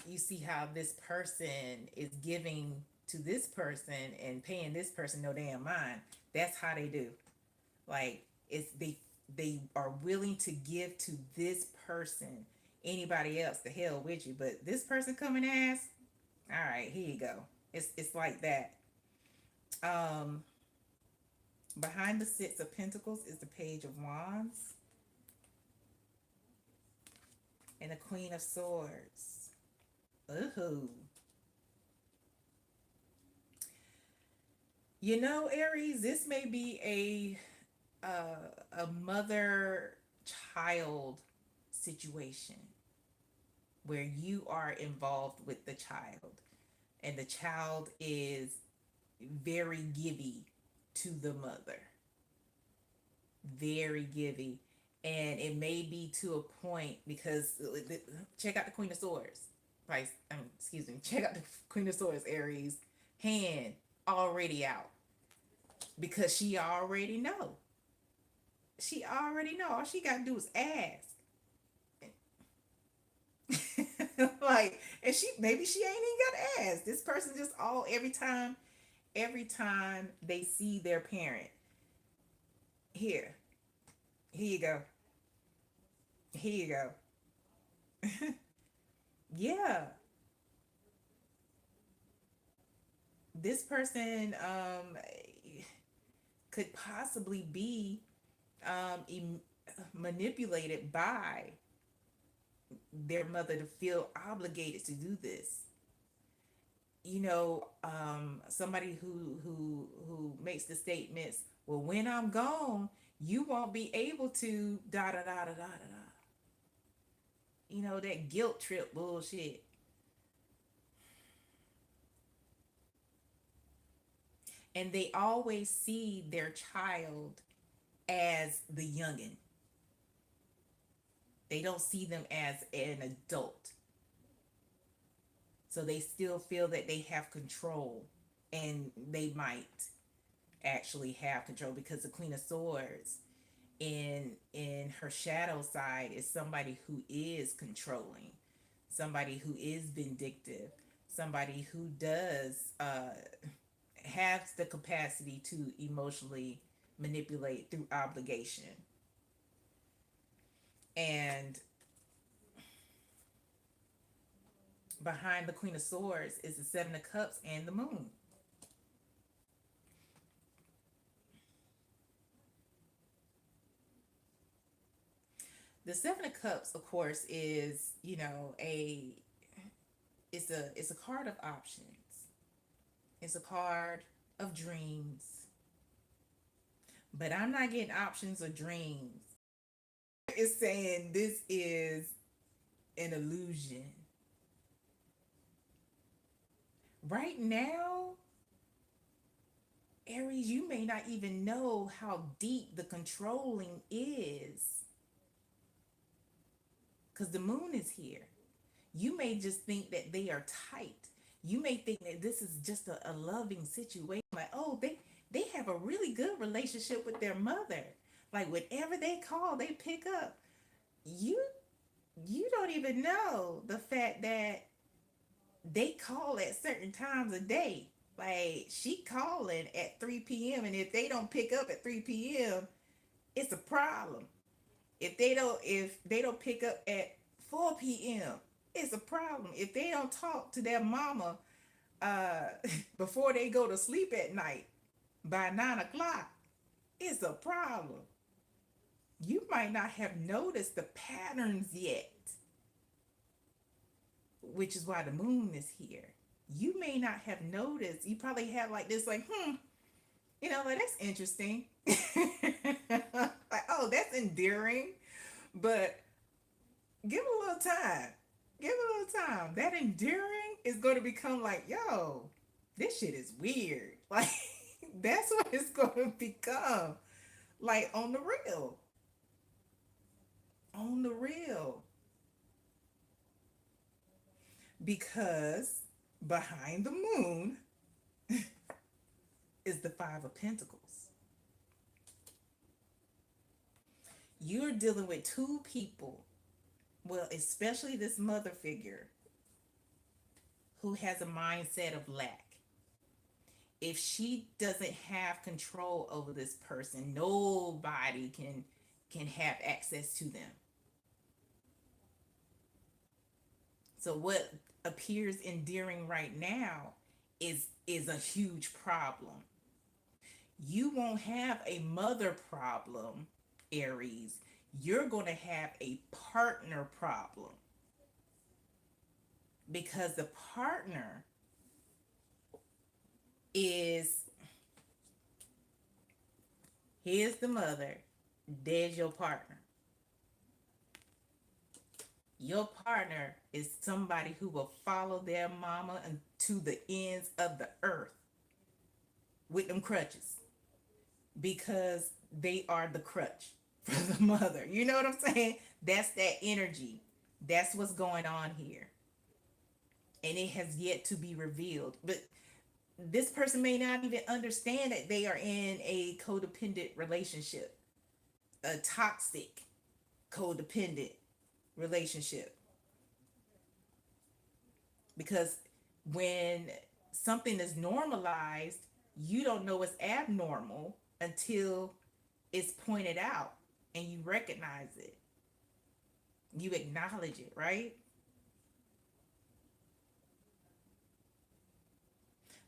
you see how this person is giving to this person and paying this person no damn mind. That's how they do. Like, it's they are willing to give to this person. Anybody else, the hell with you. But this person come and ask, all right, here you go. It's like that. Behind the Six of Pentacles is the Page of Wands. and the Queen of Swords. Ooh. You know, Aries, this may be a mother child situation where you are involved with the child, and the child is very givey to the mother, very givey. And it may be to a point because check out the Queen of Swords. Right, excuse me. Check out the Queen of Swords, Aries. Hand already out because she already know. She already know. All she gotta do is ask. Like, and she maybe she ain't even gotta ask. This person just all every time they see their parent. Here, here you go. Here you go. Yeah, this person could possibly be manipulated by their mother to feel obligated to do this. You know, somebody who makes the statements, well, when I'm gone, you won't be able to da da da da da da da. You know, that guilt trip bullshit. And they always see their child as the youngin. They don't see them as an adult. So they still feel that they have control, and they might actually have control because the Queen of Swords in her shadow side is somebody who is controlling, somebody who is vindictive, somebody who does has the capacity to emotionally manipulate through obligation. And behind the Queen of Swords is the Seven of Cups and the Moon. The Seven of Cups, of course, is, you know, a it's a card of options. It's a card of dreams. But I'm not getting options or dreams. It's saying this is an illusion. Right now, Aries, you may not even know how deep the controlling is because the moon is here. You may just think that they are tight. You may think that this is just a loving situation. Like, oh, they have a really good relationship with their mother. Like whatever they call, they pick up. You you don't even know the fact that they call at certain times a day. Like she calling at 3 p.m. and if they don't pick up at 3 p.m., it's a problem. If they don't pick up at 4 p.m., it's a problem. If they don't talk to their mama uh before they go to sleep at night by 9 o'clock, it's a problem. You might not have noticed the patterns yet, which is why the moon is here. You may not have noticed. You probably have like this, like, like that's interesting. Like, oh, that's endearing. But give it a little time. Give it a little time. That endearing is going to become like, yo, this shit is weird. Like, that's what it's going to become. Like, on the real. On the real. Because behind the moon is the Five of Pentacles. You're dealing with two people, well, especially this mother figure, who has a mindset of lack. If she doesn't have control over this person, nobody can have access to them. So what appears endearing right now is a huge problem. You won't have a mother problem, Aries. You're going to have a partner problem. because the partner is, here's the mother, there's your partner. Your partner is somebody who will follow their mama and to the ends of the earth with them crutches, because they are the crutch for the mother. You know what I'm saying? That's that energy. That's what's going on here. And it has yet to be revealed. But this person may not even understand that they are in a codependent relationship, a toxic codependent relationship. Because when something is normalized, you don't know it's abnormal until it's pointed out and you recognize it. You acknowledge it, right?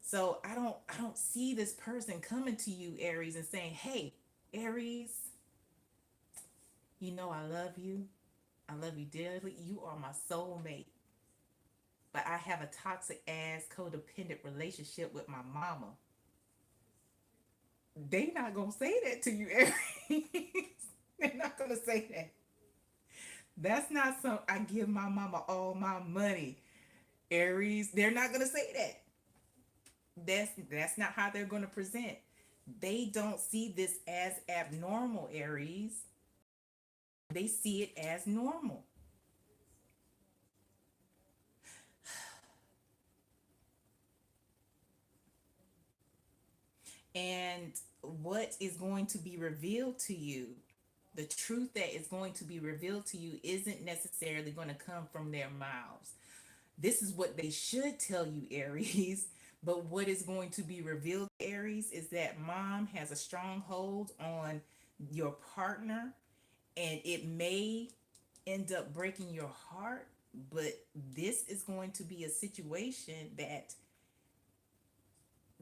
So I don't see this person coming to you, Aries, and saying, "Hey, Aries, you know I love you. I love you dearly. You are my soulmate. But I have a toxic ass codependent relationship with my mama." They not gonna say that to you, Aries. They're not gonna say that. That's not some I give my mama all my money, Aries. They're not gonna say that. That's not how they're gonna present. They don't see this as abnormal, Aries. They see it as normal. And what is going to be revealed to you, the truth that is going to be revealed to you, isn't necessarily going to come from their mouths. This is what they should tell you, Aries. But what is going to be revealed, Aries, is that mom has a strong hold on your partner, and it may end up breaking your heart. But this is going to be a situation that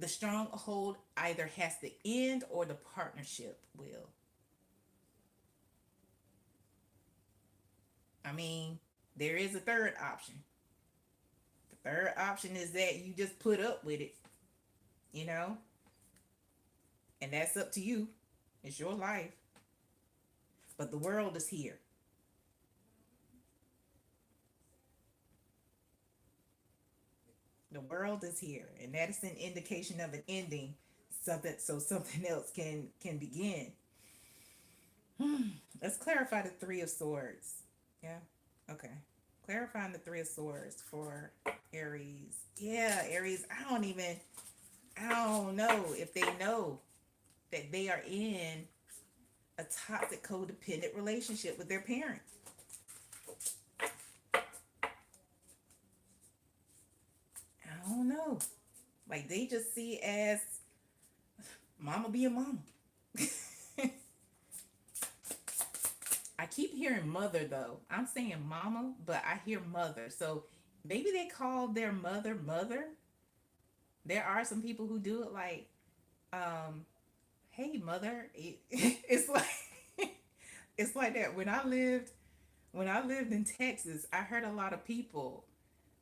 the stronghold either has to end or the partnership will. I mean, there is a third option. The third option is that you just put up with it, you know, and that's up to you. It's your life. But the world is here. The world is here, and that is an indication of an ending, something so something else can begin. Let's clarify the Three of Swords. Yeah. Okay. Clarifying the Three of Swords for Aries. Yeah, Aries. I don't know if they know that they are in a toxic codependent relationship with their parents. I don't know. Like they just see it as mama being mama. I keep hearing mother though. I'm saying mama, but I hear mother. So maybe they call their mother mother. There are some people who do it like, um, hey mother. It's like it's like that. When I lived in Texas, I heard a lot of people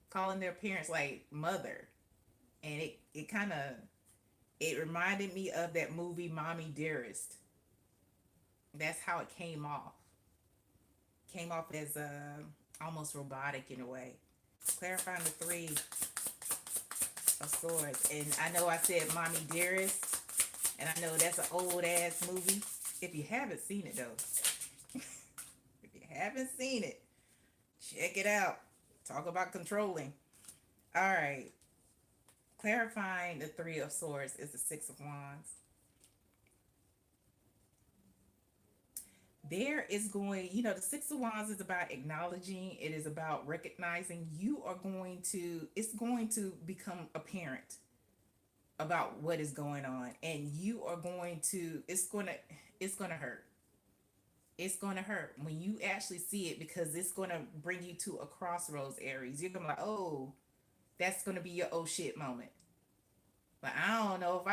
calling their parents like mother. And it kind of it reminded me of that movie Mommy Dearest. That's how it came off as almost robotic in a way. Clarifying the Three of Swords. And I know I said Mommy Dearest, and I know that's an old ass movie. If you haven't seen it though, if you haven't seen it, check it out. Talk about controlling. All right. Clarifying the Three of Swords is the Six of Wands. There is going, the Six of Wands is about acknowledging, it is about recognizing it's going to become apparent about what is going on. And you are going to, it's going to hurt. It's going to hurt when you actually see it, because it's going to bring you to a crossroads, Aries. You're going to be like, oh, that's going to be your oh shit moment. But I don't know if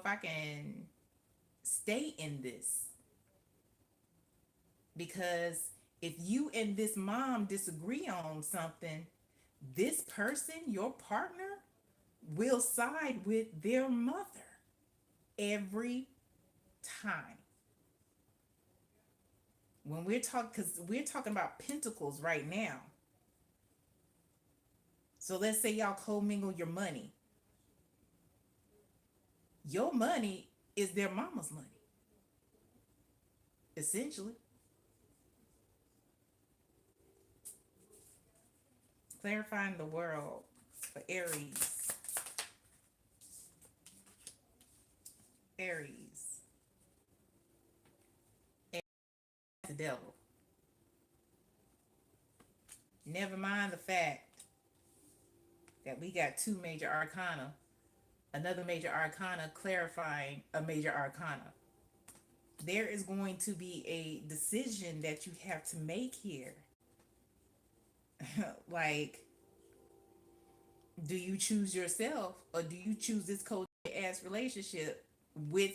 I can stay in this, because if you and this mom disagree on something, this person, your partner, will side with their mother every time. When we're talking, because we're talking about pentacles right now. So let's say y'all commingle your money. Your money is their mama's money, essentially. Clarifying the world for Aries. Aries. The devil. Never mind the fact that we got two major arcana, another major arcana clarifying a major arcana. There is going to be a decision that you have to make here. Like, do you choose yourself or do you choose this cold ass relationship with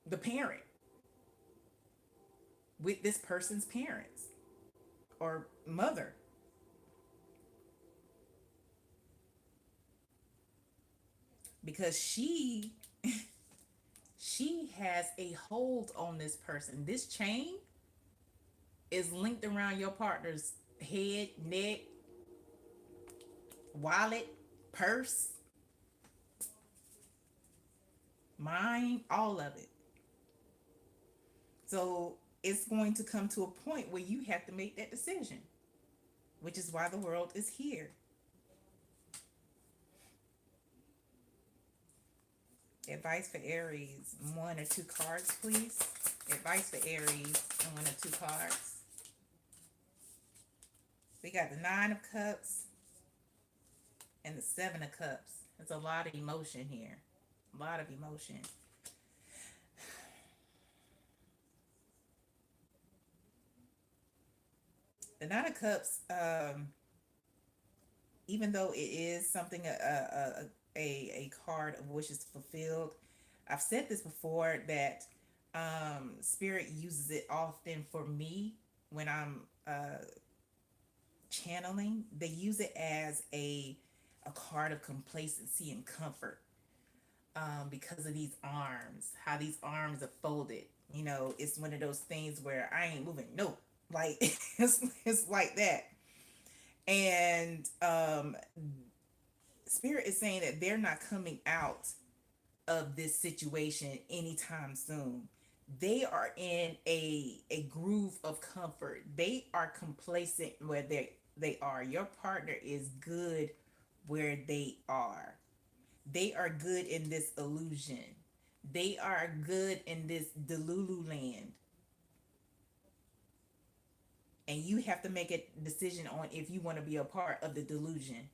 the parent, with this person's parents or mother? Because she has a hold on this person. This chain is linked around your partner's head, neck, wallet, purse, mind, all of it. So it's going to come to a point where you have to make that decision, which is why the world is here. Advice for Aries, one or two cards, please. Advice for Aries, one or two cards. We got the Nine of Cups and the Seven of Cups. There's a lot of emotion here. A lot of emotion. The Nine of Cups, even though it is something a card of wishes fulfilled, I've said this before that Spirit uses it often for me when I'm channeling. They use it as a card of complacency and comfort, because of these arms, how these arms are folded. You know, it's one of those things where I ain't moving. No, like it's like that. And Spirit is saying that they're not coming out of this situation anytime soon. They are in a groove of comfort. They are complacent where they are. Your partner is good where they are. They are good in this illusion. They are good in this Delulu land. And you have to make a decision on if you want to be a part of the delusion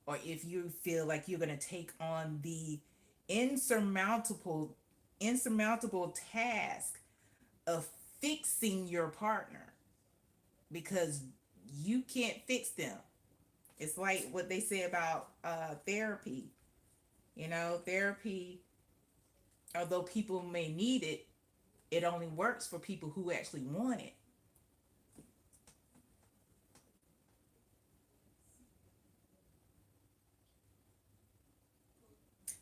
or if you feel like you're going to take on the insurmountable task of fixing your partner, because you can't fix them. It's like what they say about therapy. You know, therapy, although people may need it, it only works for people who actually want it.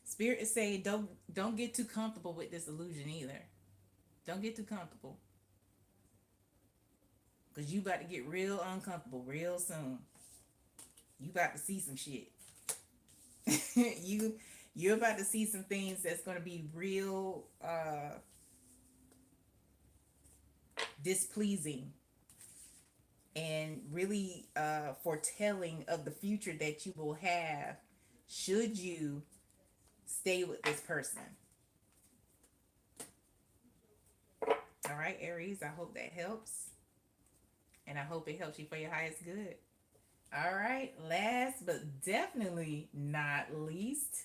Spirit is saying don't get too comfortable with this illusion either. Don't get too comfortable, because you about to get real uncomfortable real soon. You about to see some shit. You're about to see some things that's going to be real displeasing and really foretelling of the future that you will have should you stay with this person. All right, Aries, I hope that helps. And I hope it helps you for your highest good. All right, last but definitely not least,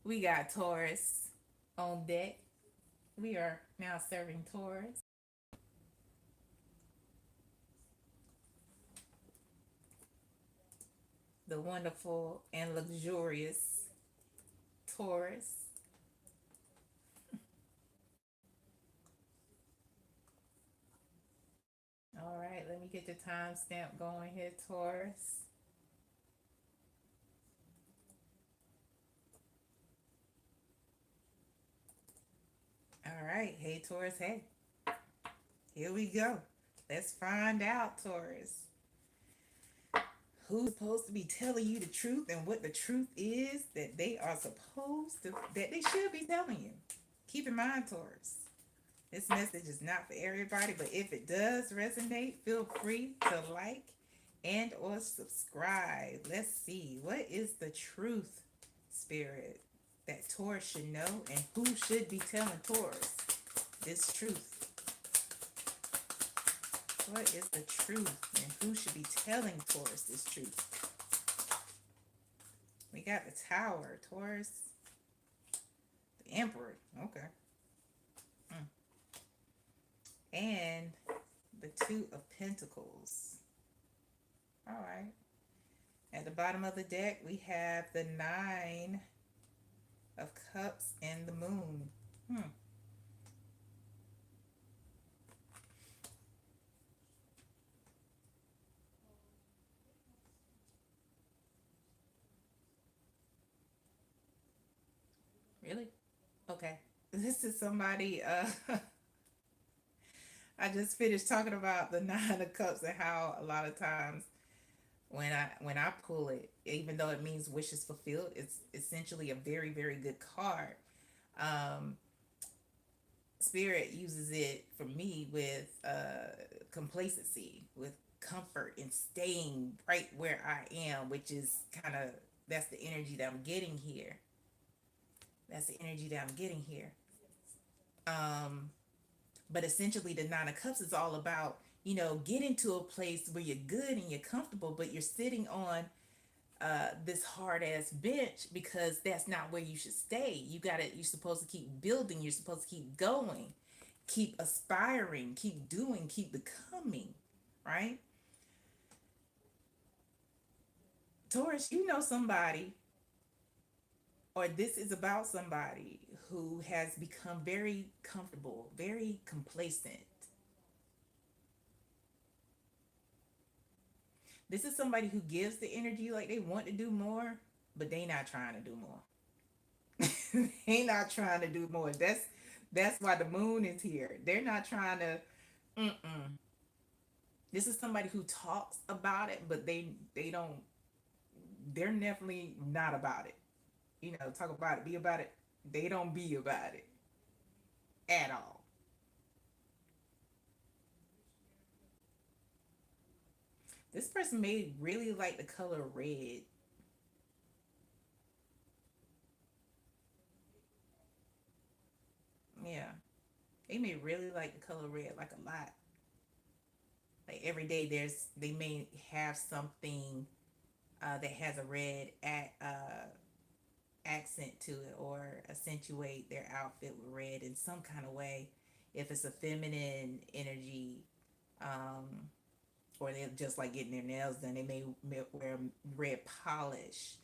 we got Taurus on deck. We are now serving Taurus. The wonderful and luxurious Taurus. All right, let me get the timestamp going here, Taurus. All right. Hey, Taurus. Hey, here we go. Let's find out, Taurus. Who's supposed to be telling you the truth and what the truth is that they are supposed to, that they should be telling you. Keep in mind, Taurus, this message is not for everybody, but if it does resonate, feel free to like and or subscribe. Let's see. What is the truth, Spirit, that Taurus should know, and who should be telling Taurus this truth? What is the truth, and who should be telling Taurus this truth? We got the Tower, Taurus, the Emperor, okay, and the Two of Pentacles. All right. At the bottom of the deck, we have the Nine of Cups and the Moon. Really? Okay. This is somebody, I just finished talking about the Nine of Cups and how a lot of times when I pull it, even though it means wishes fulfilled, it's essentially a very, very good card. Um, Spirit uses it for me with complacency, with comfort and staying right where I am, which is kind of, that's the energy that I'm getting here. That's the energy that I'm getting here. Um, but essentially, the Nine of Cups is all about, getting to a place where you're good and you're comfortable, but you're sitting on this hard ass bench because that's not where you should stay. You're supposed to keep building, you're supposed to keep going, keep aspiring, keep doing, keep becoming, right? Taurus, you know somebody, or this is about somebody who has become very comfortable, very complacent. This is somebody who gives the energy like they want to do more, but they not trying to do more. They not trying to do more. That's why the moon is here. They're not trying to. Mm-mm. This is somebody who talks about it, but they don't. They're definitely not about it. Talk about it, be about it. They don't be about it at all. This person may really like the color red. Yeah, they may really like the color red, like a lot. Like every day, they may have something that has a red accent to it, or accentuate their outfit with red in some kind of way. If it's a feminine energy, um, or they're just like getting their nails done, they may wear red polish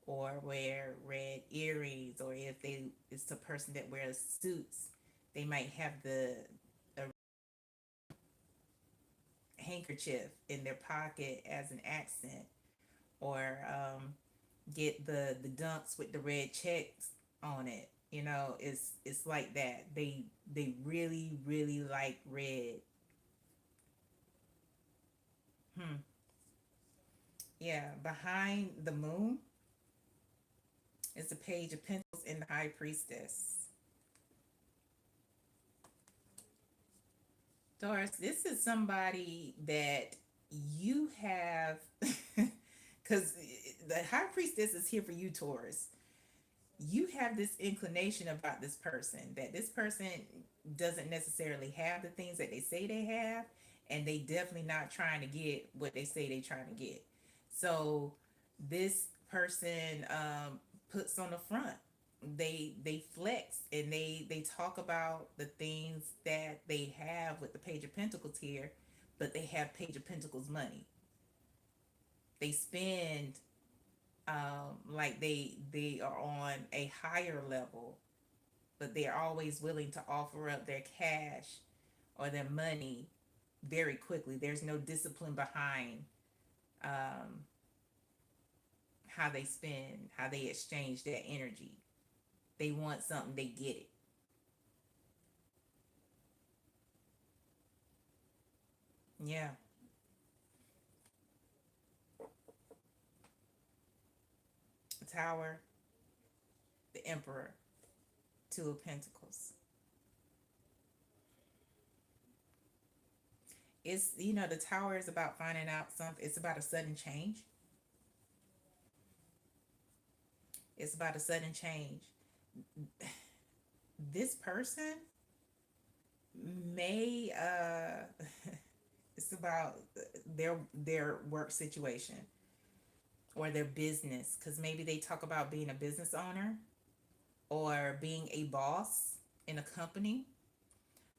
or wear red earrings, or if it's the person that wears suits, they might have the a handkerchief in their pocket as an accent, or get the dunks with the red checks on it. It's like that. They really, really like red. Hmm. Yeah, behind the moon is the Page of Pentacles and the High Priestess. Doris, this is somebody that you have, because the High Priestess is here for you, Taurus. You have this inclination about this person, that this person doesn't necessarily have the things that they say they have, and they definitely not trying to get what they say they trying to get. So this person puts on the front. They flex, and they talk about the things that they have with the Page of Pentacles here, but they have Page of Pentacles money. They spend like they are on a higher level, but they're always willing to offer up their cash or their money very quickly. There's no discipline behind um, how they spend, how they exchange that energy. They want something, they get it. Yeah. The Tower, the Emperor, Two of Pentacles. It's, the Tower is about finding out something. It's about a sudden change. It's about a sudden change. This person may it's about their work situation or their business, because maybe they talk about being a business owner or being a boss in a company.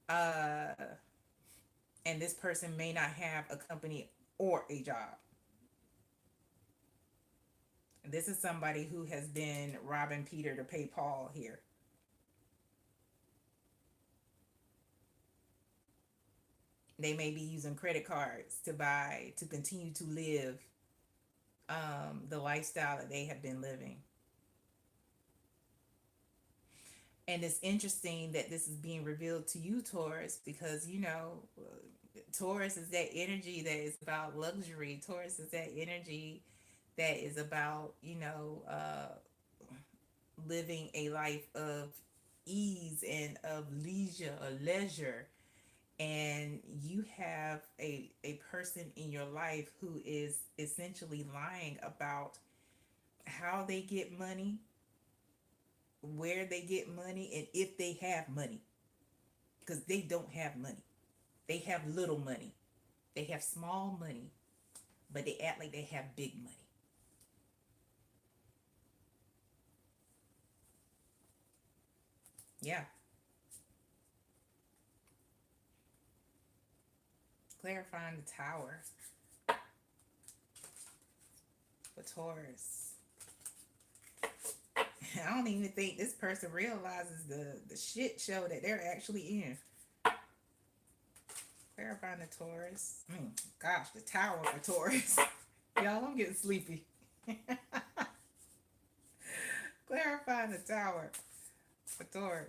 uh and this person may not have a company or a job. This is somebody who has been robbing Peter to pay Paul here. They may be using credit cards to continue to live the lifestyle that they have been living. And it's interesting that this is being revealed to you, Taurus, because Taurus is that energy that is about luxury. Taurus is that energy that is about, living a life of ease and of leisure. And you have a person in your life who is essentially lying about how they get money, where they get money, and if they have money, because they don't have money. They have little money. They have small money, but they act like they have big money. Yeah. Clarifying the Tower for Taurus. I don't even think this person realizes the shit show that they're actually in. Clarifying the Taurus. Gosh, the Tower for Taurus. Y'all, I'm getting sleepy. Clarifying the Tower for Taurus.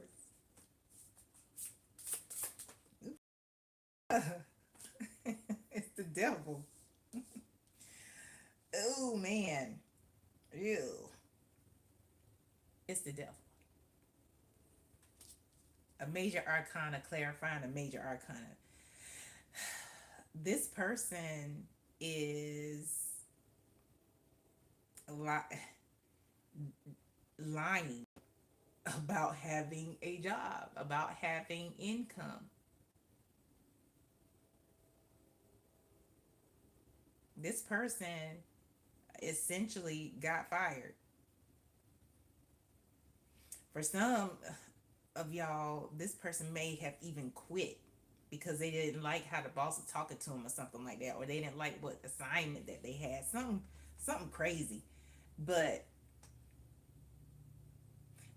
It's the devil. Oh man. Ew. It's the devil. A major arcana, clarifying a major arcana. This person is lying about having a job, about having income. This person essentially got fired. For some of y'all, this person may have even quit because they didn't like how the boss was talking to them or something like that, or they didn't like what assignment that they had. Something crazy. But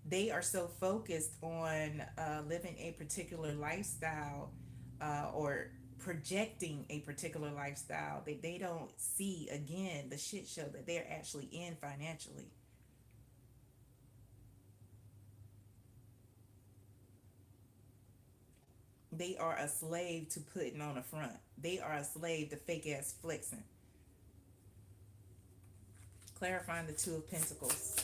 they are so focused on living a particular lifestyle, or projecting a particular lifestyle, that they don't see again the shit show that they're actually in financially. They are a slave to putting on a front. They are a slave to fake ass flexing. Clarifying the Two of Pentacles.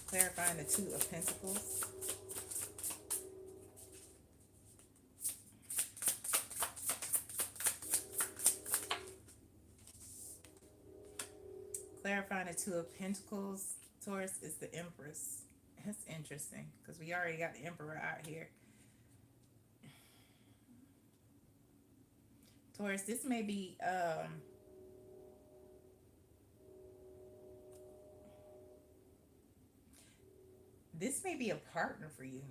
Clarifying the Two of Pentacles. Clarifying the Two of Pentacles. Taurus is the Empress. That's interesting because we already got the Emperor out here. Taurus, this may be a partner for you.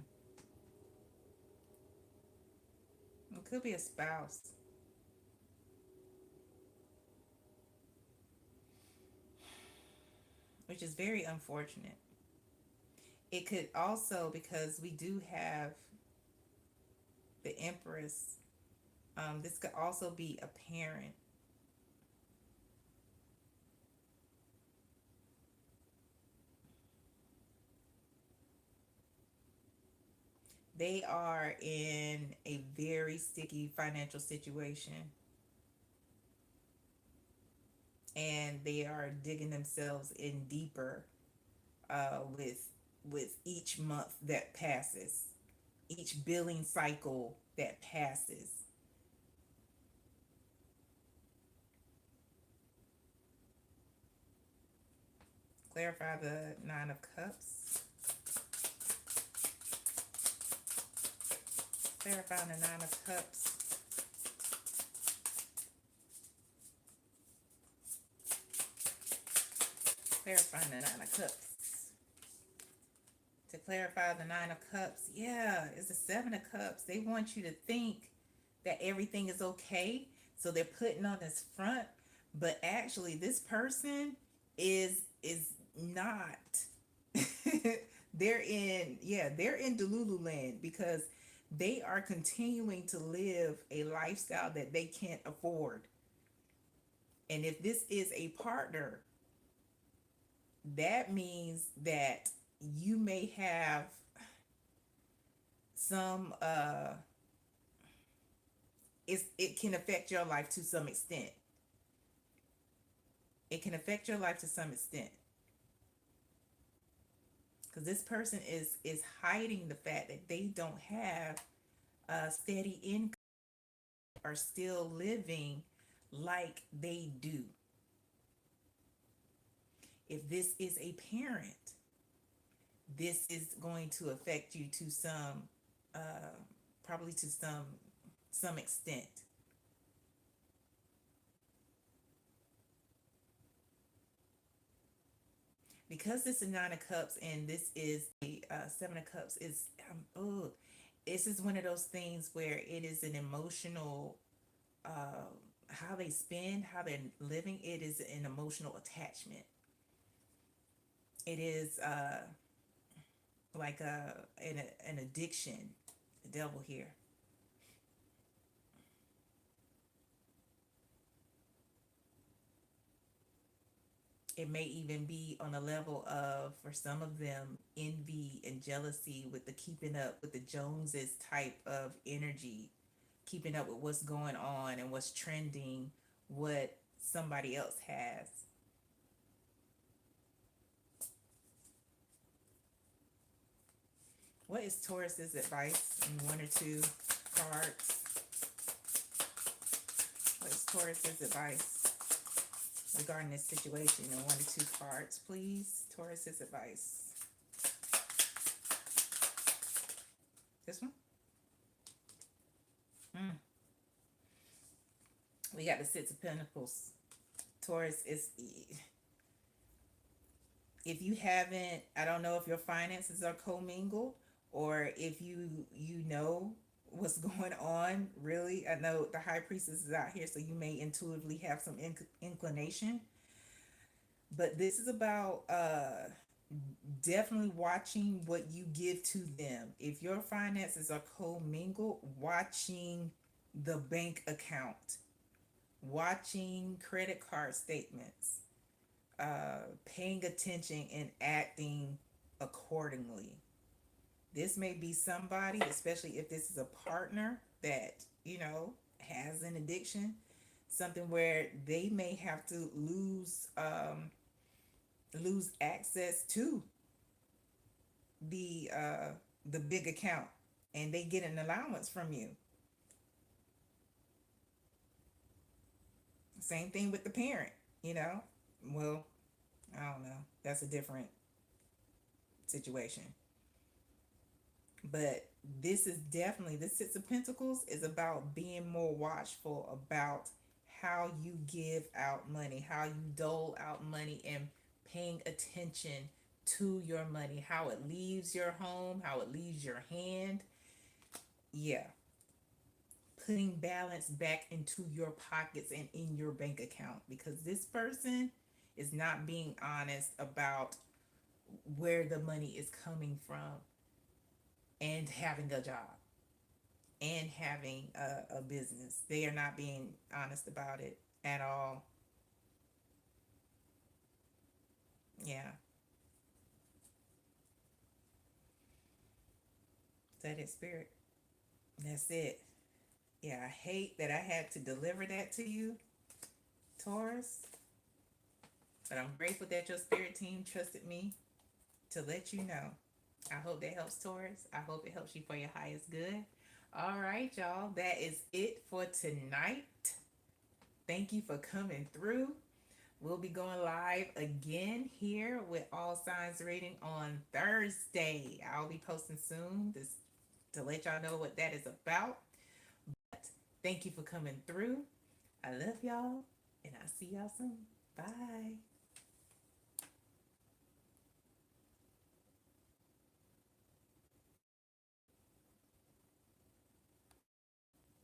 It could be a spouse. Which is very unfortunate. It could also, because we do have the Empress, this could also be a parent. They are in a very sticky financial situation, and they are digging themselves in deeper with each month that passes, each billing cycle that passes. Clarify the Nine of Cups. Clarify the Nine of Cups. Clarify the Nine of Cups. To clarify the Nine of Cups, yeah, it's the Seven of Cups. They want you to think that everything is okay, so they're putting on this front, but actually, this person is not. They're in Delulu land because they are continuing to live a lifestyle that they can't afford. And if this is a partner, that means that you may have some it can affect your life to some extent. It can affect your life to some extent because this person is hiding the fact that they don't have a steady income, are still living like they do. If this is a parent, this is going to affect you to some probably to some extent. Because this is Nine of Cups and this is the Seven of Cups, is oh, this is one of those things where it is an emotional how they spend, how they're living. It is an emotional attachment. It is like an addiction. The devil here. It may even be on a level of, for some of them, envy and jealousy with the keeping up with the Joneses type of energy, keeping up with what's going on and what's trending, what somebody else has. What is Taurus's advice in one or two cards? What is Taurus's advice regarding this situation in one or two cards, please? Taurus's advice. This one? Mm. We got the Six of Pentacles. Taurus is, if you haven't, I don't know if your finances are commingled or if you know what's going on. Really, I know the High Priestess is out here, so you may intuitively have some inclination, but this is about definitely watching what you give to them. If your finances are commingled, watching the bank account, watching credit card statements, paying attention and acting accordingly. This may be somebody, especially if this is a partner that, has an addiction, something where they may have to lose access to the big account, and they get an allowance from you. Same thing with the parent, well, I don't know, that's a different situation. But this is definitely, this Six of Pentacles is about being more watchful about how you give out money, how you dole out money, and paying attention to your money, how it leaves your home, how it leaves your hand. Yeah. Putting balance back into your pockets and in your bank account, because this person is not being honest about where the money is coming from, and having a job and having a business. They are not being honest about it at all. Yeah. Is that it, Spirit? That's it. Yeah, I hate that I had to deliver that to you, Taurus. But I'm grateful that your spirit team trusted me to let you know. I hope that helps, Taurus. I hope it helps you for your highest good. All right, y'all. That is it for tonight. Thank you for coming through. We'll be going live again here with All Signs Reading on Thursday. I'll be posting soon to let y'all know what that is about. But thank you for coming through. I love y'all, and I'll see y'all soon. Bye.